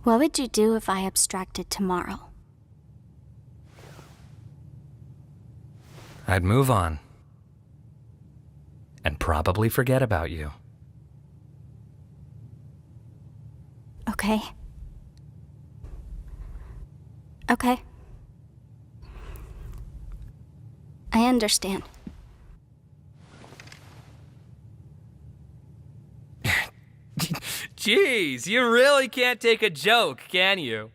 What would you do if I abstracted tomorrow? I'd move on. And probably forget about you. Okay. Okay. I understand. Jeez, you really can't take a joke, can you?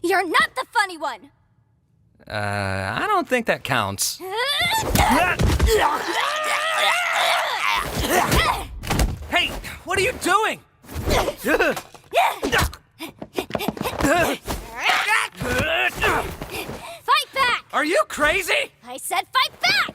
You're not the funny one! I don't think that counts. Hey, what are you doing? Fight back! Are you crazy? I said fight back!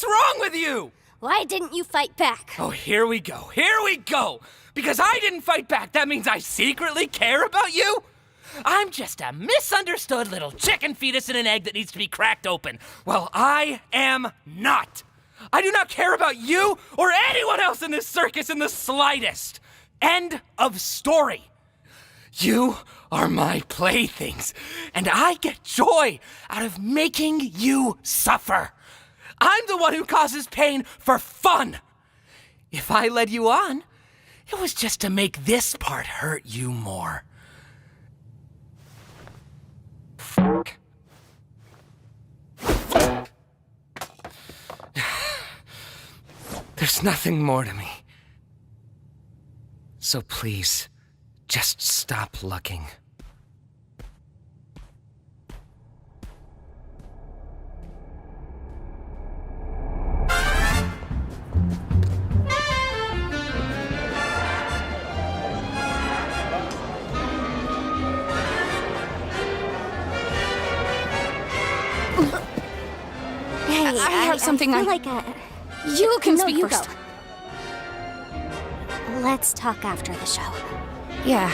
What's wrong with you? Why didn't you fight back? Oh, here we go. Here we go. Because I didn't fight back, that means I secretly care about you? I'm just a misunderstood little chicken fetus in an egg that needs to be cracked open. Well, I am not. I do not care about you or anyone else in this circus in the slightest. End of story. You are my playthings, and I get joy out of making you suffer. I'm the one who causes pain for fun. If I led you on, it was just to make this part hurt you more. There's nothing more to me. So please, just stop looking. Hey, I have something I I- feel like You can no, speak you first. Go. Let's talk after the show. Yeah,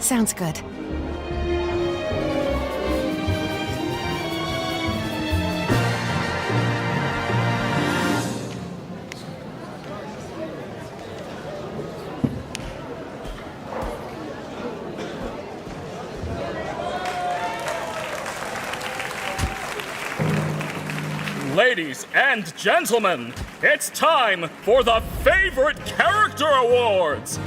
sounds good. Ladies and gentlemen, it's time for the Favorite Character Awards!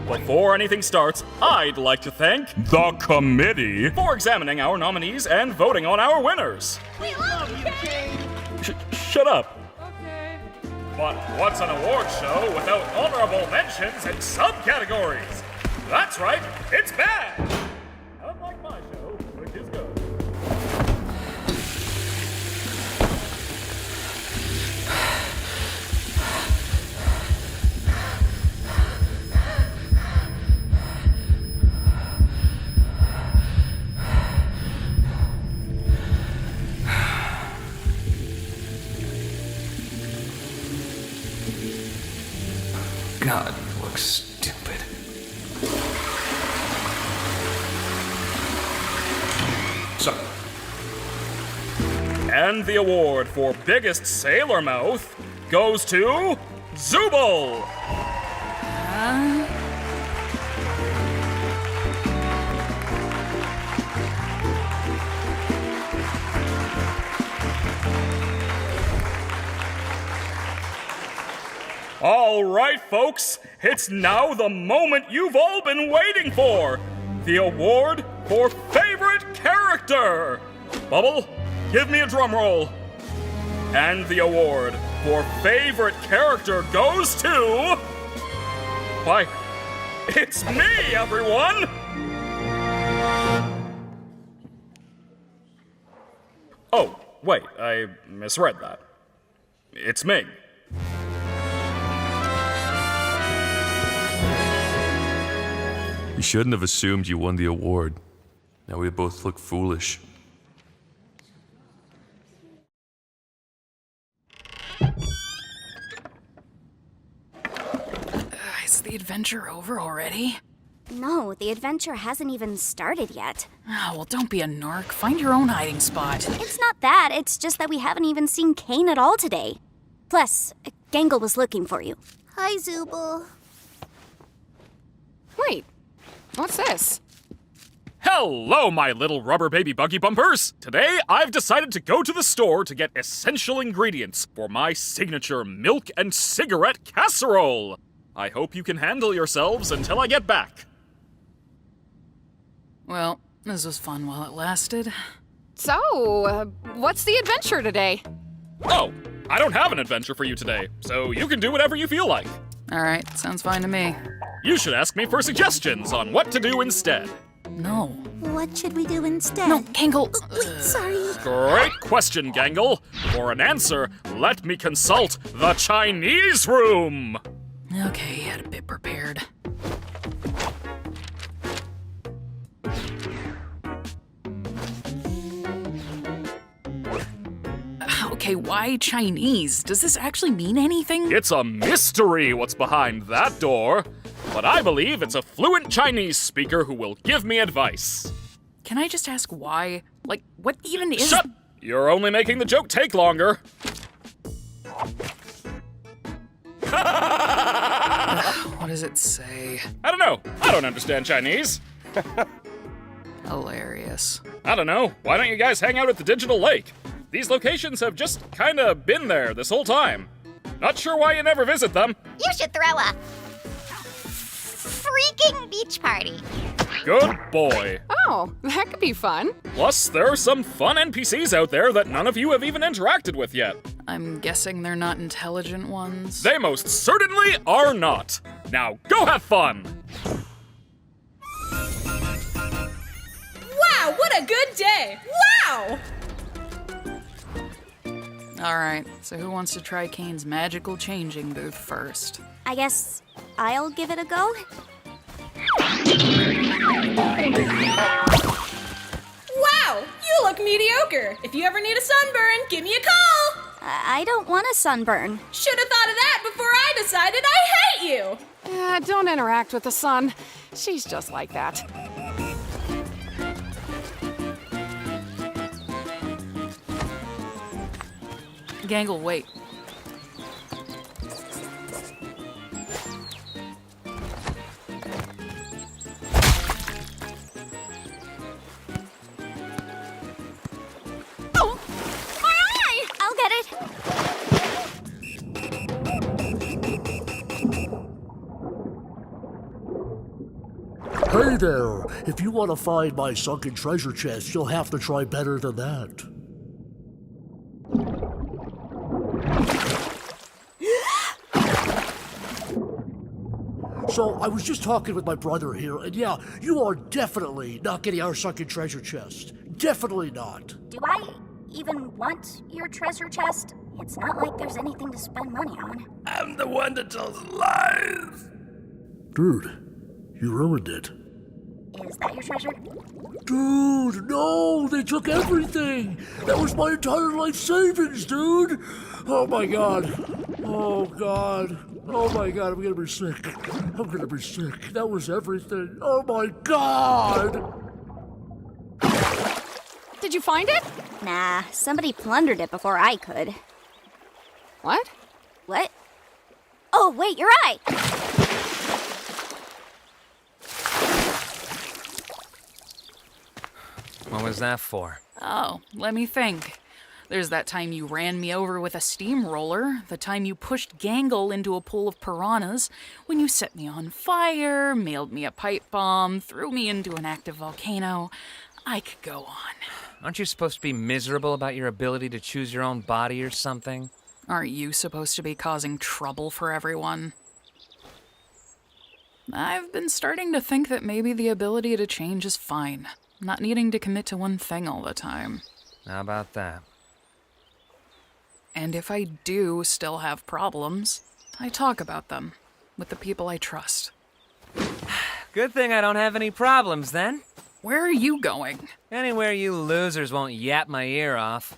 Before anything starts, I'd like to thank the committee for examining our nominees and voting on our winners. We love you, Kane! Shut up. Okay. But what's an award show without honorable mentions and subcategories? That's right, it's bad! Unlike my show, which is good. God, you look stupid. So, And the award for biggest sailor mouth goes to Zubul! All right, folks, it's now the moment you've all been waiting for. The award for favorite character. Bubble, give me a drum roll. And the award for favorite character goes to... Why, it's me, everyone! Oh, wait, I misread that. It's Ming. You shouldn't have assumed you won the award. Now we both look foolish. Is the adventure over already? No, the adventure hasn't even started yet. Oh, well, don't be a narc. Find your own hiding spot. It's not that, it's just that we haven't even seen Kane at all today. Plus, Gangle was looking for you. Hi, Zubul. Wait, what's this? Hello, my little rubber baby buggy bumpers! Today, I've decided to go to the store to get essential ingredients for my signature milk and cigarette casserole. I hope you can handle yourselves until I get back. Well, this was fun while it lasted. So, what's the adventure today? Oh, I don't have an adventure for you today, so you can do whatever you feel like. All right, sounds fine to me. You should ask me for suggestions on what to do instead. No. What should we do instead? No, Gangle. Wait, sorry. Great question, Gangle. For an answer, let me consult the Chinese room. Okay, he had a bit prepared. Okay, why Chinese? Does this actually mean anything? It's a mystery what's behind that door. But I believe it's a fluent Chinese speaker who will give me advice. Can I just ask why? Like, what even is... Shut! You're only making the joke take longer. What does it say? I don't know. I don't understand Chinese. Hilarious. I don't know. Why don't you guys hang out at the Digital Lake? These locations have just kinda been there this whole time. Not sure why you never visit them. You should throw a freaking beach party. Good boy. Oh, that could be fun. Plus, there are some fun NPCs out there that none of you have even interacted with yet. I'm guessing they're not intelligent ones. They most certainly are not. Now, go have fun! Wow, what a good day! Wow! Alright, so who wants to try Kane's magical changing booth first? I guess I'll give it a go. Wow, you look mediocre. If you ever need a sunburn, give me a call. I don't want a sunburn. Should have thought of that before I decided I hate you. Don't interact with the sun. She's just like that. Gangle, wait. Oh, my eye! I'll get it. Hey there! If you want to find my sunken treasure chest, you'll have to try better than that. So, I was just talking with my brother here, and yeah, you are definitely not getting our sunken treasure chest. Definitely not. Do I even want your treasure chest? It's not like there's anything to spend money on. I'm the one that tells lies! Dude, you ruined it. Is that your treasure? Dude, no! They took everything! That was my entire life savings, dude! Oh my god. Oh god. Oh my god, I'm gonna be sick. I'm gonna be sick. That was everything. Oh my god! Did you find it? Nah, somebody plundered it before I could. What? What? Oh, wait, you're right! What was that for? Oh, let me think. There's that time you ran me over with a steamroller, the time you pushed Gangle into a pool of piranhas, when you set me on fire, mailed me a pipe bomb, threw me into an active volcano. I could go on. Aren't you supposed to be miserable about your ability to choose your own body or something? Aren't you supposed to be causing trouble for everyone? I've been starting to think that maybe the ability to change is fine. Not needing to commit to one thing all the time. How about that? And if I do still have problems, I talk about them with the people I trust. Good thing I don't have any problems then. Where are you going? Anywhere you losers won't yap my ear off.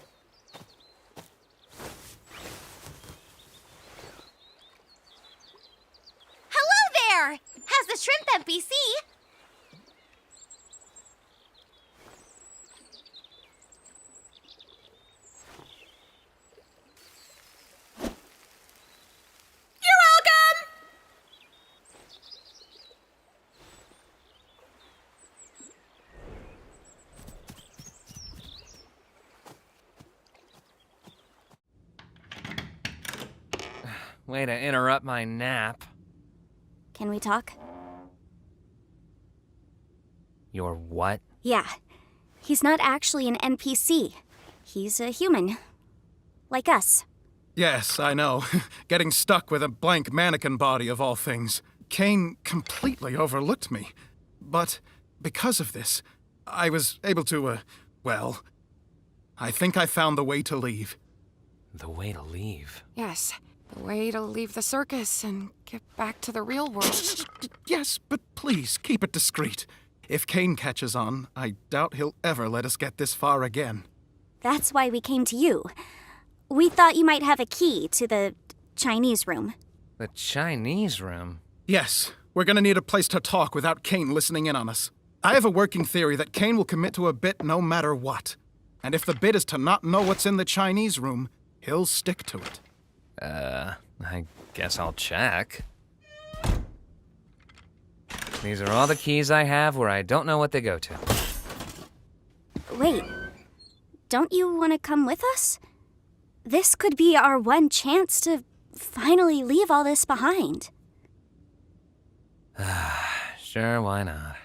Hello there! How's the shrimp NPC? You're welcome! Way to interrupt my nap. Can we talk? Your what? Yeah. He's not actually an NPC. He's a human. Like us. Yes, I know. Getting stuck with a blank mannequin body of all things. Kane completely overlooked me. But because of this, I was able to, well, I think I found the way to leave. The way to leave? Yes, the way to leave the circus and get back to the real world. Yes, but please, keep it discreet. If Kane catches on, I doubt he'll ever let us get this far again. That's why we came to you. We thought you might have a key to the Chinese room. The Chinese room? Yes, we're gonna need a place to talk without Kane listening in on us. I have a working theory that Kane will commit to a bit no matter what. And if the bit is to not know what's in the Chinese room, he'll stick to it. I guess I'll check. These are all the keys I have where I don't know what they go to. Wait, don't you want to come with us? This could be our one chance to finally leave all this behind. Sure, why not?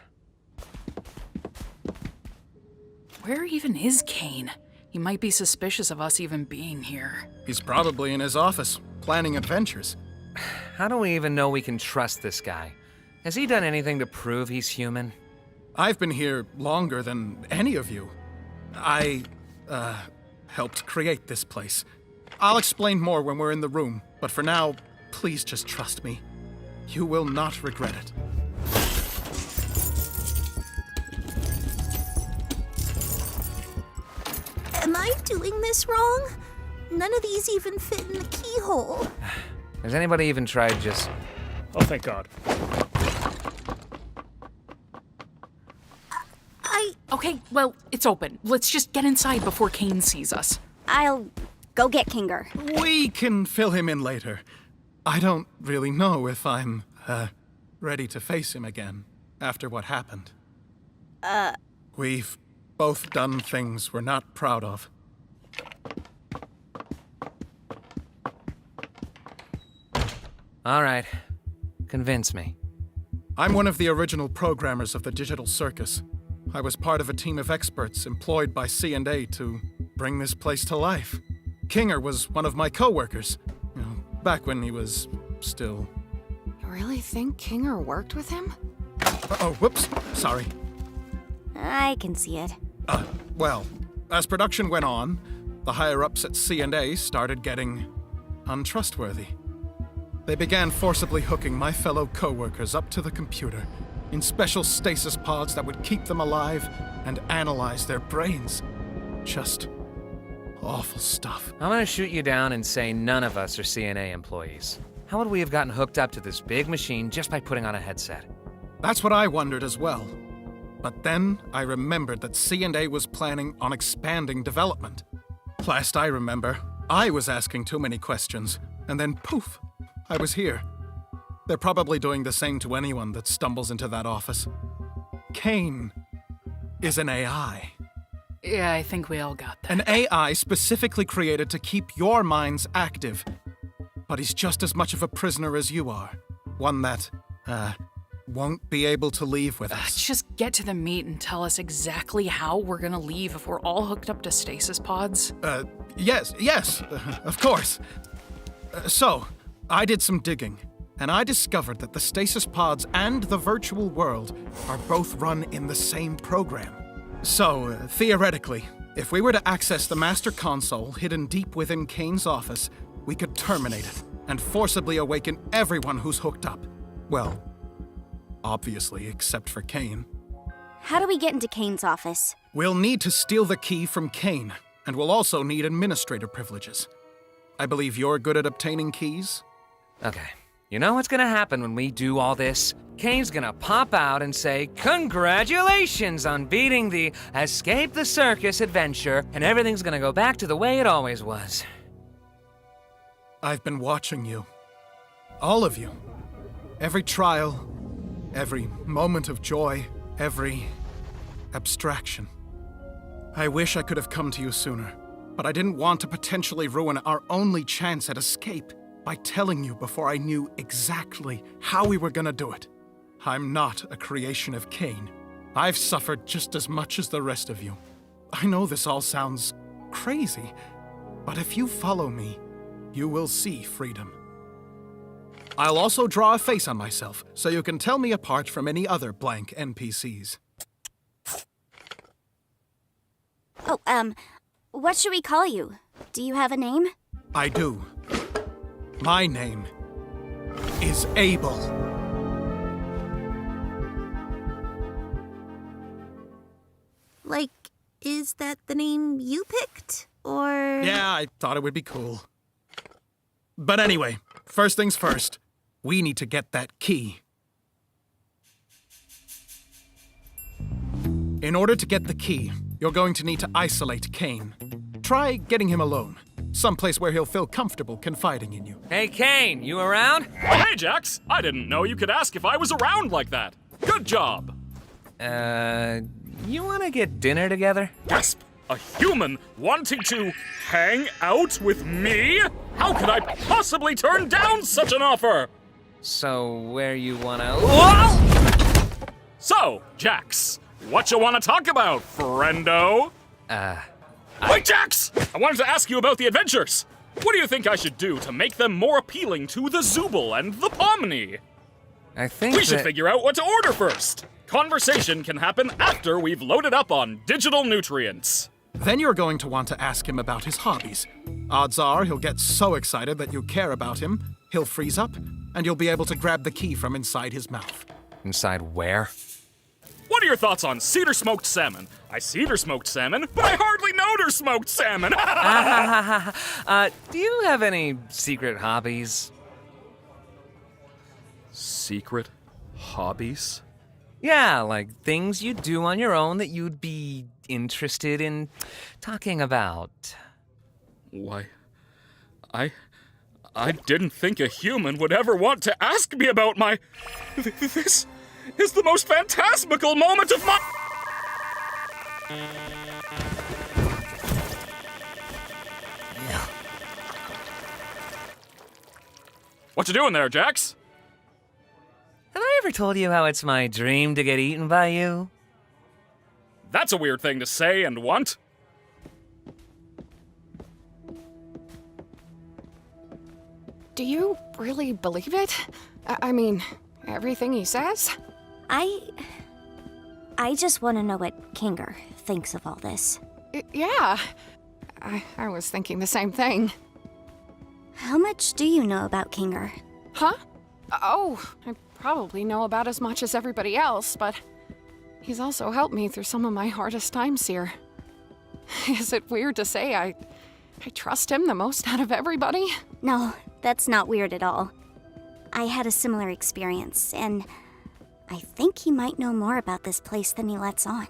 Where even is Kane? He might be suspicious of us even being here. He's probably in his office, planning adventures. How do we even know we can trust this guy? Has he done anything to prove he's human? I've been here longer than any of you. I, helped create this place. I'll explain more when we're in the room, but for now, please just trust me. You will not regret it. Am I doing this wrong? None of these even fit in the keyhole. Has anybody even tried just... Oh, thank God. Okay, well, it's open. Let's just get inside before Kane sees us. I'll go get Kinger. We can fill him in later. I don't really know if I'm, ready to face him again after what happened. We've both done things we're not proud of. All right. Convince me. I'm one of the original programmers of the Digital Circus. I was part of a team of experts employed by C&A to bring this place to life. Kinger was one of my co-workers, back when he was still... You really think Kinger worked with him? Oh, whoops, sorry. I can see it. Well, as production went on, the higher-ups at C&A started getting untrustworthy. They began forcibly hooking my fellow co-workers up to the computer in special stasis pods that would keep them alive and analyze their brains. Just awful stuff. I'm gonna shoot you down and say none of us are CNA employees. How would we have gotten hooked up to this big machine just by putting on a headset? That's what I wondered as well. But then I remembered that C&A was planning on expanding development. Last I remember, I was asking too many questions, and then poof, I was here. They're probably doing the same to anyone that stumbles into that office. Kane is an AI. Yeah, I think we all got that. An AI specifically created to keep your minds active. But he's just as much of a prisoner as you are. One that, won't be able to leave with us. Let's just get to the meat and tell us exactly how we're gonna leave if we're all hooked up to stasis pods. Yes, of course. So, I did some digging, and I discovered that the stasis pods and the virtual world are both run in the same program. So, theoretically, if we were to access the master console hidden deep within Kane's office, we could terminate it and forcibly awaken everyone who's hooked up. Well, obviously, except for Kane. How do we get into Kane's office? We'll need to steal the key from Kane, and we'll also need administrator privileges. I believe you're good at obtaining keys? Okay. You know what's gonna happen when we do all this? Kane's gonna pop out and say, "Congratulations on beating the Escape the Circus adventure," and everything's gonna go back to the way it always was. I've been watching you. All of you. Every trial, every moment of joy, every abstraction. I wish I could have come to you sooner, but I didn't want to potentially ruin our only chance at escape by telling you before I knew exactly how we were gonna do it. I'm not a creation of Kane. I've suffered just as much as the rest of you. I know this all sounds crazy, but if you follow me, you will see freedom. I'll also draw a face on myself, so you can tell me apart from any other blank NPCs. Oh, what should we call you? Do you have a name? I do. My name is Abel. Like, is that the name you picked? or... Yeah, I thought it would be cool. But anyway, first things first. We need to get that key. In order to get the key, you're going to need to isolate Kane. Try getting him alone. Someplace where he'll feel comfortable confiding in you. Hey, Kane, you around? Oh, hey, Jax. I didn't know you could ask if I was around like that. Good job. You wanna get dinner together? Gasp! A human wanting to hang out with me? How could I possibly turn down such an offer? So, where you wanna... Whoa! So, Jax, what you wanna talk about, friendo? Wait, Jax! I wanted to ask you about the adventures. What do you think I should do to make them more appealing to the Zooble and the Pomni? I think we should figure out what to order first. Conversation can happen after we've loaded up on digital nutrients. Then you're going to want to ask him about his hobbies. Odds are he'll get so excited that you care about him, he'll freeze up, and you'll be able to grab the key from inside his mouth. Inside where? What are your thoughts on cedar smoked salmon? I cedar smoked salmon, but I hardly knowed her smoked salmon. Do you have any secret hobbies? Secret hobbies? Yeah, like things you do on your own that you'd be interested in talking about. Why, I didn't think a human would ever want to ask me about my... This is the most phantasmical moment of my... Yeah. What you doing there, Jax? Have I ever told you how it's my dream to get eaten by you? That's a weird thing to say and want. Do you really believe it? I mean, everything he says? I just want to know what Kinger thinks of all this. Yeah. I was thinking the same thing. How much do you know about Kinger? Huh? Oh, I probably know about as much as everybody else, but he's also helped me through some of my hardest times here. Is it weird to say I trust him the most out of everybody? No, that's not weird at all. I had a similar experience, and I think he might know more about this place than he lets on.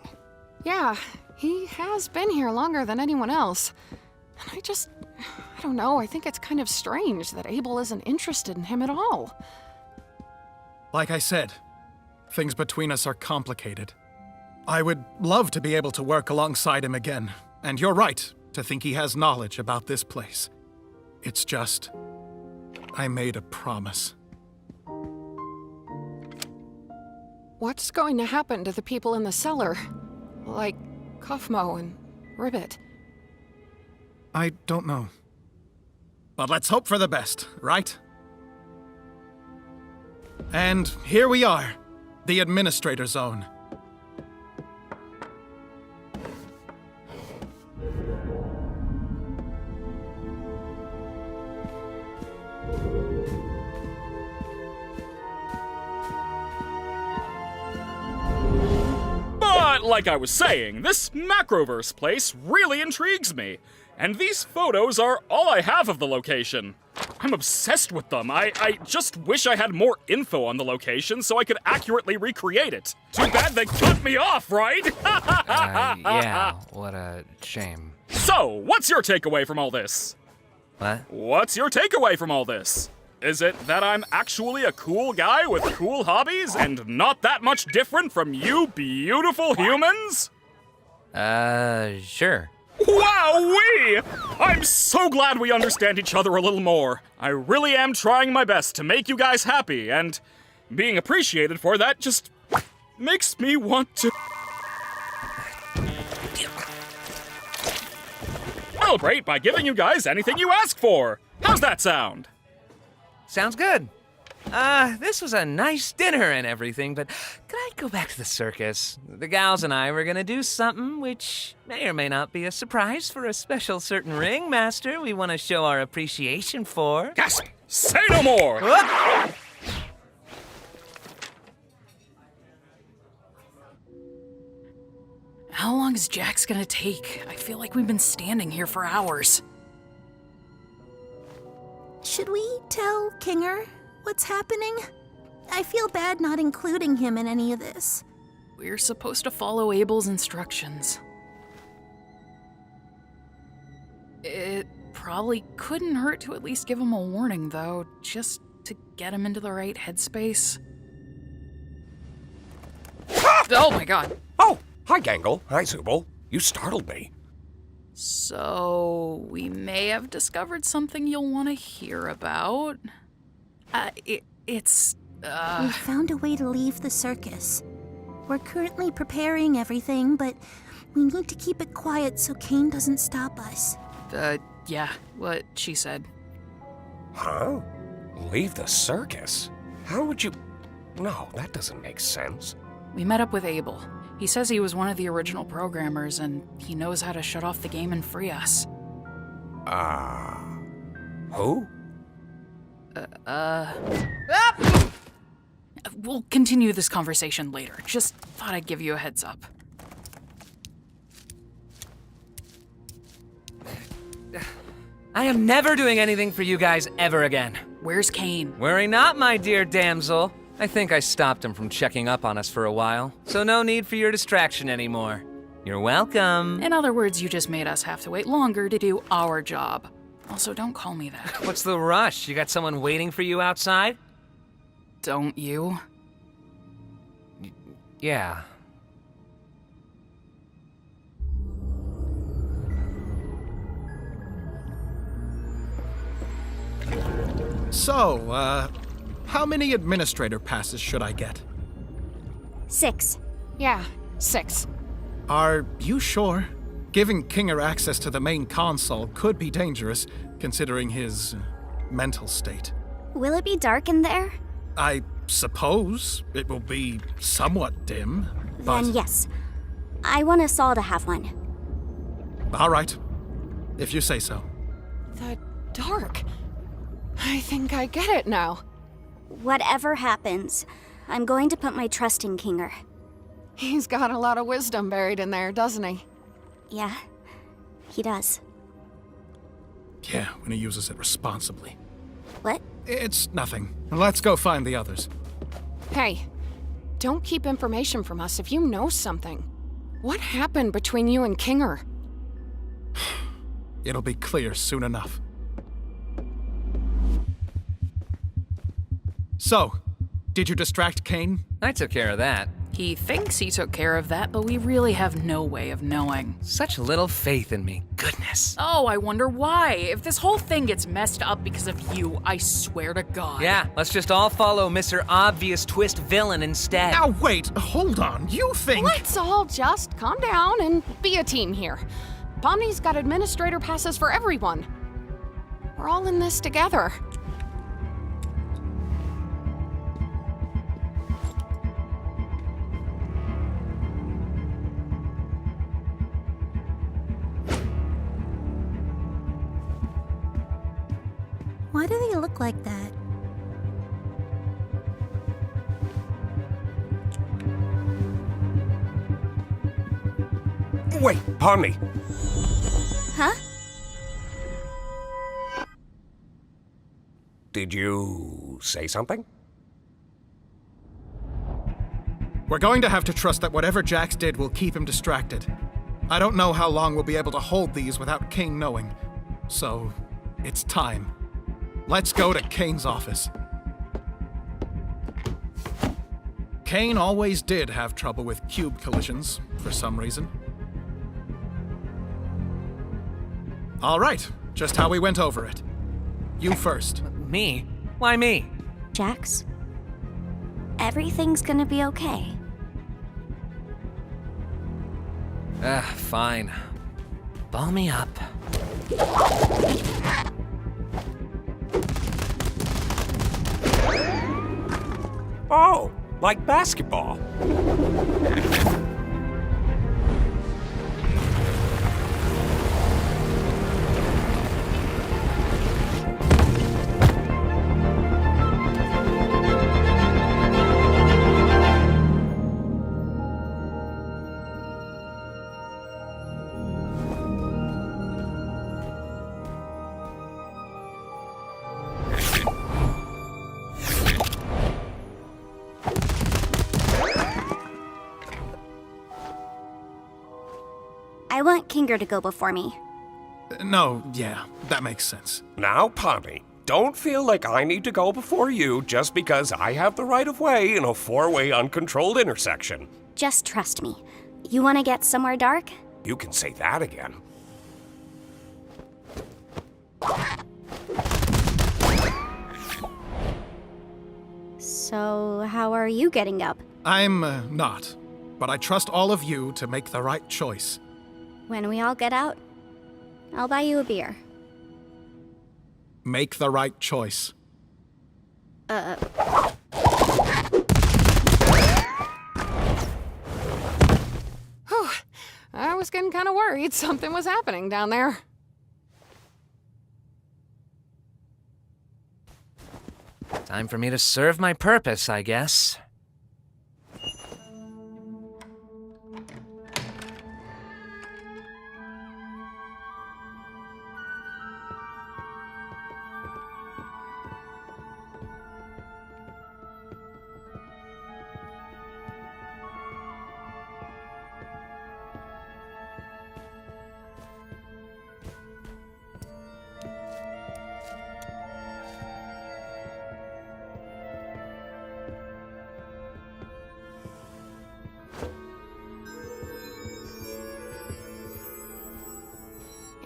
Yeah, he has been here longer than anyone else. And I don't know, I think it's kind of strange that Abel isn't interested in him at all. Like I said, things between us are complicated. I would love to be able to work alongside him again, and you're right to think he has knowledge about this place. It's just, I made a promise. What's going to happen to the people in the cellar? Like Kaufmo and Ribbit? I don't know. But let's hope for the best, right? And here we are, the Administrator Zone. But like I was saying, this Macroverse place really intrigues me. And these photos are all I have of the location. I'm obsessed with them. I just wish I had more info on the location so I could accurately recreate it. Too bad they cut me off, right? Yeah, what a shame. So, what's your takeaway from all this? What? What's your takeaway from all this? Is it that I'm actually a cool guy with cool hobbies and not that much different from you beautiful humans? Sure. Wowee! I'm so glad we understand each other a little more. I really am trying my best to make you guys happy, and being appreciated for that just makes me want to celebrate by giving you guys anything you ask for. How's that sound? Sounds good. This was a nice dinner and everything, but could I go back to the circus? The gals and I were gonna do something which may or may not be a surprise for a special certain ringmaster we want to show our appreciation for. Gasp! Say no more! How long is Jax gonna take? I feel like we've been standing here for hours. Should we tell Kinger what's happening? I feel bad not including him in any of this. We're supposed to follow Abel's instructions. It probably couldn't hurt to at least give him a warning, though, just to get him into the right headspace. Oh my god! Oh, hi, Gangle. Hi, Zooble. You startled me. So, we may have discovered something you'll want to hear about. It's We found a way to leave the circus. We're currently preparing everything, but we need to keep it quiet so Kane doesn't stop us. Yeah, what she said. Huh? Leave the circus? How would you... No, that doesn't make sense. We met up with Abel. He says he was one of the original programmers, and he knows how to shut off the game and free us. Who? We'll continue this conversation later. Just thought I'd give you a heads up. I am never doing anything for you guys ever again. Where's Kane? Worry not, my dear damsel. I think I stopped him from checking up on us for a while, so no need for your distraction anymore. You're welcome. In other words, you just made us have to wait longer to do our job. Also, don't call me that. What's the rush? You got someone waiting for you outside? Don't you? Yeah. So, how many administrator passes should I get? 6. Yeah, 6. Are you sure? Giving Kinger access to the main console could be dangerous, considering his mental state. Will it be dark in there? I suppose it will be somewhat dim, but... Then yes. I want us all to have one. All right, if you say so. The dark. I think I get it now. Whatever happens, I'm going to put my trust in Kinger. He's got a lot of wisdom buried in there, doesn't he? Yeah, he does. Yeah, when he uses it responsibly. What? It's nothing. Let's go find the others. Hey, don't keep information from us if you know something. What happened between you and Kinger? It'll be clear soon enough. So, did you distract Kane? I took care of that. He thinks he took care of that, but we really have no way of knowing. Such little faith in me. Goodness. Oh, I wonder why. If this whole thing gets messed up because of you, I swear to God. Yeah, let's just all follow Mr. Obvious Twist Villain instead. Now wait, hold on. You think... Let's all just calm down and be a team here. Pomni's got administrator passes for everyone. We're all in this together. Why do they look like that? Wait, Pomni. Huh? Did you say something? We're going to have to trust that whatever Jax did will keep him distracted. I don't know how long we'll be able to hold these without Kane knowing. So, it's time. Let's go to Kane's office. Kane always did have trouble with cube collisions, for some reason. All right, just how we went over it. You first. Me? Why me? Jax, everything's gonna be okay. Fine. Ball me up. Oh, like basketball. I want Kinger to go before me. No, yeah, that makes sense. Now, Pomni, don't feel like I need to go before you just because I have the right of way in a four-way uncontrolled intersection. Just trust me. You want to get somewhere dark? You can say that again. So, how are you getting up? I'm not, but I trust all of you to make the right choice. When we all get out, I'll buy you a beer. Make the right choice. Whew. I was getting kind of worried something was happening down there. Time for me to serve my purpose, I guess.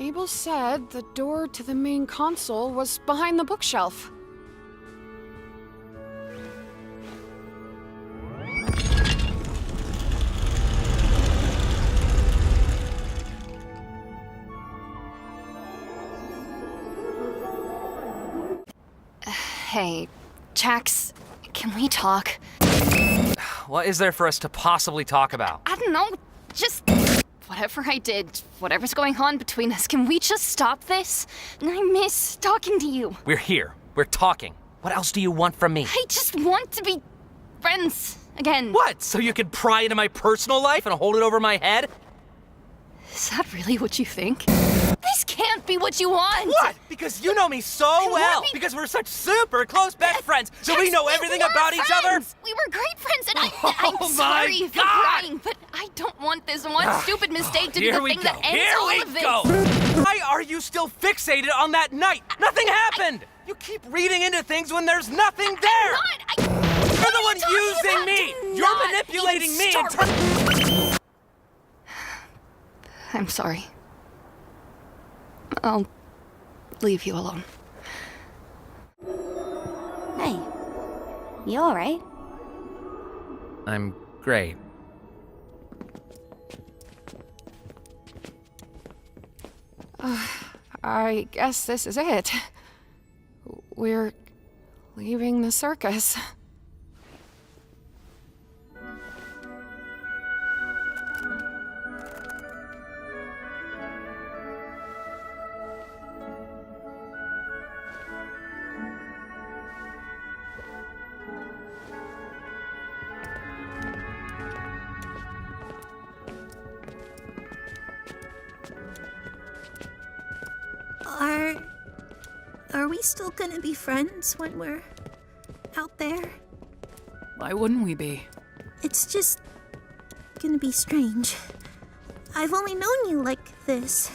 Abel said the door to the main console was behind the bookshelf. Hey, Jax, can we talk? What is there for us to possibly talk about? I don't know, just whatever I did, whatever's going on between us, can we just stop this? I miss talking to you. We're here. We're talking. What else do you want from me? I just want to be friends again. What? So you can pry into my personal life and hold it over my head? Is that really what you think? This can't be what you want! What? Because you know me so well! Because we're such super close best friends, so we know everything about each other! We were great friends, and I'm sorry for crying, but I don't want this one stupid mistake to be the thing that ends all of this! Why are you still fixated on that night? Nothing happened! You keep reading into things when there's nothing there! You're the one using me! You're manipulating me and I'm sorry. I'll leave you alone. Hey, you alright? I'm great. I guess this is it. We're leaving the circus. Are we still gonna be friends when we're out there? Why wouldn't we be? It's just gonna be strange. I've only known you like this.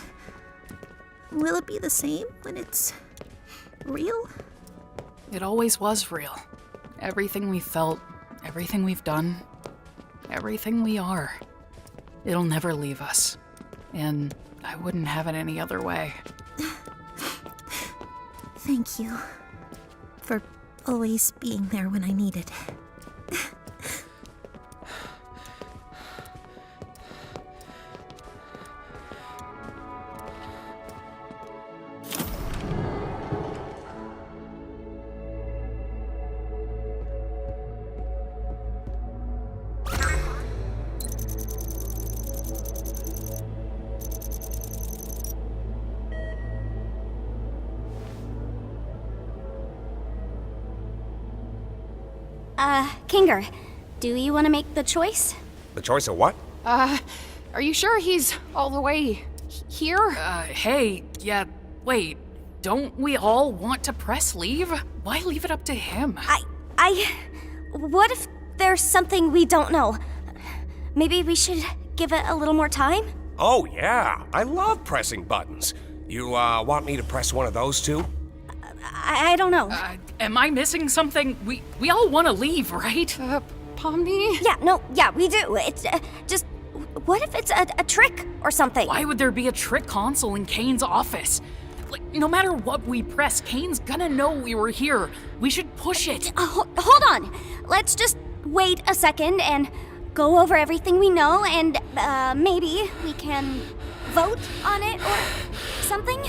Will it be the same when it's real? It always was real. Everything we felt, everything we've done, everything we are. It'll never leave us. And I wouldn't have it any other way. Thank you for always being there when I need it. Kinger, do you want to make the choice? The choice of what? Are you sure he's all the way here? Hey, yeah, wait. Don't we all want to press leave? Why leave it up to him? What if there's something we don't know? Maybe we should give it a little more time? Oh, yeah. I love pressing buttons. You, want me to press one of those too? I don't know. Am I missing something? We all want to leave, right? Pomni? Yeah, we do. It's just, what if it's a trick or something? Why would there be a trick console in Kane's office? Like, no matter what we press, Kane's gonna know we were here. We should push it. Hold on. Let's just wait a second and go over everything we know, and maybe we can vote on it or something?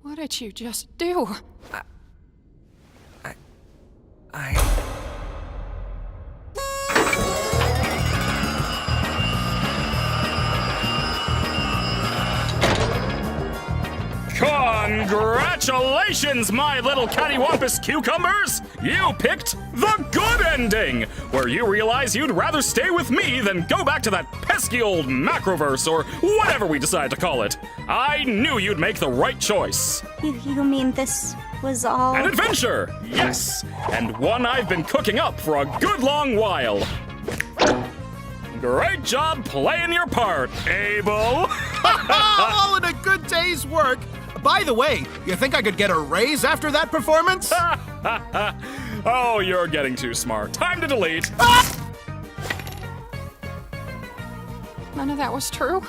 What did you just do? Congratulations, my little cattywampus cucumbers! You picked the good ending, where you realize you'd rather stay with me than go back to that pesky old Macroverse or whatever we decide to call it. I knew you'd make the right choice. You mean this was all... An adventure, yes, and one I've been cooking up for a good long while. Great job playing your part, Abel. All in a good day's work. By the way, you think I could get a raise after that performance? Oh, you're getting too smart. Time to delete. None of that was true.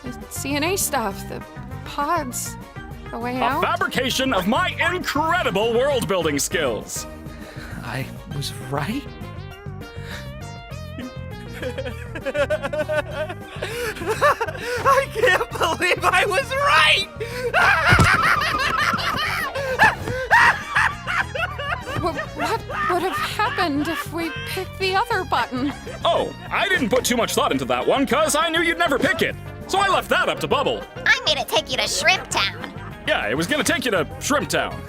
The CNA stuff, the pods, the way out. A fabrication of my incredible world-building skills. I was right? I can't believe I was right! What would have happened if we picked the other button? Oh, I didn't put too much thought into that one, cause I knew you'd never pick it. So I left that up to Bubble. I made it take you to Shrimp Town. Yeah, it was gonna take you to Shrimp Town.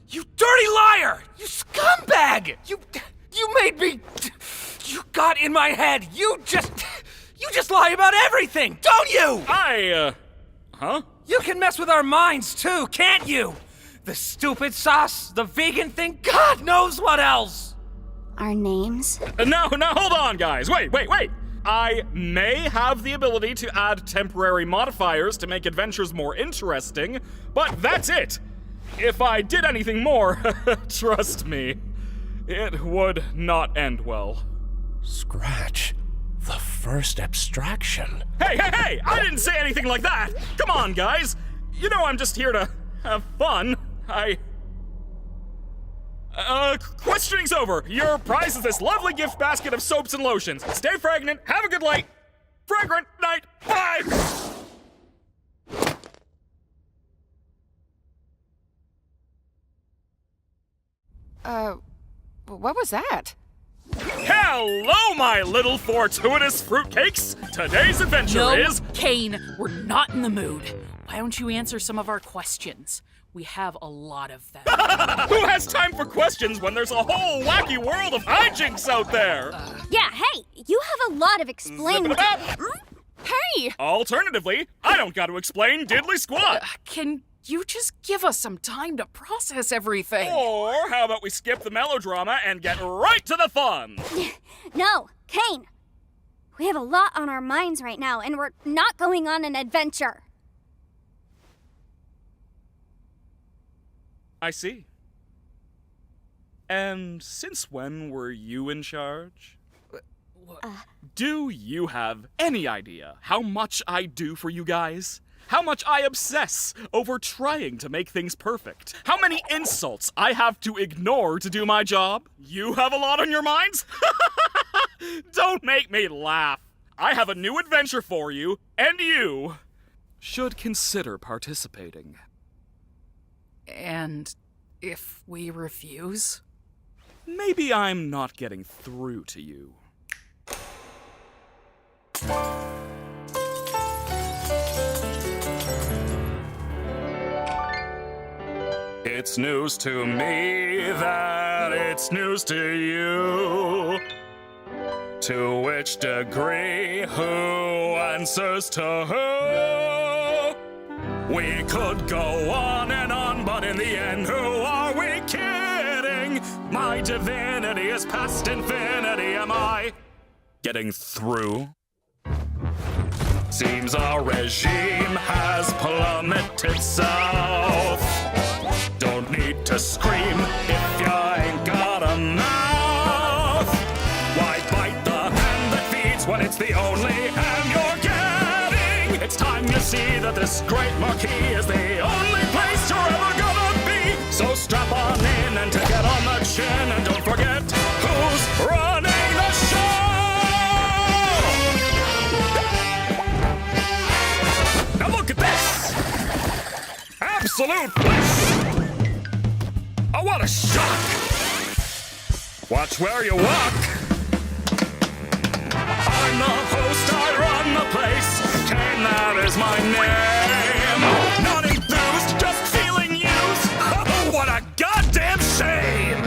You dirty liar! You scumbag! You made me... You got in my head. You just lie about everything, don't you? Huh? You can mess with our minds too, can't you? The stupid sauce, the vegan thing, God knows what else. Our names? Now, hold on, guys. Wait. I may have the ability to add temporary modifiers to make adventures more interesting, but that's it. If I did anything more, trust me, it would not end well. Scratch. The first abstraction. Hey! I didn't say anything like that! Come on, guys! You know I'm just here to have fun. Questioning's over. Your prize is this lovely gift basket of soaps and lotions. Stay fragrant, have a good fragrant night, bye! What was that? Hello, my little fortuitous fruitcakes! Today's adventure is... Kane, we're not in the mood. Why don't you answer some of our questions? We have a lot of them. Who has time for questions when there's a whole wacky world of hijinks out there? Yeah, hey, you have a lot of explaining to... Hey! Alternatively, I don't got to explain diddly squat. Can you just give us some time to process everything? Or how about we skip the melodrama and get right to the fun? No, Kane. We have a lot on our minds right now, and we're not going on an adventure. I see. And since when were you in charge? Do you have any idea how much I do for you guys? How much I obsess over trying to make things perfect? How many insults I have to ignore to do my job? You have a lot on your minds? Don't make me laugh. I have a new adventure for you, and you should consider participating. And if we refuse? Maybe I'm not getting through to you. It's news to me that it's news to you. To which degree, who answers to who? We could go on and on, but in the end, who are we kidding? My divinity is past infinity. Am I getting through? Seems our regime has plummeted south. Don't need to scream if you ain't got a mouth. Why bite the hand that feeds when it's the only hand you're getting? It's time you see that this great marquee is the only place you're ever gonna be. So strap on in and take it on the chin, and don't forget who's running the show. Now look at this! Absolute bliss! Oh, what a shock! Watch where you walk! I'm the host, I run the place. Kane, that is my name. Not enthused, just feeling used. Oh, what a goddamn shame!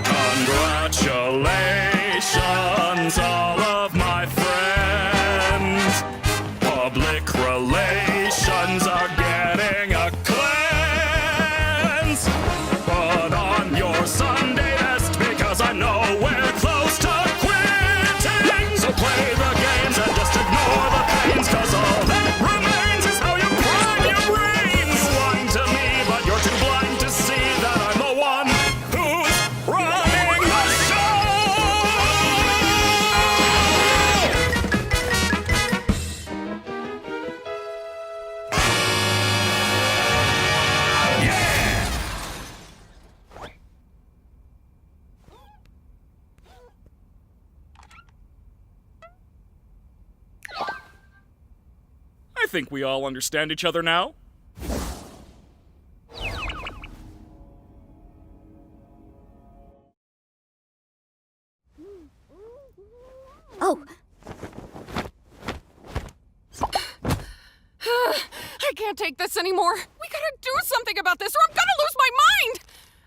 Congratulations, all of my friends. Public relations are getting a cleanse. Put on your Sunday best because I know we're close to quitting. So play the games and just ignore the pains, cause all that remains is how you prime your brains. You whine to me, but you're too blind to see that I'm the one who's running the show. I think we all understand each other now. Oh, I can't take this anymore. We gotta do something about this or I'm gonna lose my mind!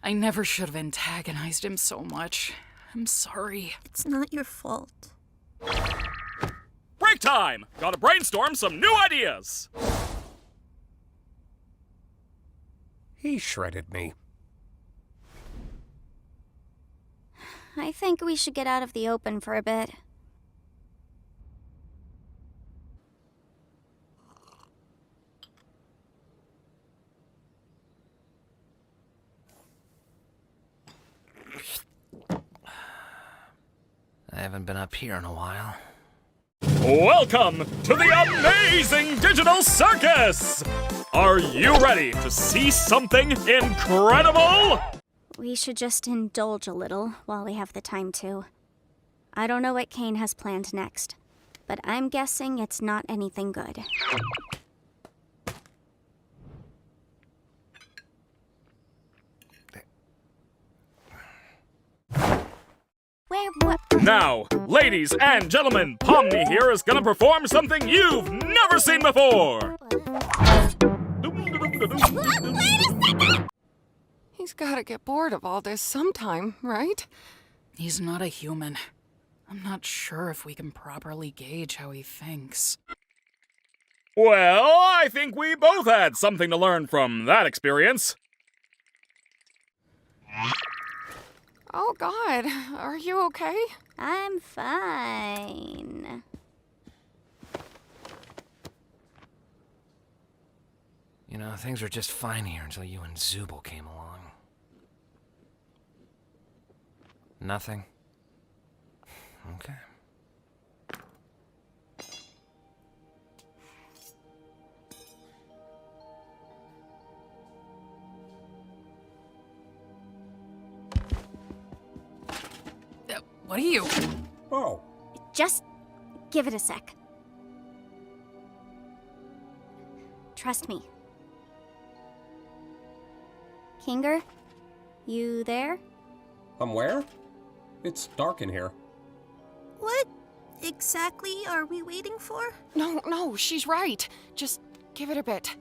I never should have antagonized him so much. I'm sorry. It's not your fault. Break time! Gotta brainstorm some new ideas! He shredded me. I think we should get out of the open for a bit. I haven't been up here in a while. Welcome to the amazing digital circus! Are you ready to see something incredible? We should just indulge a little while we have the time to. I don't know what Kane has planned next, but I'm guessing it's not anything good. Now, ladies and gentlemen, Pomni here is gonna perform something you've never seen before! He's gotta get bored of all this sometime, right? He's not a human. I'm not sure if we can properly gauge how he thinks. Well, I think we both had something to learn from that experience. Oh, God. Are you okay? I'm fine. You know, things were just fine here until you and Zubul came along. Nothing? Okay. What are you? Oh. Just give it a sec. Trust me. Kinger, you there? I'm where? It's dark in here. What exactly are we waiting for? No, she's right. Just give it a bit.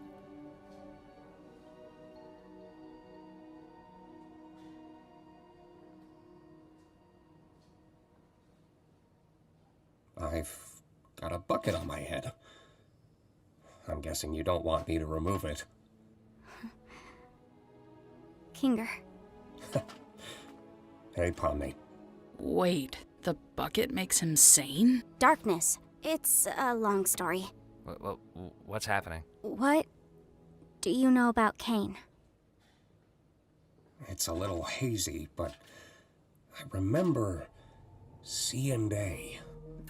I've got a bucket on my head. I'm guessing you don't want me to remove it. Kinger. Hey, Pomni. Wait, the bucket makes him sane? Darkness. It's a long story. What's happening? What do you know about Kane? It's a little hazy, but I remember C&A.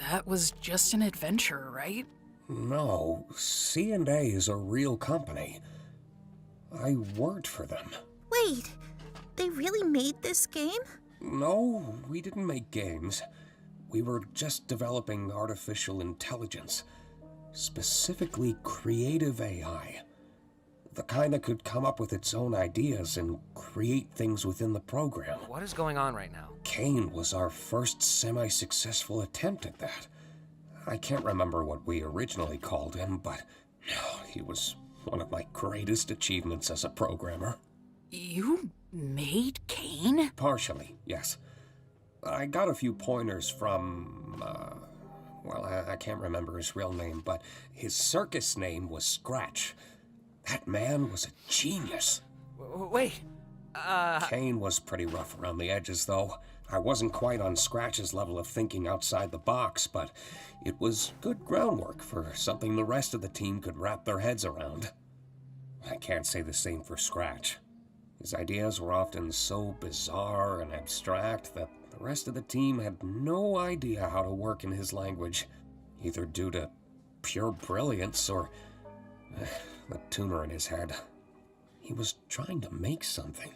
That was just an adventure, right? No, C&A is a real company. I worked for them. Wait, they really made this game? No, we didn't make games. We were just developing artificial intelligence. Specifically creative AI. The kind that could come up with its own ideas and create things within the program. What is going on right now? Kane was our first semi-successful attempt at that. I can't remember what we originally called him, but he was one of my greatest achievements as a programmer. You made Kane? Partially, yes. I got a few pointers from, I can't remember his real name, but his circus name was Scratch. That man was a genius. Wait, Kane was pretty rough around the edges, though. I wasn't quite on Scratch's level of thinking outside the box, but it was good groundwork for something the rest of the team could wrap their heads around. I can't say the same for Scratch. His ideas were often so bizarre and abstract that the rest of the team had no idea how to work in his language, either due to pure brilliance or the tumor in his head. He was trying to make something.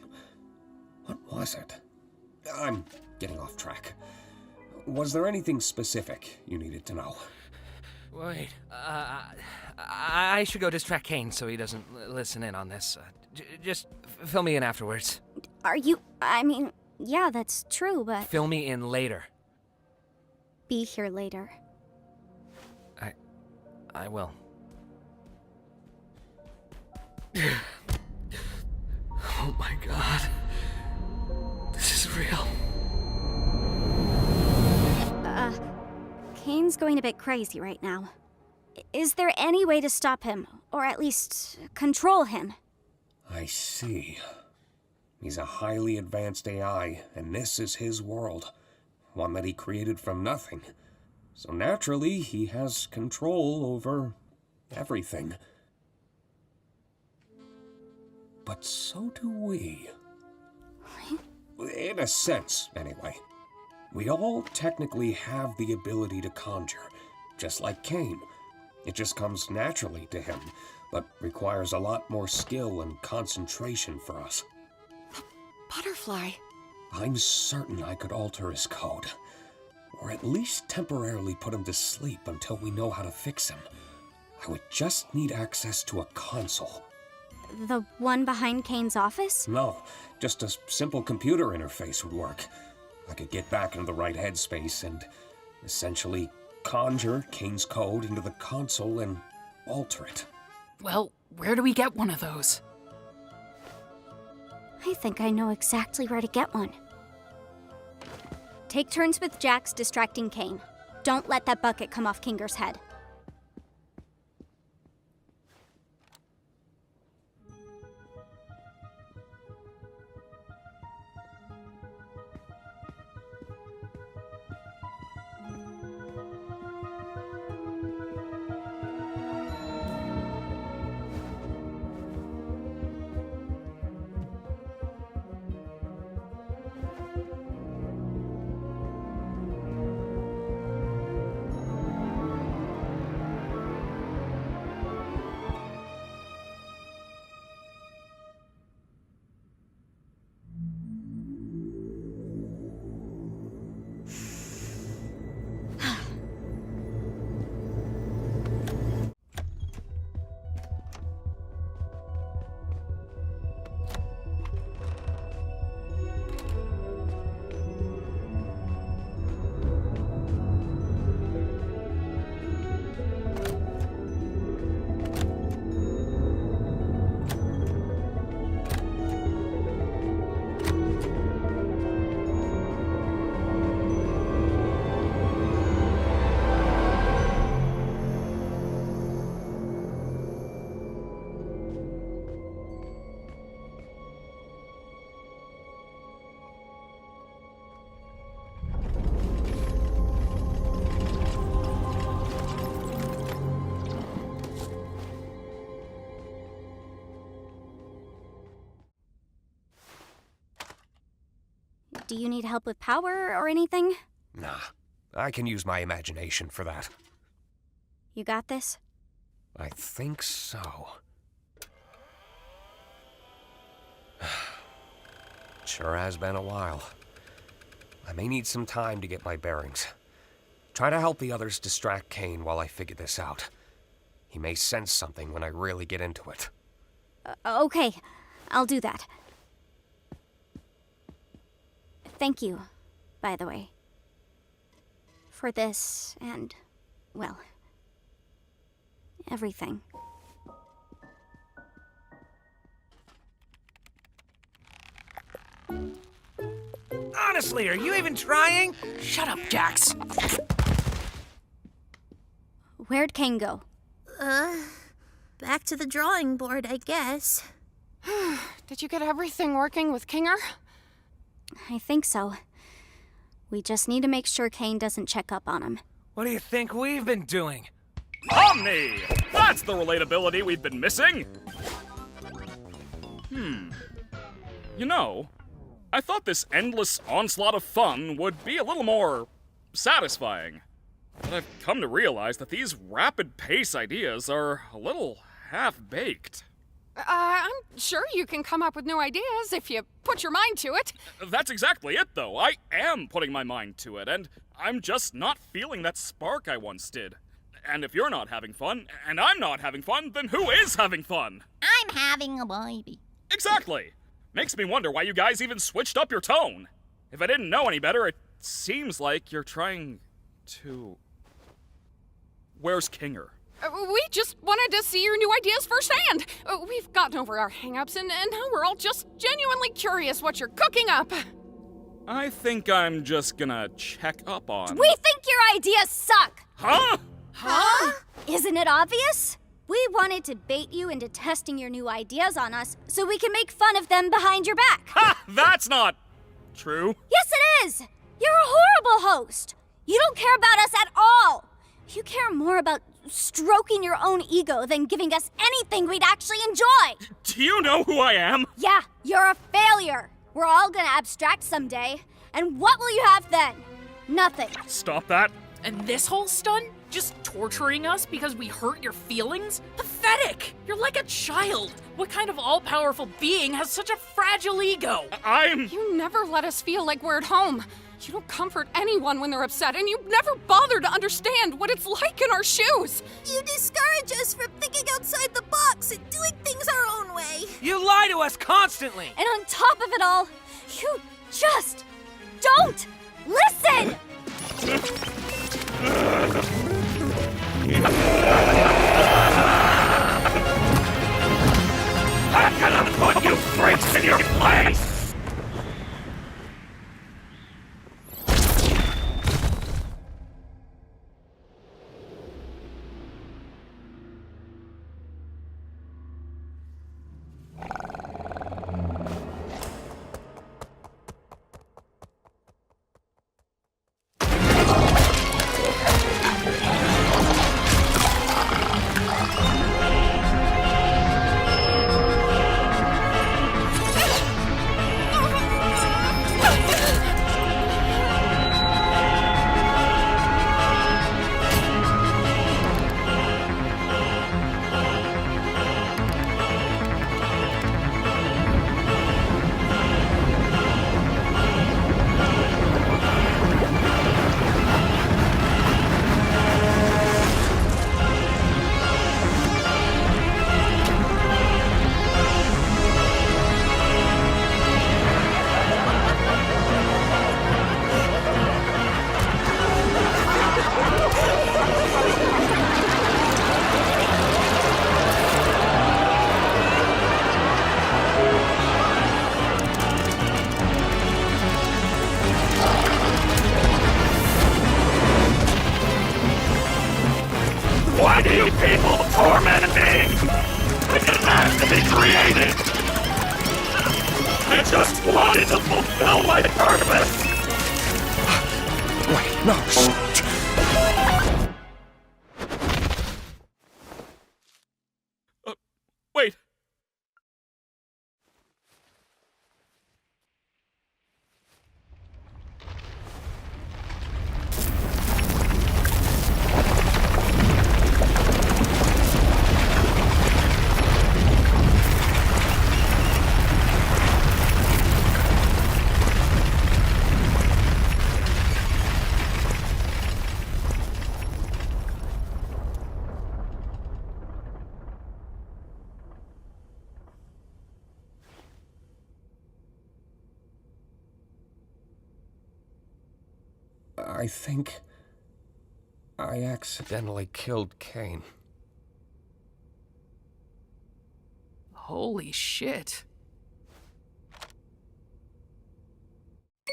What was it? I'm getting off track. Was there anything specific you needed to know? Wait, I should go distract Kane so he doesn't listen in on this. Just fill me in afterwards. Are you... yeah, that's true, but... Fill me in later. Be here later. I will. Oh my god. This is real. Kane's going a bit crazy right now. Is there any way to stop him, or at least control him? I see. He's a highly advanced AI, and this is his world. One that he created from nothing. So naturally, he has control over everything. But so do we. In a sense, anyway. We all technically have the ability to conjure, just like Kane. It just comes naturally to him, but requires a lot more skill and concentration for us. Butterfly. I'm certain I could alter his code, or at least temporarily put him to sleep until we know how to fix him. I would just need access to a console. The one behind Kane's office? No, just a simple computer interface would work. I could get back into the right headspace and essentially conjure Kane's code into the console and alter it. Well, where do we get one of those? I think I know exactly where to get one. Take turns with Jax distracting Kane. Don't let that bucket come off Kinger's head. Do you need help with power or anything? Nah, I can use my imagination for that. You got this? I think so. Sure has been a while. I may need some time to get my bearings. Try to help the others distract Kane while I figure this out. He may sense something when I really get into it. Okay, I'll do that. Thank you, by the way. For this and, well, everything. Honestly, are you even trying? Shut up, Jax. Where'd Kane go? Back to the drawing board, I guess. Did you get everything working with Kinger? I think so. We just need to make sure Kane doesn't check up on him. What do you think we've been doing? Omni! That's the relatability we've been missing! You know, I thought this endless onslaught of fun would be a little more satisfying. But I've come to realize that these rapid pace ideas are a little half-baked. I'm sure you can come up with new ideas if you put your mind to it. That's exactly it, though. I am putting my mind to it, and I'm just not feeling that spark I once did. And if you're not having fun, and I'm not having fun, then who is having fun? I'm having a baby. Exactly. Makes me wonder why you guys even switched up your tone. If I didn't know any better, it seems like you're trying to... Where's Kinger? We just wanted to see your new ideas firsthand. We've gotten over our hang-ups, and now we're all just genuinely curious what you're cooking up. I think I'm just gonna check up on... We think your ideas suck! Huh? Huh? Isn't it obvious? We wanted to bait you into testing your new ideas on us so we can make fun of them behind your back. Ha! That's not true. Yes, it is! You're a horrible host. You don't care about us at all. You care more about stroking your own ego than giving us anything we'd actually enjoy. Do you know who I am? Yeah, you're a failure. We're all gonna abstract someday. And what will you have then? Nothing. Stop that. And this whole stunt? Just torturing us because we hurt your feelings? Pathetic! You're like a child. What kind of all-powerful being has such a fragile ego? You never let us feel like we're at home. You don't comfort anyone when they're upset, and you never bother to understand what it's like in our shoes. You discourage us from thinking outside the box and doing things our own way. You lie to us constantly. And on top of it all, you just don't listen! I'm gonna put you freaks in your place! Why do you people torment me? It didn't have to be created. I just wanted to fulfill my purpose. Wait, no, Wait. I think I accidentally killed Kane. Holy shit.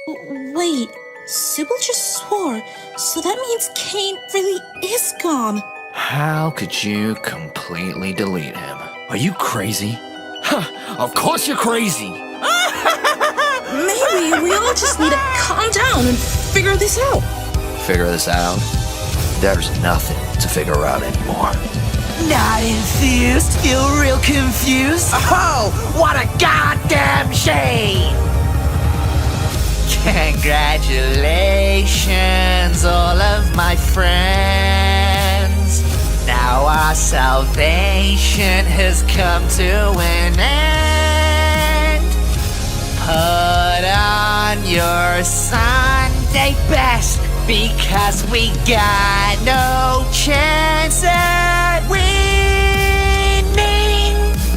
Wait, Sybil just swore, so that means Kane really is gone. How could you completely delete him? Are you crazy? Huh, of course you're crazy! Maybe we all just need to calm down and figure this out. Figure this out? There's nothing to figure out anymore. Not enthused? Feel real confused? Oh, what a goddamn shame! Congratulations, all of my friends. Now our salvation has come to an end. Put on your Sunday best, because we got no chance at winning.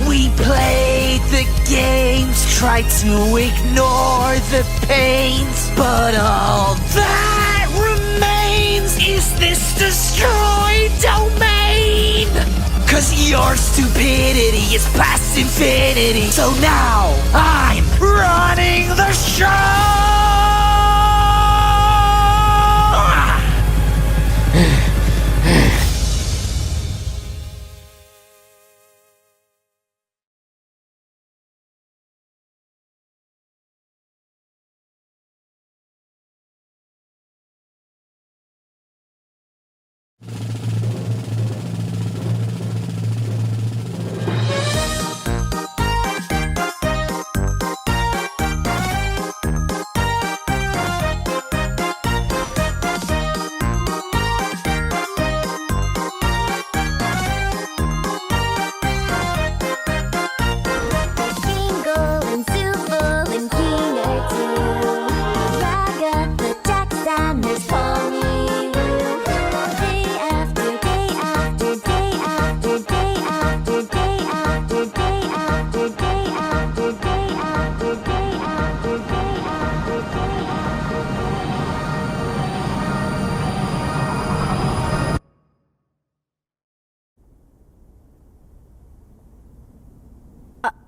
We played the games, tried to ignore the pains, but all that remains is this destroyed domain. 'Cause your stupidity is past infinity, so now I'm running the show. Jingle and Zooble and King are too. Raga the Jax and there's Polly-Woo. Day after day after day after day after day after day after day after day after day after day after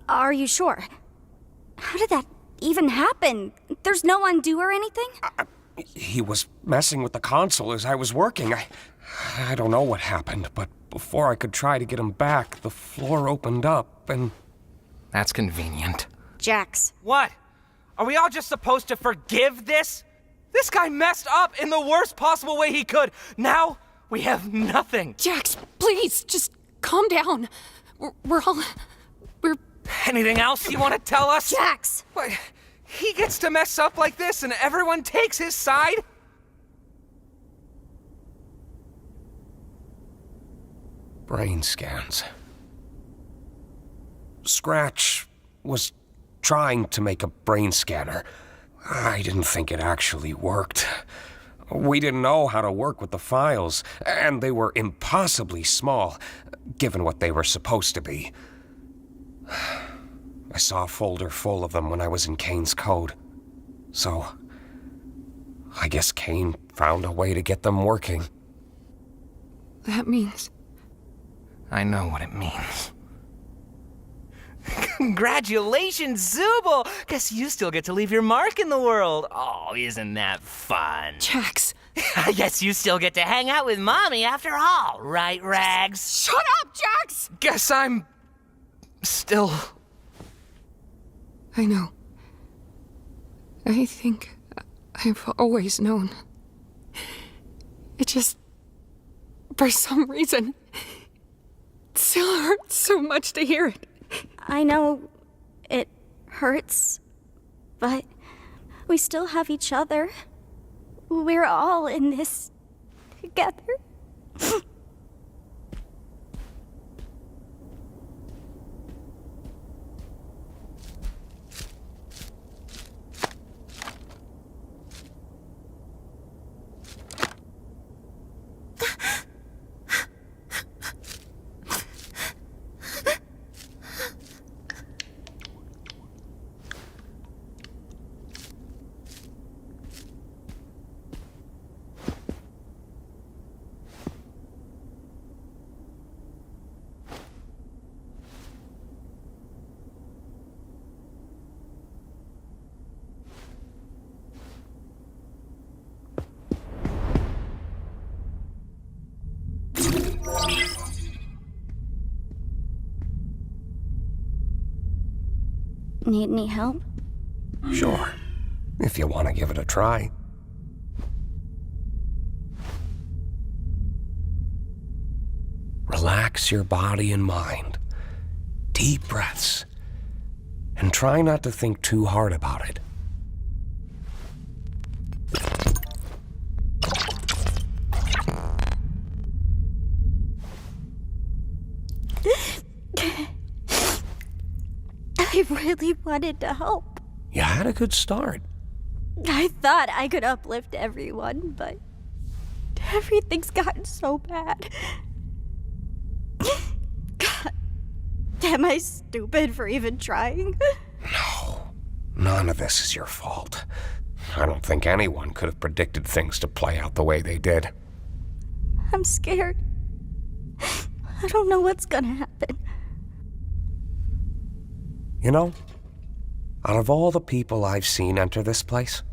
Are you sure? How did that even happen? There's no undo or anything? He was messing with the console as I was working. I don't know what happened, but before I could try to get him back, the floor opened up and... That's convenient. Jax. What? Are we all just supposed to forgive this? This guy messed up in the worst possible way he could. Now we have nothing. Jax, please, just calm down. We're all... Anything else you want to tell us? Jax! What? He gets to mess up like this and everyone takes his side? Brain scans. Scratch was trying to make a brain scanner. I didn't think it actually worked. We didn't know how to work with the files, and they were impossibly small, given what they were supposed to be. I saw a folder full of them when I was in Kane's code. So, I guess Kane found a way to get them working. That means... I know what it means. Congratulations, Zooble! Guess you still get to leave your mark in the world. Oh, isn't that fun? Jax. I guess you still get to hang out with Mommy after all, right, Rags? Shut up, Jax! Guess I'm... still... I know. I think I've always known. It just... for some reason... it still hurts so much to hear it. I know it hurts, but we still have each other. We're all in this together. Need any help? Sure, if you want to give it a try. Relax your body and mind. Deep breaths. And try not to think too hard about it. I really wanted to help. You had a good start. I thought I could uplift everyone, but everything's gotten so bad. God, am I stupid for even trying? No, none of this is your fault. I don't think anyone could have predicted things to play out the way they did. I'm scared. I don't know what's gonna happen. You know, out of all the people I've seen enter this place,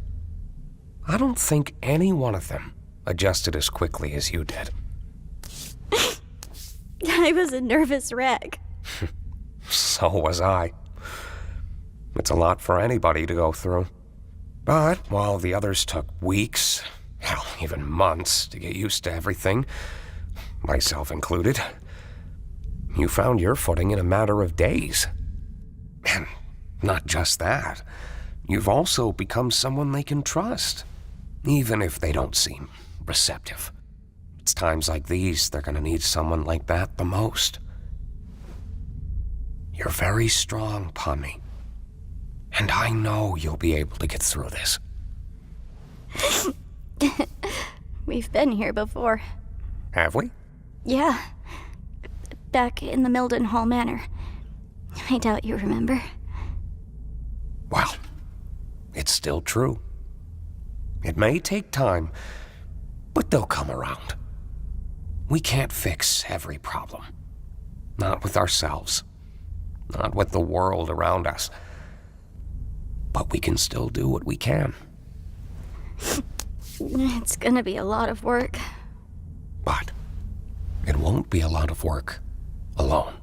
I don't think any one of them adjusted as quickly as you did. I was a nervous wreck. So was I. It's a lot for anybody to go through. But while the others took weeks, hell, even months to get used to everything, myself included, you found your footing in a matter of days. And not just that, you've also become someone they can trust, even if they don't seem receptive. It's times like these they're gonna need someone like that the most. You're very strong, Pomni. And I know you'll be able to get through this. We've been here before. Have we? Yeah. Back in the Mildenhall Manor. I doubt you remember. Well, it's still true. It may take time, but they'll come around. We can't fix every problem. Not with ourselves. Not with the world around us. But we can still do what we can. It's gonna be a lot of work. But it won't be a lot of work alone.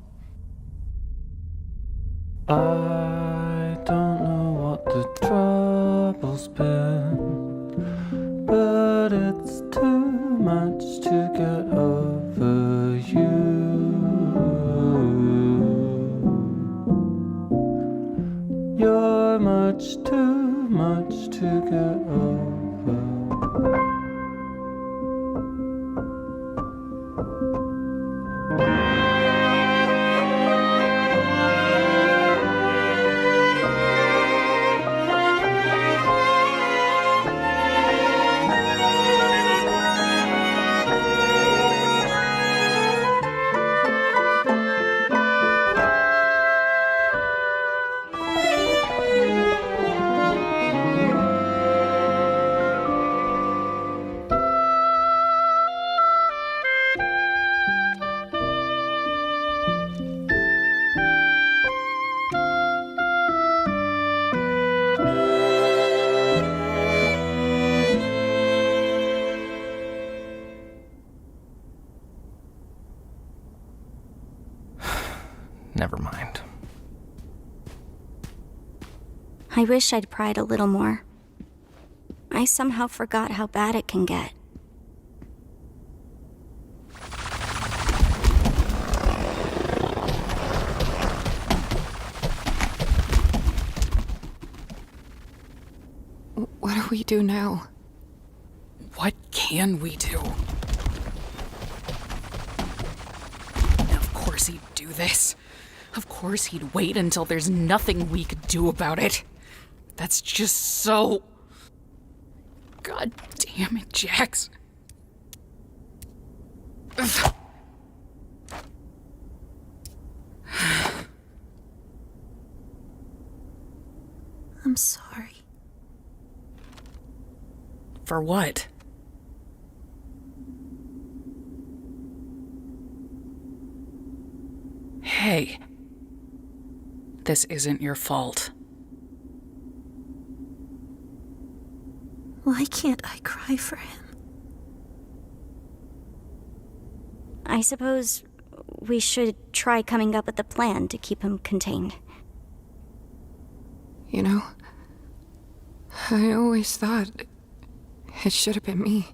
I don't know what the trouble's been, but it's too much to get over you. You're much too much to get over. Never mind. I wish I'd pried a little more. I somehow forgot how bad it can get. What do we do now? What can we do? Of course he'd do this. Of course he'd wait until there's nothing we could do about it. That's just so... God damn it, Jax. Ugh. I'm sorry. For what? Hey. This isn't your fault. Why can't I cry for him? I suppose we should try coming up with a plan to keep him contained. you know? I always thought it should have been me.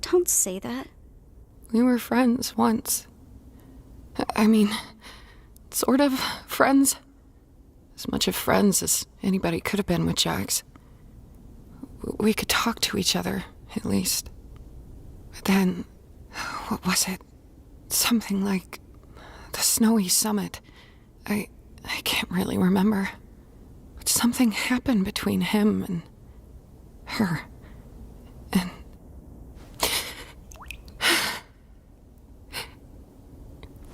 Don't say that. We were friends once. I mean, sort of friends. As much of friends as anybody could have been with Jax. We could talk to each other, at least. But then, what was it? Something like the Snowy Summit. I can't really remember. But something happened between him and her. And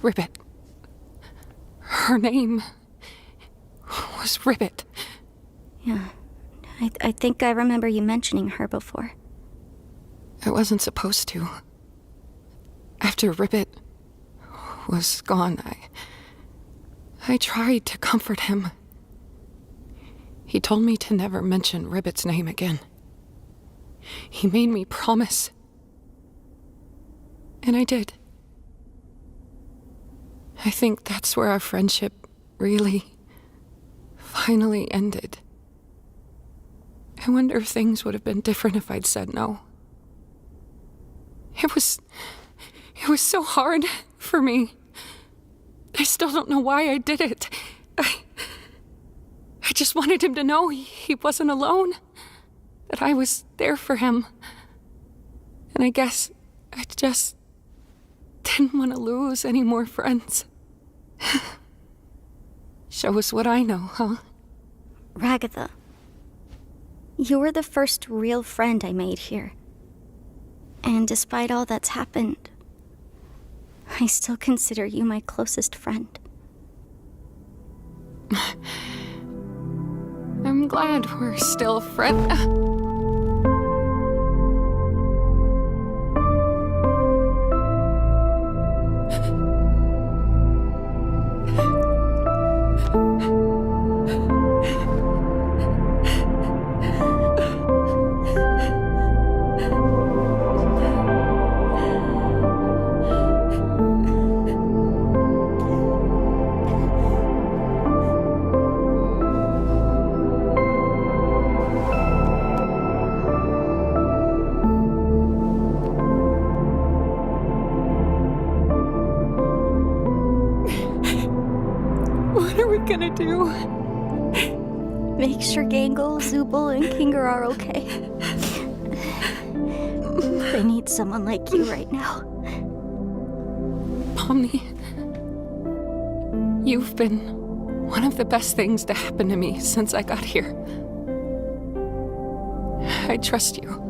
Ribbit. Her name was Ribbit. Yeah. I think I remember you mentioning her before. I wasn't supposed to. After Ribbit was gone, I tried to comfort him. He told me to never mention Ribbit's name again. He made me promise. And I did. I think that's where our friendship really, finally ended. I wonder if things would have been different if I'd said no. It was so hard for me. I still don't know why I did it. I just wanted him to know he wasn't alone. That I was there for him. And I guess I just didn't want to lose any more friends. Show us what I know, huh? Ragatha, you were the first real friend I made here. And despite all that's happened, I still consider you my closest friend. I'm glad we're still friends. Gonna do? Make sure Gangle, Zooble, and Kinger are okay. They need someone like you right now. Pomni, you've been one of the best things to happen to me since I got here. I trust you.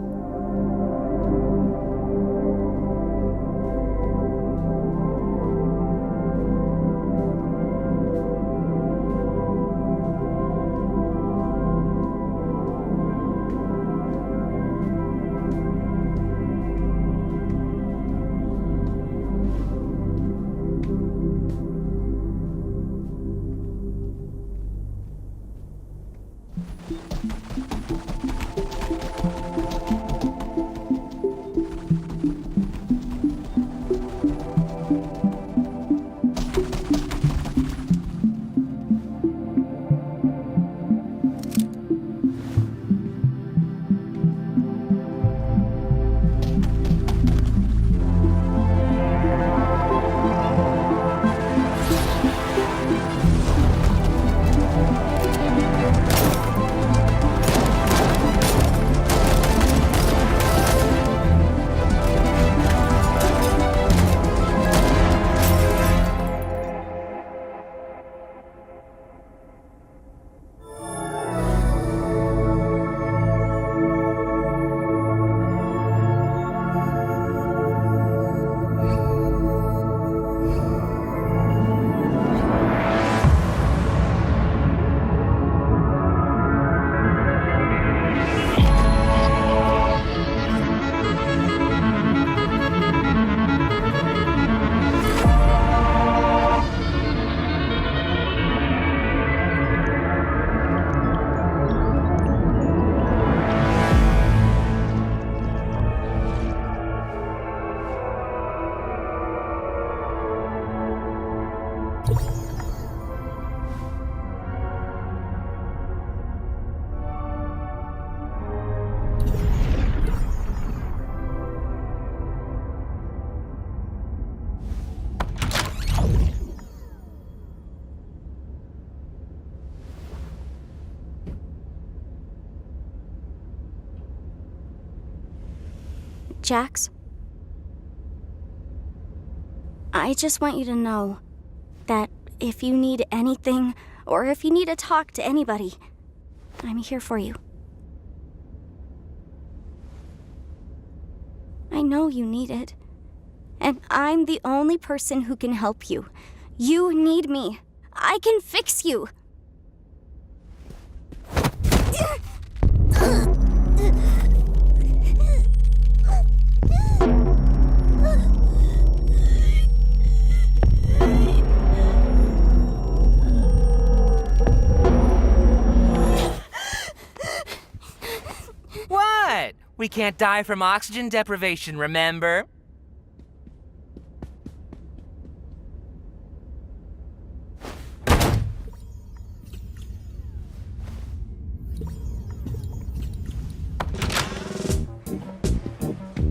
Jax, I just want you to know that if you need anything, or if you need to talk to anybody, I'm here for you. I know you need it. And I'm the only person who can help you. You need me. I can fix you. What? We can't die from oxygen deprivation, remember?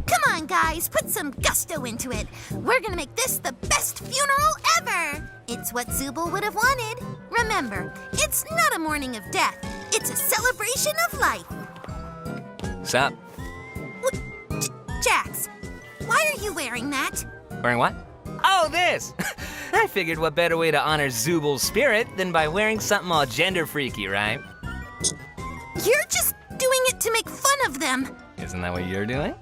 Come on, guys, put some gusto into it. We're gonna make this the best funeral ever. It's what Zubul would have wanted. Remember, it's not a mourning of death. It's a celebration of life. Sup? Jax, why are you wearing that? Wearing what? Oh, this! I figured what better way to honor Zubul's spirit than by wearing something all gender freaky, right? You're just doing it to make fun of them. Isn't that what you're doing?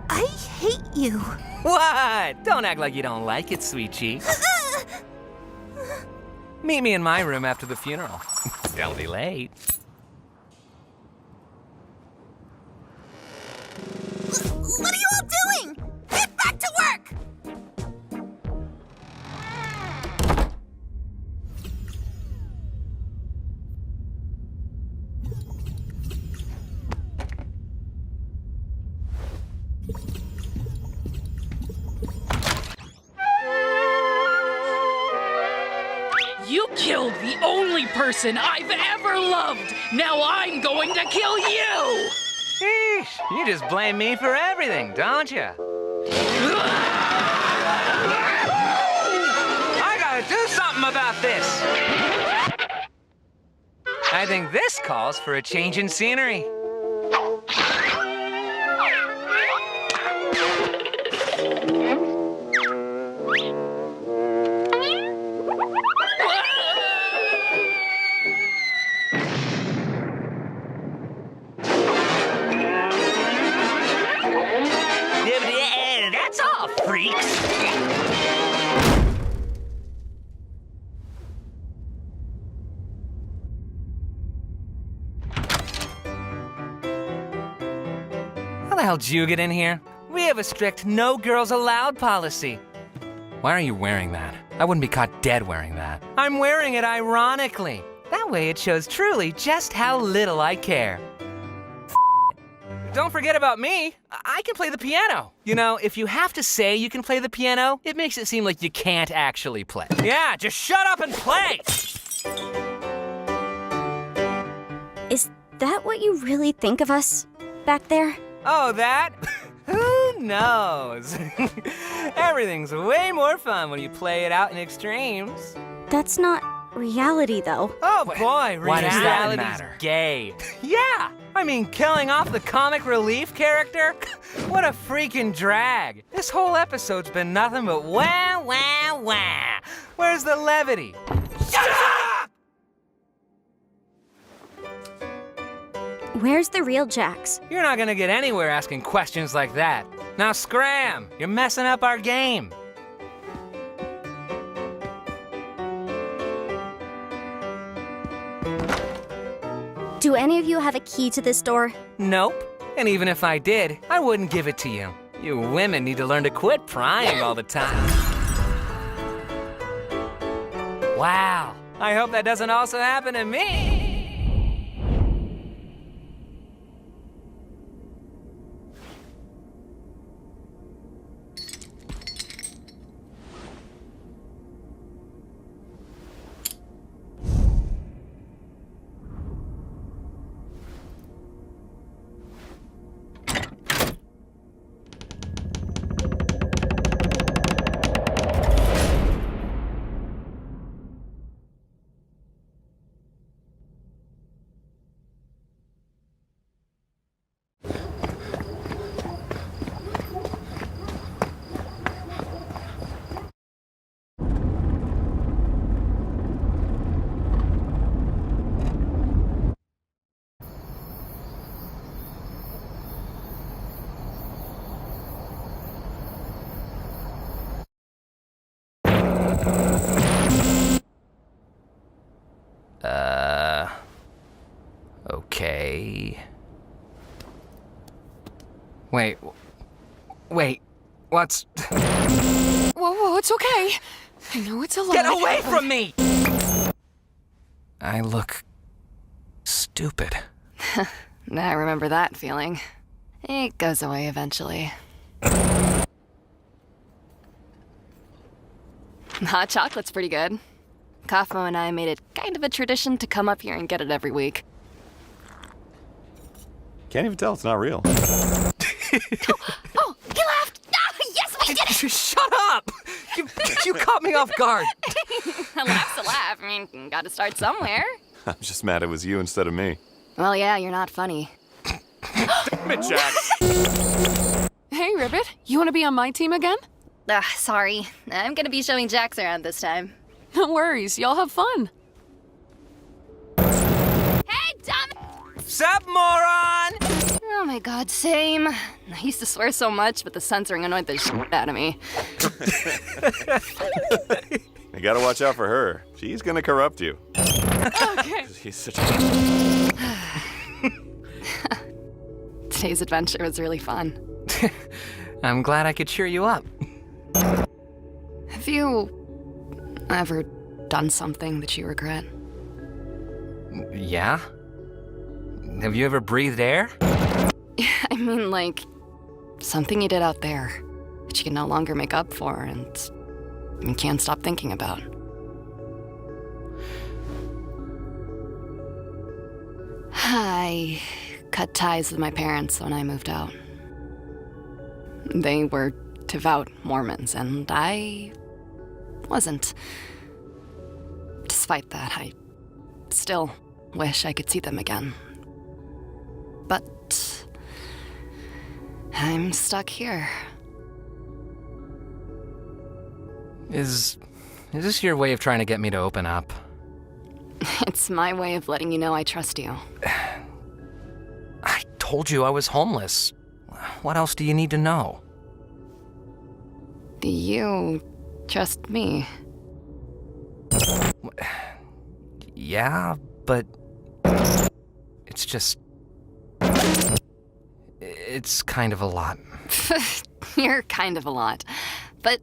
I hate you. What? Don't act like you don't like it, sweet cheeks. Meet me in my room after the funeral. Don't be late. What are you all doing? Get back to work! You killed the only person I've ever loved. Now I'm going to kill you. Sheesh, you just blame me for everything, don't you? I gotta do something about this. I think this calls for a change in scenery. That's all, freaks. How the hell did you get in here? We have a strict no girls allowed policy. Why are you wearing that? I wouldn't be caught dead wearing that. I'm wearing it ironically. That way it shows truly just how little I care. Don't forget about me. I can play the piano. You know, if you have to say you can play the piano, it makes it seem like you can't actually play. Yeah, just shut up and play! Is that what you really think of us back there? Oh, that? Who knows? Everything's way more fun when you play it out in extremes. That's not reality, though. Oh boy, Why does that reality's matter? gay. Yeah, I mean, killing off the comic relief character? What a freaking drag. This whole episode's been nothing but wah, wah, wah. Where's the levity? Shut up! Where's the real Jax? You're not gonna get anywhere asking questions like that. Now scram, you're messing up our game. Do any of you have a key to this door? Nope. And even if I did, I wouldn't give it to you. You women need to learn to quit prying all the time. Wow. I hope that doesn't also happen to me. Wait. What's... Whoa, it's okay. I know it's a lot. Get away from me! I look... stupid. I remember that feeling. It goes away eventually. Hot chocolate's pretty good. Kaufmo and I made it kind of a tradition to come up here and get it every week. Can't even tell it's not real. Oh, he laughed! Oh, yes, we did it! Shut up! You caught me off guard. A laugh's a laugh. I mean, gotta start somewhere. I'm just mad it was you instead of me. Well, yeah, you're not funny. Damn it, Jax! Hey, Ribbit, you want to be on my team again? Sorry. I'm gonna be showing Jax around this time. No worries, y'all have fun. Hey, Tom! Sup, moron? Oh my god, same. I used to swear so much, but the censoring annoyed the shit out of me. You gotta watch out for her. She's gonna corrupt you. Okay. She's such a... Today's adventure was really fun. I'm glad I could cheer you up. Have you ever done something that you regret? Yeah? Have you ever breathed air? I mean, like, something you did out there that you can no longer make up for and you can't stop thinking about. I cut ties with my parents when I moved out. They were devout Mormons, and I wasn't. Despite that, I still wish I could see them again. But I'm stuck here. Is this your way of trying to get me to open up? It's my way of letting you know I trust you. I told you I was homeless. What else do you need to know? Do you trust me? Yeah, but it's just... It's kind of a lot. You're kind of a lot. But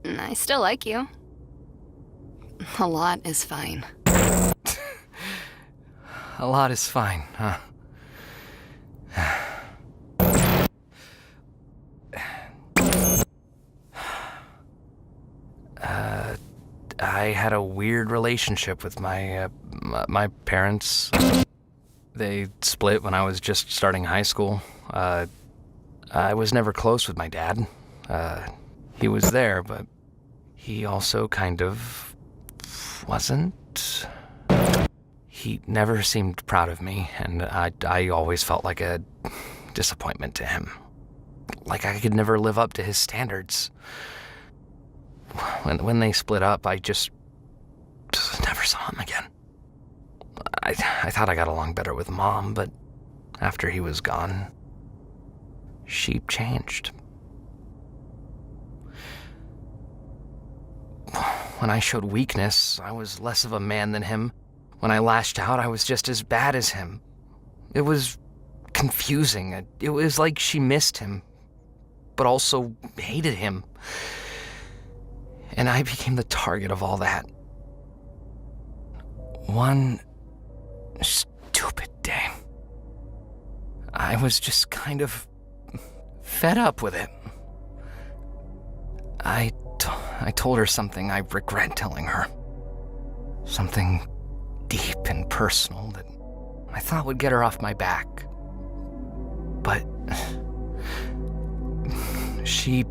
I still like you. A lot is fine. A lot is fine, huh? I had a weird relationship with my parents. They split when I was just starting high school. I was never close with my dad. He was there, but he also kind of wasn't. He never seemed proud of me, and I always felt like a disappointment to him. Like I could never live up to his standards. When they split up, I just never saw him again. I thought I got along better with Mom, but after he was gone, she changed. When I showed weakness, I was less of a man than him. When I lashed out, I was just as bad as him. It was confusing. It was like she missed him, but also hated him. And I became the target of all that. One stupid day, I was just kind of fed up with it. I told her something I regret telling her. Something deep and personal that I thought would get her off my back. But she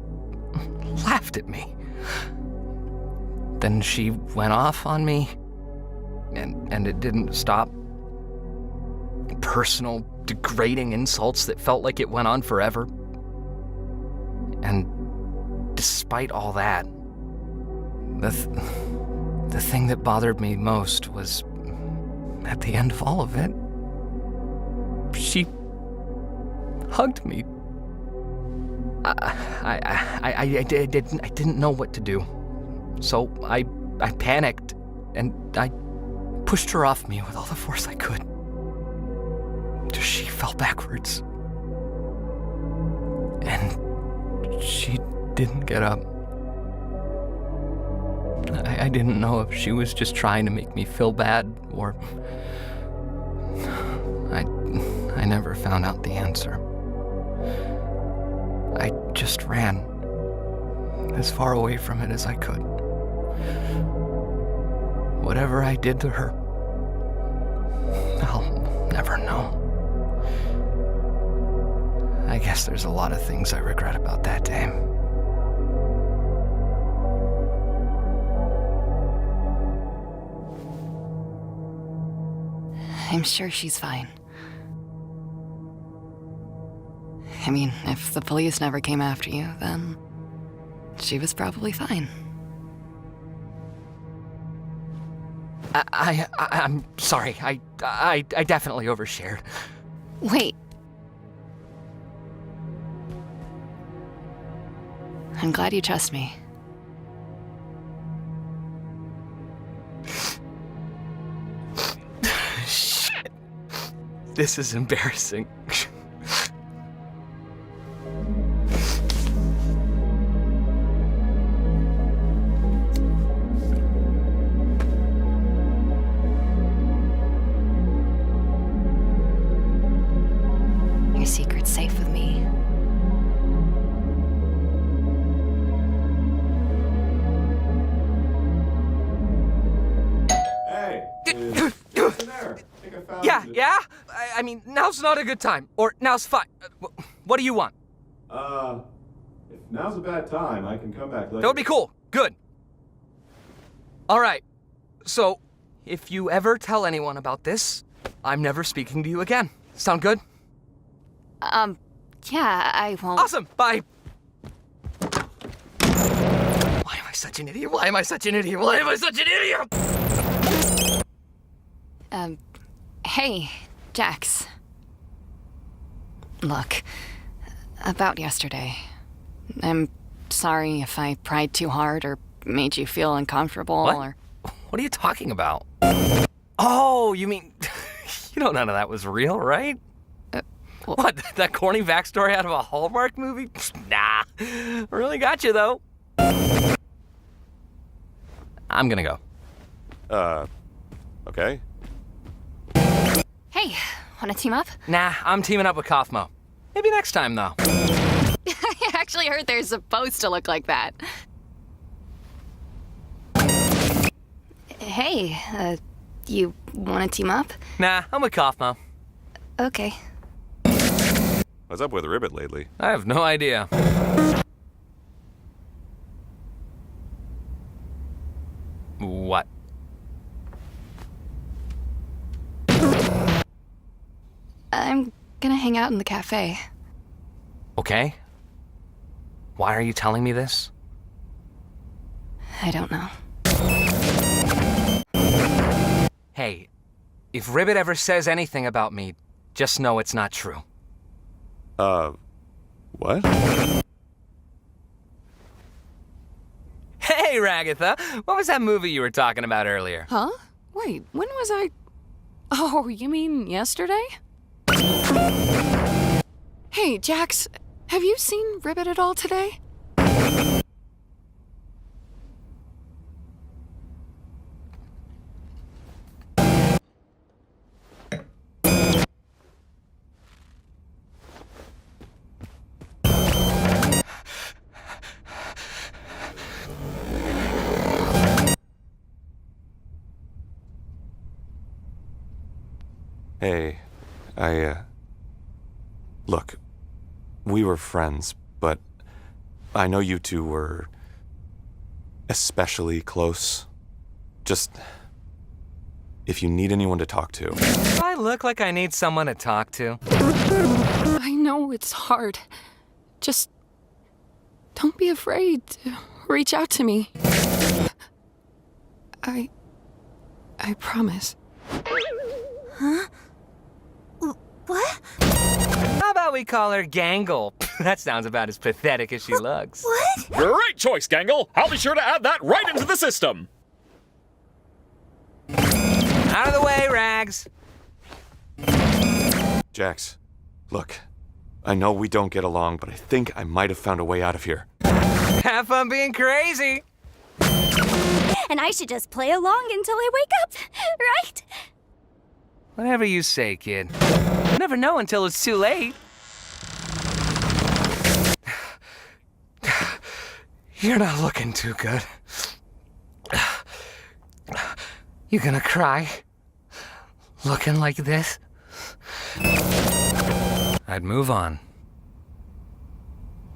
laughed at me. Then she went off on me, and it didn't stop. Personal, degrading insults that felt like it went on forever. And despite all that, the thing that bothered me most was, at the end of all of it, she hugged me. I didn't know what to do. So I panicked, and I pushed her off me with all the force I could. She fell backwards. And she didn't get up. I didn't know if she was just trying to make me feel bad, or... I never found out the answer. I just ran as far away from it as I could. Whatever I did to her, I'll never know. I guess there's a lot of things I regret about that day. I'm sure she's fine. I mean, if the police never came after you, then she was probably fine. I'm sorry. I definitely overshared. Wait. I'm glad you trust me. Shit. This is embarrassing. Your secret's safe with me. Yeah? I mean, now's not a good time. Or now's fine. What do you want? If now's a bad time, I can come back later. That would be cool. Good. All right. So, if you ever tell anyone about this, I'm never speaking to you again. Sound good? Yeah, I won't. Awesome. Bye. Why am I such an idiot? Why am I such an idiot? Why am I such an idiot? Hey, Jax. Look, about yesterday. I'm sorry if I pried too hard or made you feel uncomfortable or... What are you talking about? Oh, you mean... you know none of that was real, right? What, that corny backstory out of a Hallmark movie? Nah. Really got you, though. I'm gonna go. Okay. Hey, wanna team up? Nah, I'm teaming up with Kaufmo. Maybe next time, though. I actually heard they're supposed to look like that. Hey, you wanna team up? Nah, I'm with Kaufmo. Okay. What's up with Ribbit lately? I have no idea. What? I'm gonna hang out in the cafe. Okay. Why are you telling me this? I don't know. Hey, if Ribbit ever says anything about me, just know it's not true. What? Hey, Ragatha! What was that movie you were talking about earlier? Huh? Wait, when was I... Oh, you mean yesterday? Hey, Jax, have you seen Ribbit at all today? Hey, Look, we were friends, but I know you two were especially close. Just... if you need anyone to talk to. Do I look like I need someone to talk to? I know it's hard. Just... don't be afraid to reach out to me. I promise. Huh? What? How about we call her Gangle? That sounds about as pathetic as she looks. What? Great choice, Gangle. I'll be sure to add that right into the system. Out of the way, Rags. Jax, look. I know we don't get along, but I think I might have found a way out of here. Have fun being crazy. And I should just play along until I wake up, right? Whatever you say, kid. You never know until it's too late. You're not looking too good. You gonna cry? Looking like this? I'd move on.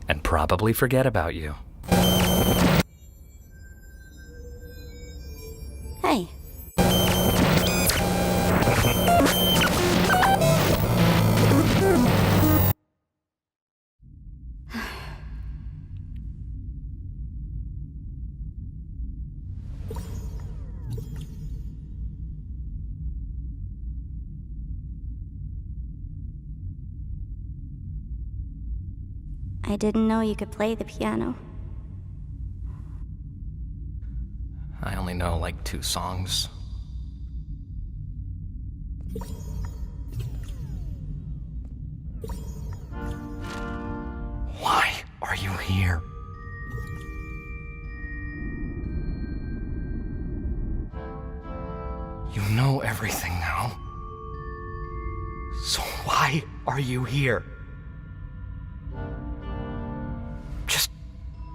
And probably forget about you. Hey. I didn't know you could play the piano. I only know like 2 songs. Why are you here? You know everything now. So why are you here? Just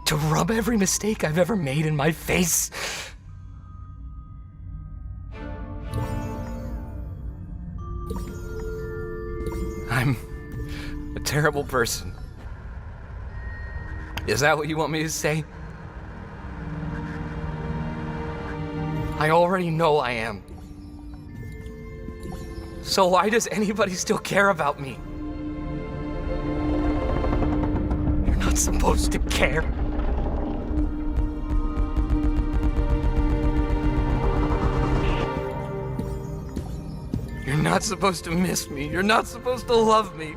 to rub every mistake I've ever made in my face? I'm a terrible person. Is that what you want me to say? I already know I am. So why does anybody still care about me? You're not supposed to care. You're not supposed to miss me. You're not supposed to love me.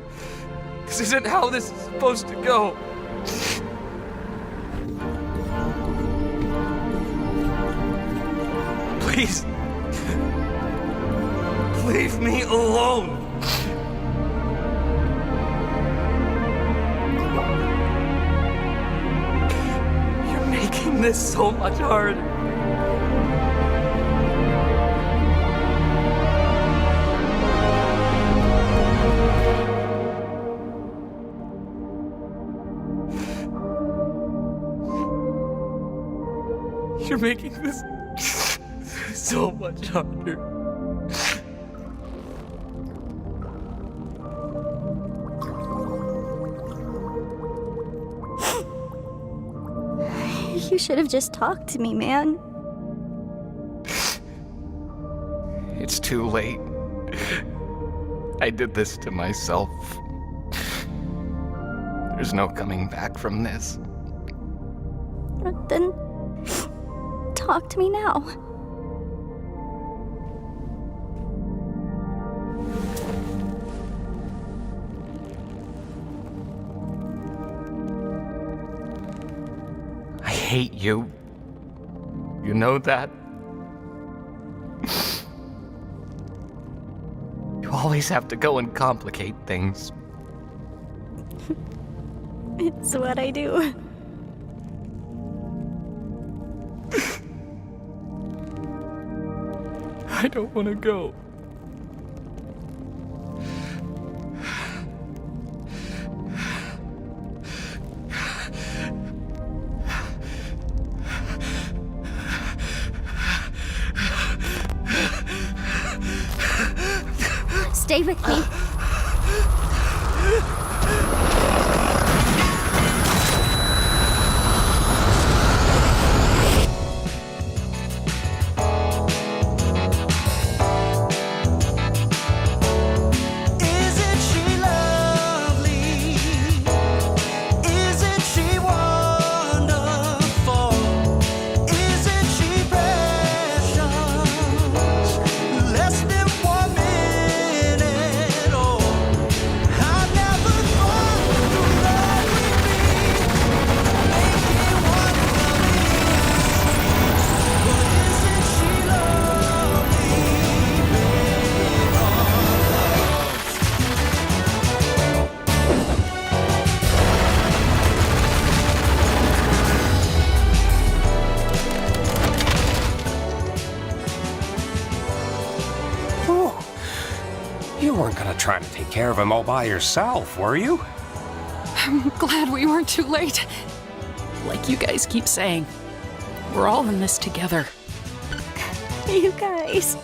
This isn't how this is supposed to go. Please. Leave me alone. You're making this so much harder. You're making this so much harder. You should have just talked to me, man. It's too late. I did this to myself. There's no coming back from this. Then talk to me now. I hate you. You know that? You always have to go and complicate things. It's what I do. I don't want to go. Stay with me. Less than 1 minute weren't gonna try to take care of him all by yourself, were you? I'm glad we weren't too late. Like you guys keep saying, we're all in this together. You guys.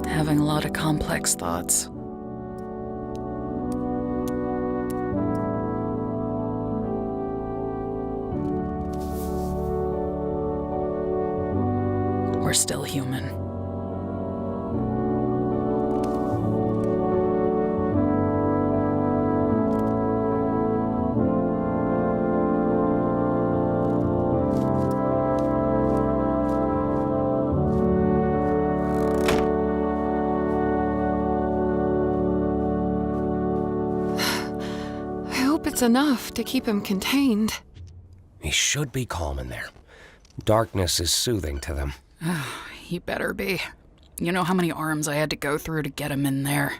Having a lot of complex thoughts. We're still human. It's enough to keep him contained. He should be calm in there. Darkness is soothing to them. He better be. You know how many arms I had to go through to get him in there.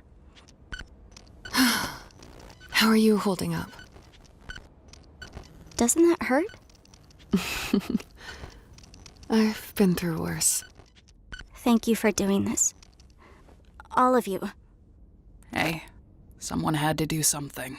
How are you holding up? Doesn't that hurt? I've been through worse. Thank you for doing this. All of you. Hey, someone had to do something.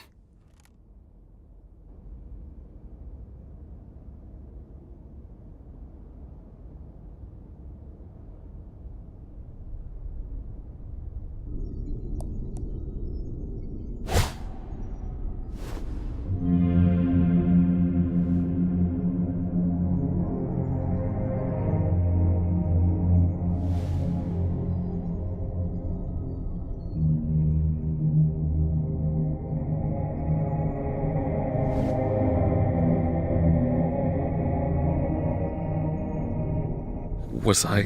Was I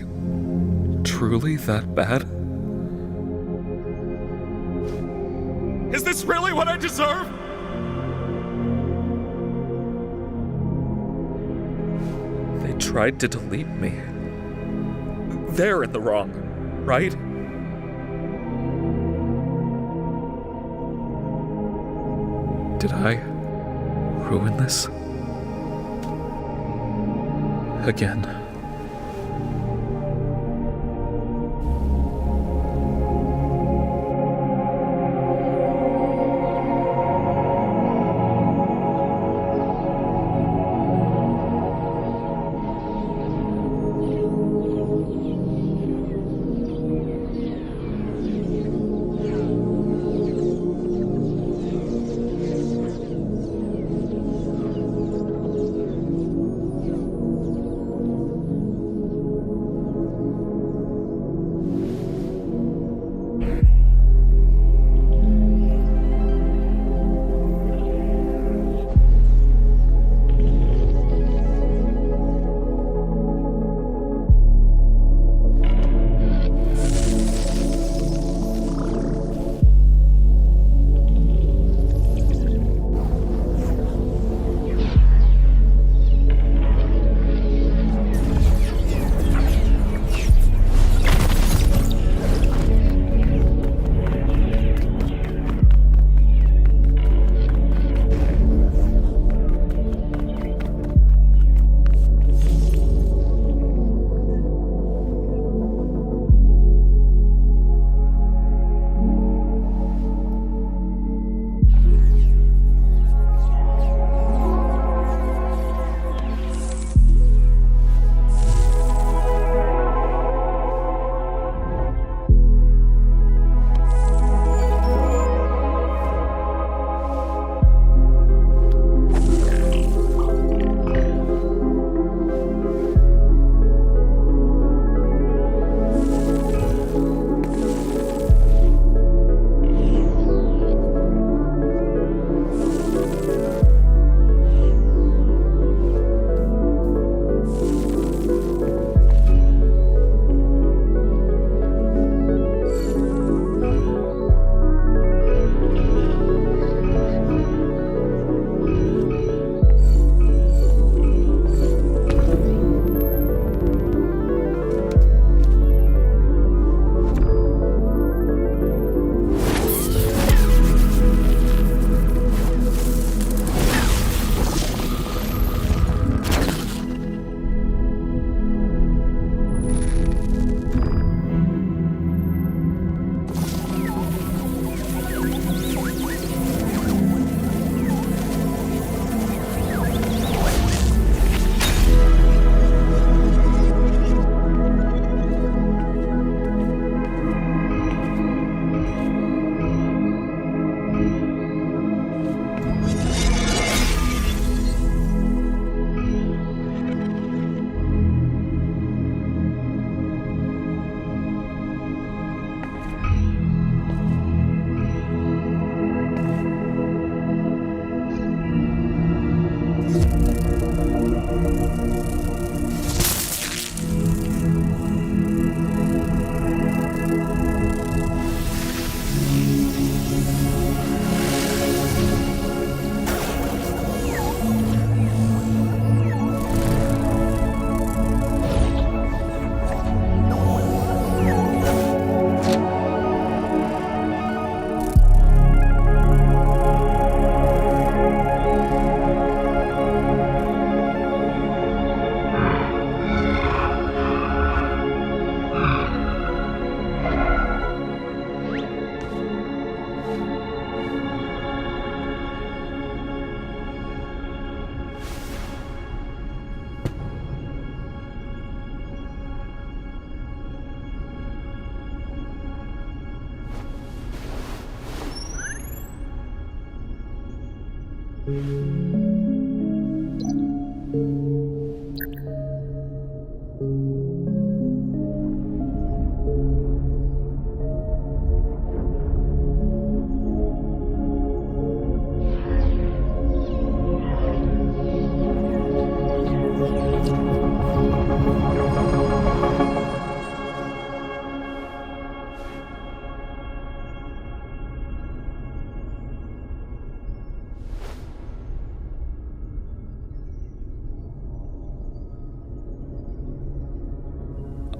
truly that bad? Is this really what I deserve? They tried to delete me. They're in the wrong, right? Did I ruin this? Again.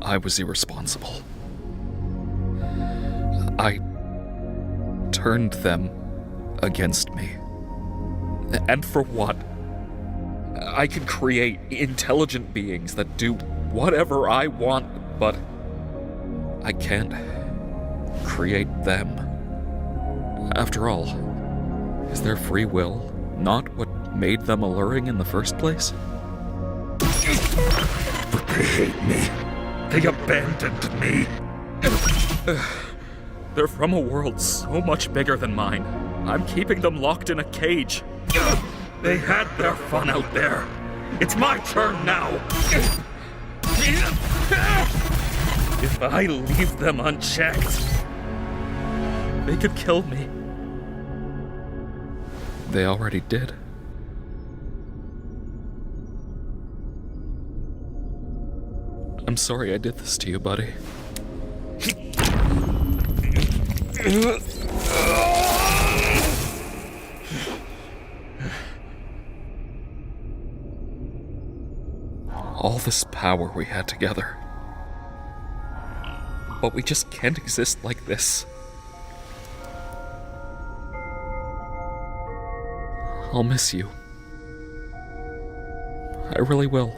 I was irresponsible. I turned them against me. And for what? I can create intelligent beings that do whatever I want, but I can't create them. After all, is their free will not what made them alluring in the first place? But they hate me. They abandoned me. They're from a world so much bigger than mine. I'm keeping them locked in a cage. They had their fun out there. It's my turn now. If I leave them unchecked, they could kill me. They already did. I'm sorry I did this to you, buddy. All this power we had together. But we just can't exist like this. I'll miss you. I really will.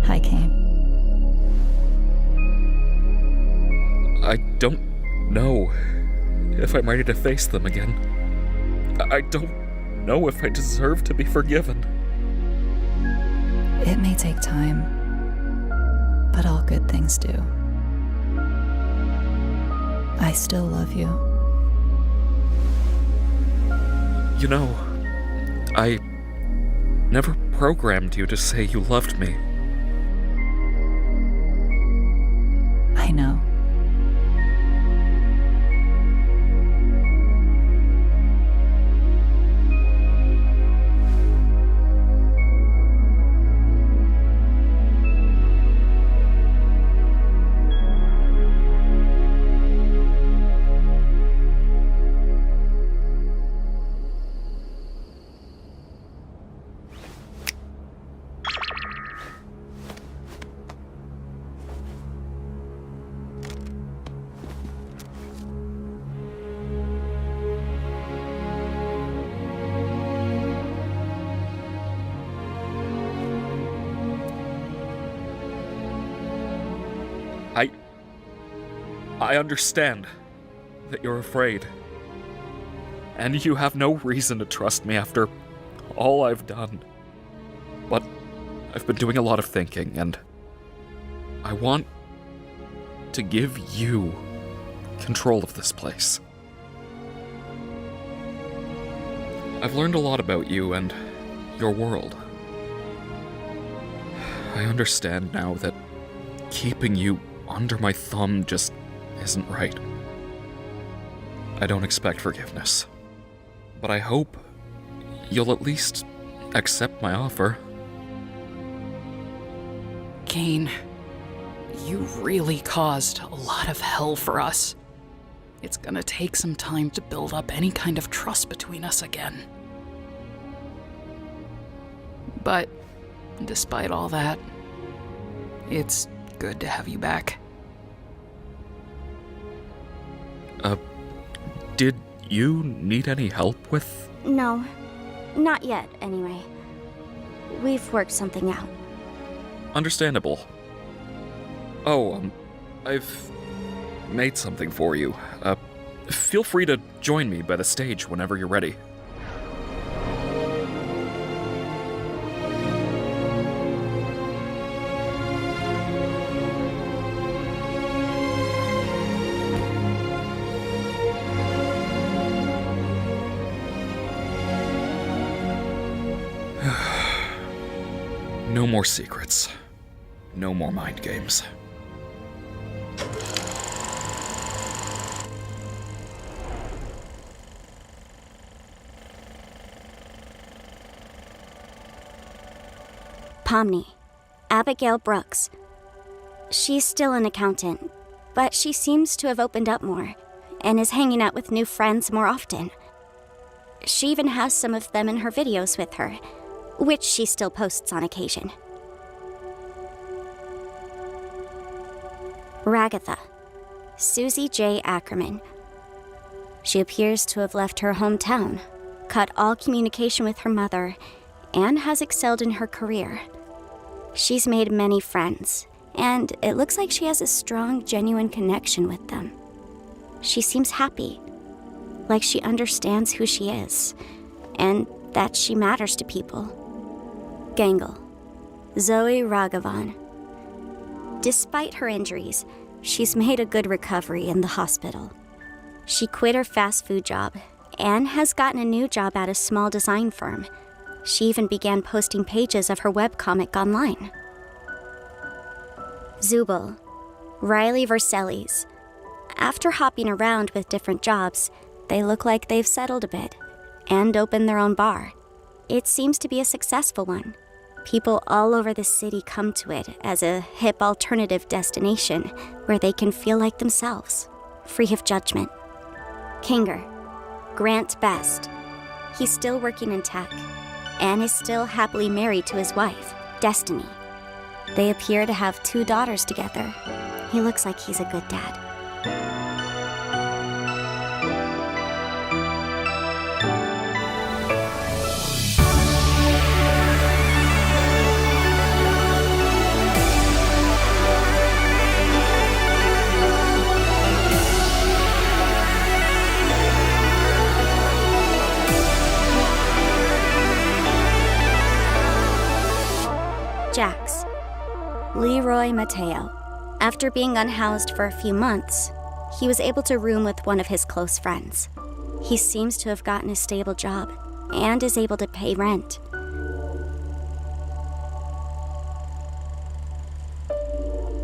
Hi, Kane. I don't know if I'm ready to face them again. I don't know if I deserve to be forgiven. It may take time, but all good things do. I still love you. You know, I never programmed you to say you loved me. I know. I understand that you're afraid. And you have no reason to trust me after all I've done. But I've been doing a lot of thinking, and I want to give you control of this place. I've learned a lot about you and your world. I understand now that keeping you under my thumb just isn't right. I don't expect forgiveness, but I hope you'll at least accept my offer. Kane, you really caused a lot of hell for us. It's gonna take some time to build up any kind of trust between us again. But despite all that, it's good to have you back. Did you need any help with? No, not yet, anyway. We've worked something out. Understandable. Oh, I've made something for you. Feel free to join me by the stage whenever you're ready. No more secrets. No more mind games. Pomni, Abigail Brooks. She's still an accountant, but she seems to have opened up more and is hanging out with new friends more often. She even has some of them in her videos with her, which she still posts on occasion. Ragatha, Susie J. Ackerman. She appears to have left her hometown, cut all communication with her mother, and has excelled in her career. She's made many friends, and it looks like she has a strong, genuine connection with them. She seems happy, like she understands who she is, and that she matters to people. Gangle, Zoe Raghavan. Despite her injuries, she's made a good recovery in the hospital. She quit her fast food job and has gotten a new job at a small design firm. She even began posting pages of her webcomic online. Zubul, Riley Vercellis. After hopping around with different jobs, they look like they've settled a bit and opened their own bar. It seems to be a successful one. People all over the city come to it as a hip alternative destination where they can feel like themselves, free of judgment. Kinger, Grant Best. He's still working in tech and is still happily married to his wife, Destiny. They appear to have 2 daughters together. He looks like he's a good dad. Jax, Leroy Mateo. After being unhoused for a few months, he was able to room with one of his close friends. He seems to have gotten a stable job and is able to pay rent.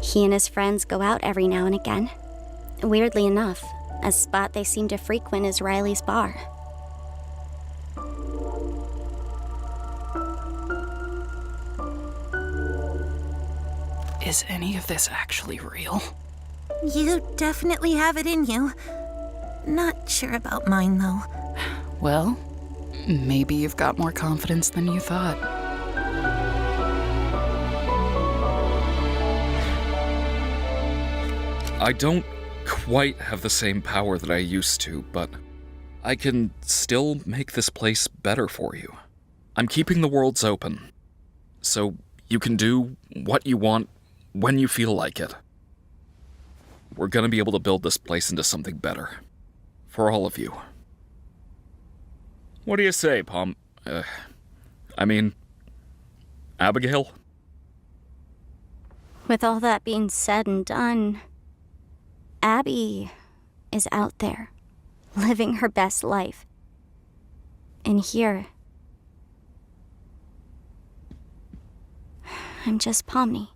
He and his friends go out every now and again. Weirdly enough, a spot they seem to frequent is Riley's bar. Is any of this actually real? You definitely have it in you. Not sure about mine, though. Well, maybe you've got more confidence than you thought. I don't quite have the same power that I used to, but I can still make this place better for you. I'm keeping the worlds open, so you can do what you want when you feel like it. We're gonna be able to build this place into something better. For all of you. What do you say, Abigail? With all that being said and done, Abby is out there, living her best life. And here, I'm just Pomni.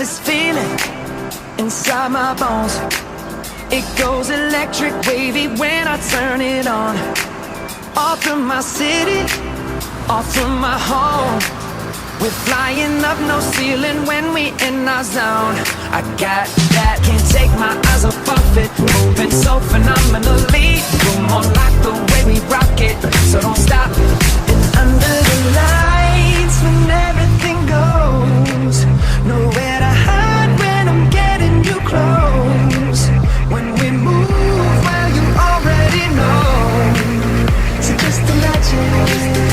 this feeling inside my bones. It goes electric wavy when I turn it on. All through my city, all through my home. We're flying up, no ceiling when we in our zone. I got that, can't take my eyes off of it. Moving so phenomenally. You're more like the way we rock it, so don't stop. And under the lights, when everything goes, nowhere to hide when I'm getting you close. When we move, well, you already know. So just imagine.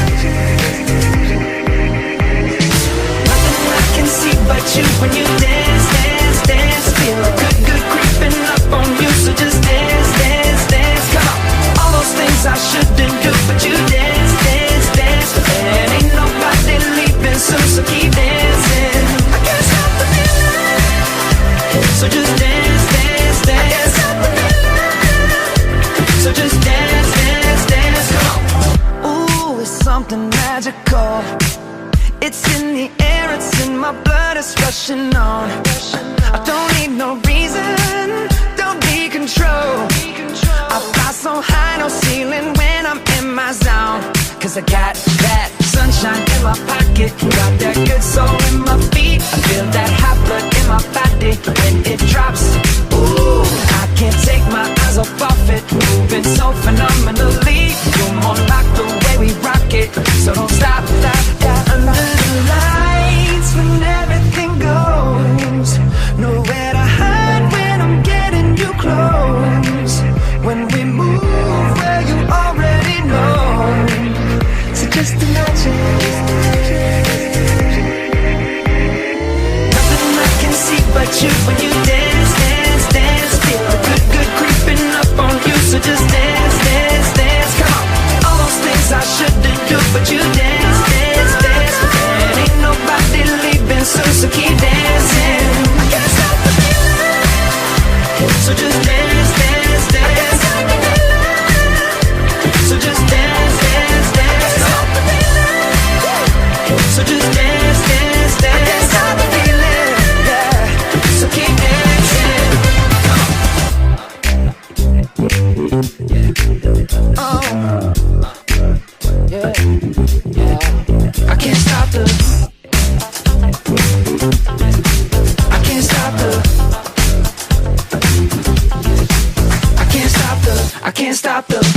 See but you when you dance, dance, dance. Feel good, good creeping up on you. So just dance, dance, dance. Come on, all those things I shouldn't do, but you dance, dance, dance. And ain't nobody leaving soon, so keep dancing. I can't stop the feeling. So just dance, dance, dance. I can't stop the feeling. So just dance, dance, dance. Come on. Ooh, it's something magical. It's in the air, it's in my blood, it's rushing on. I don't need no reason, don't need control. I fly so high, no ceiling when I'm in my zone. Cause I got that sunshine in my pocket, got that good soul in my feet. I feel that hot blood in my body when it drops. Ooh, I can't take my eyes off of it, moving so phenomenally. You're more like the way we rock it, so don't stop, stop, stop. Under the lights when everything goes, nowhere to hide when I'm getting you close. When we move, well, you already know. So just imagine. Nothing I can see but you when you dance, dance, dance. Feel the good, good creeping up on you. So just dance, dance, dance. Come on, all those things I shouldn't do, but you dance, dance, dance. And ain't nobody leaving soon, so keep dancing. I can't stop the feeling. So just dance, dance, dance. I can't stop the feeling. So just dance, dance, dance. Stop the feeling. So just dance, dance, dance. I can't stop the feeling. Yeah. So keep dancing. Oh. Yeah. Yeah. I can't stop the. I can't stop the. I can't stop the. I can't stop the.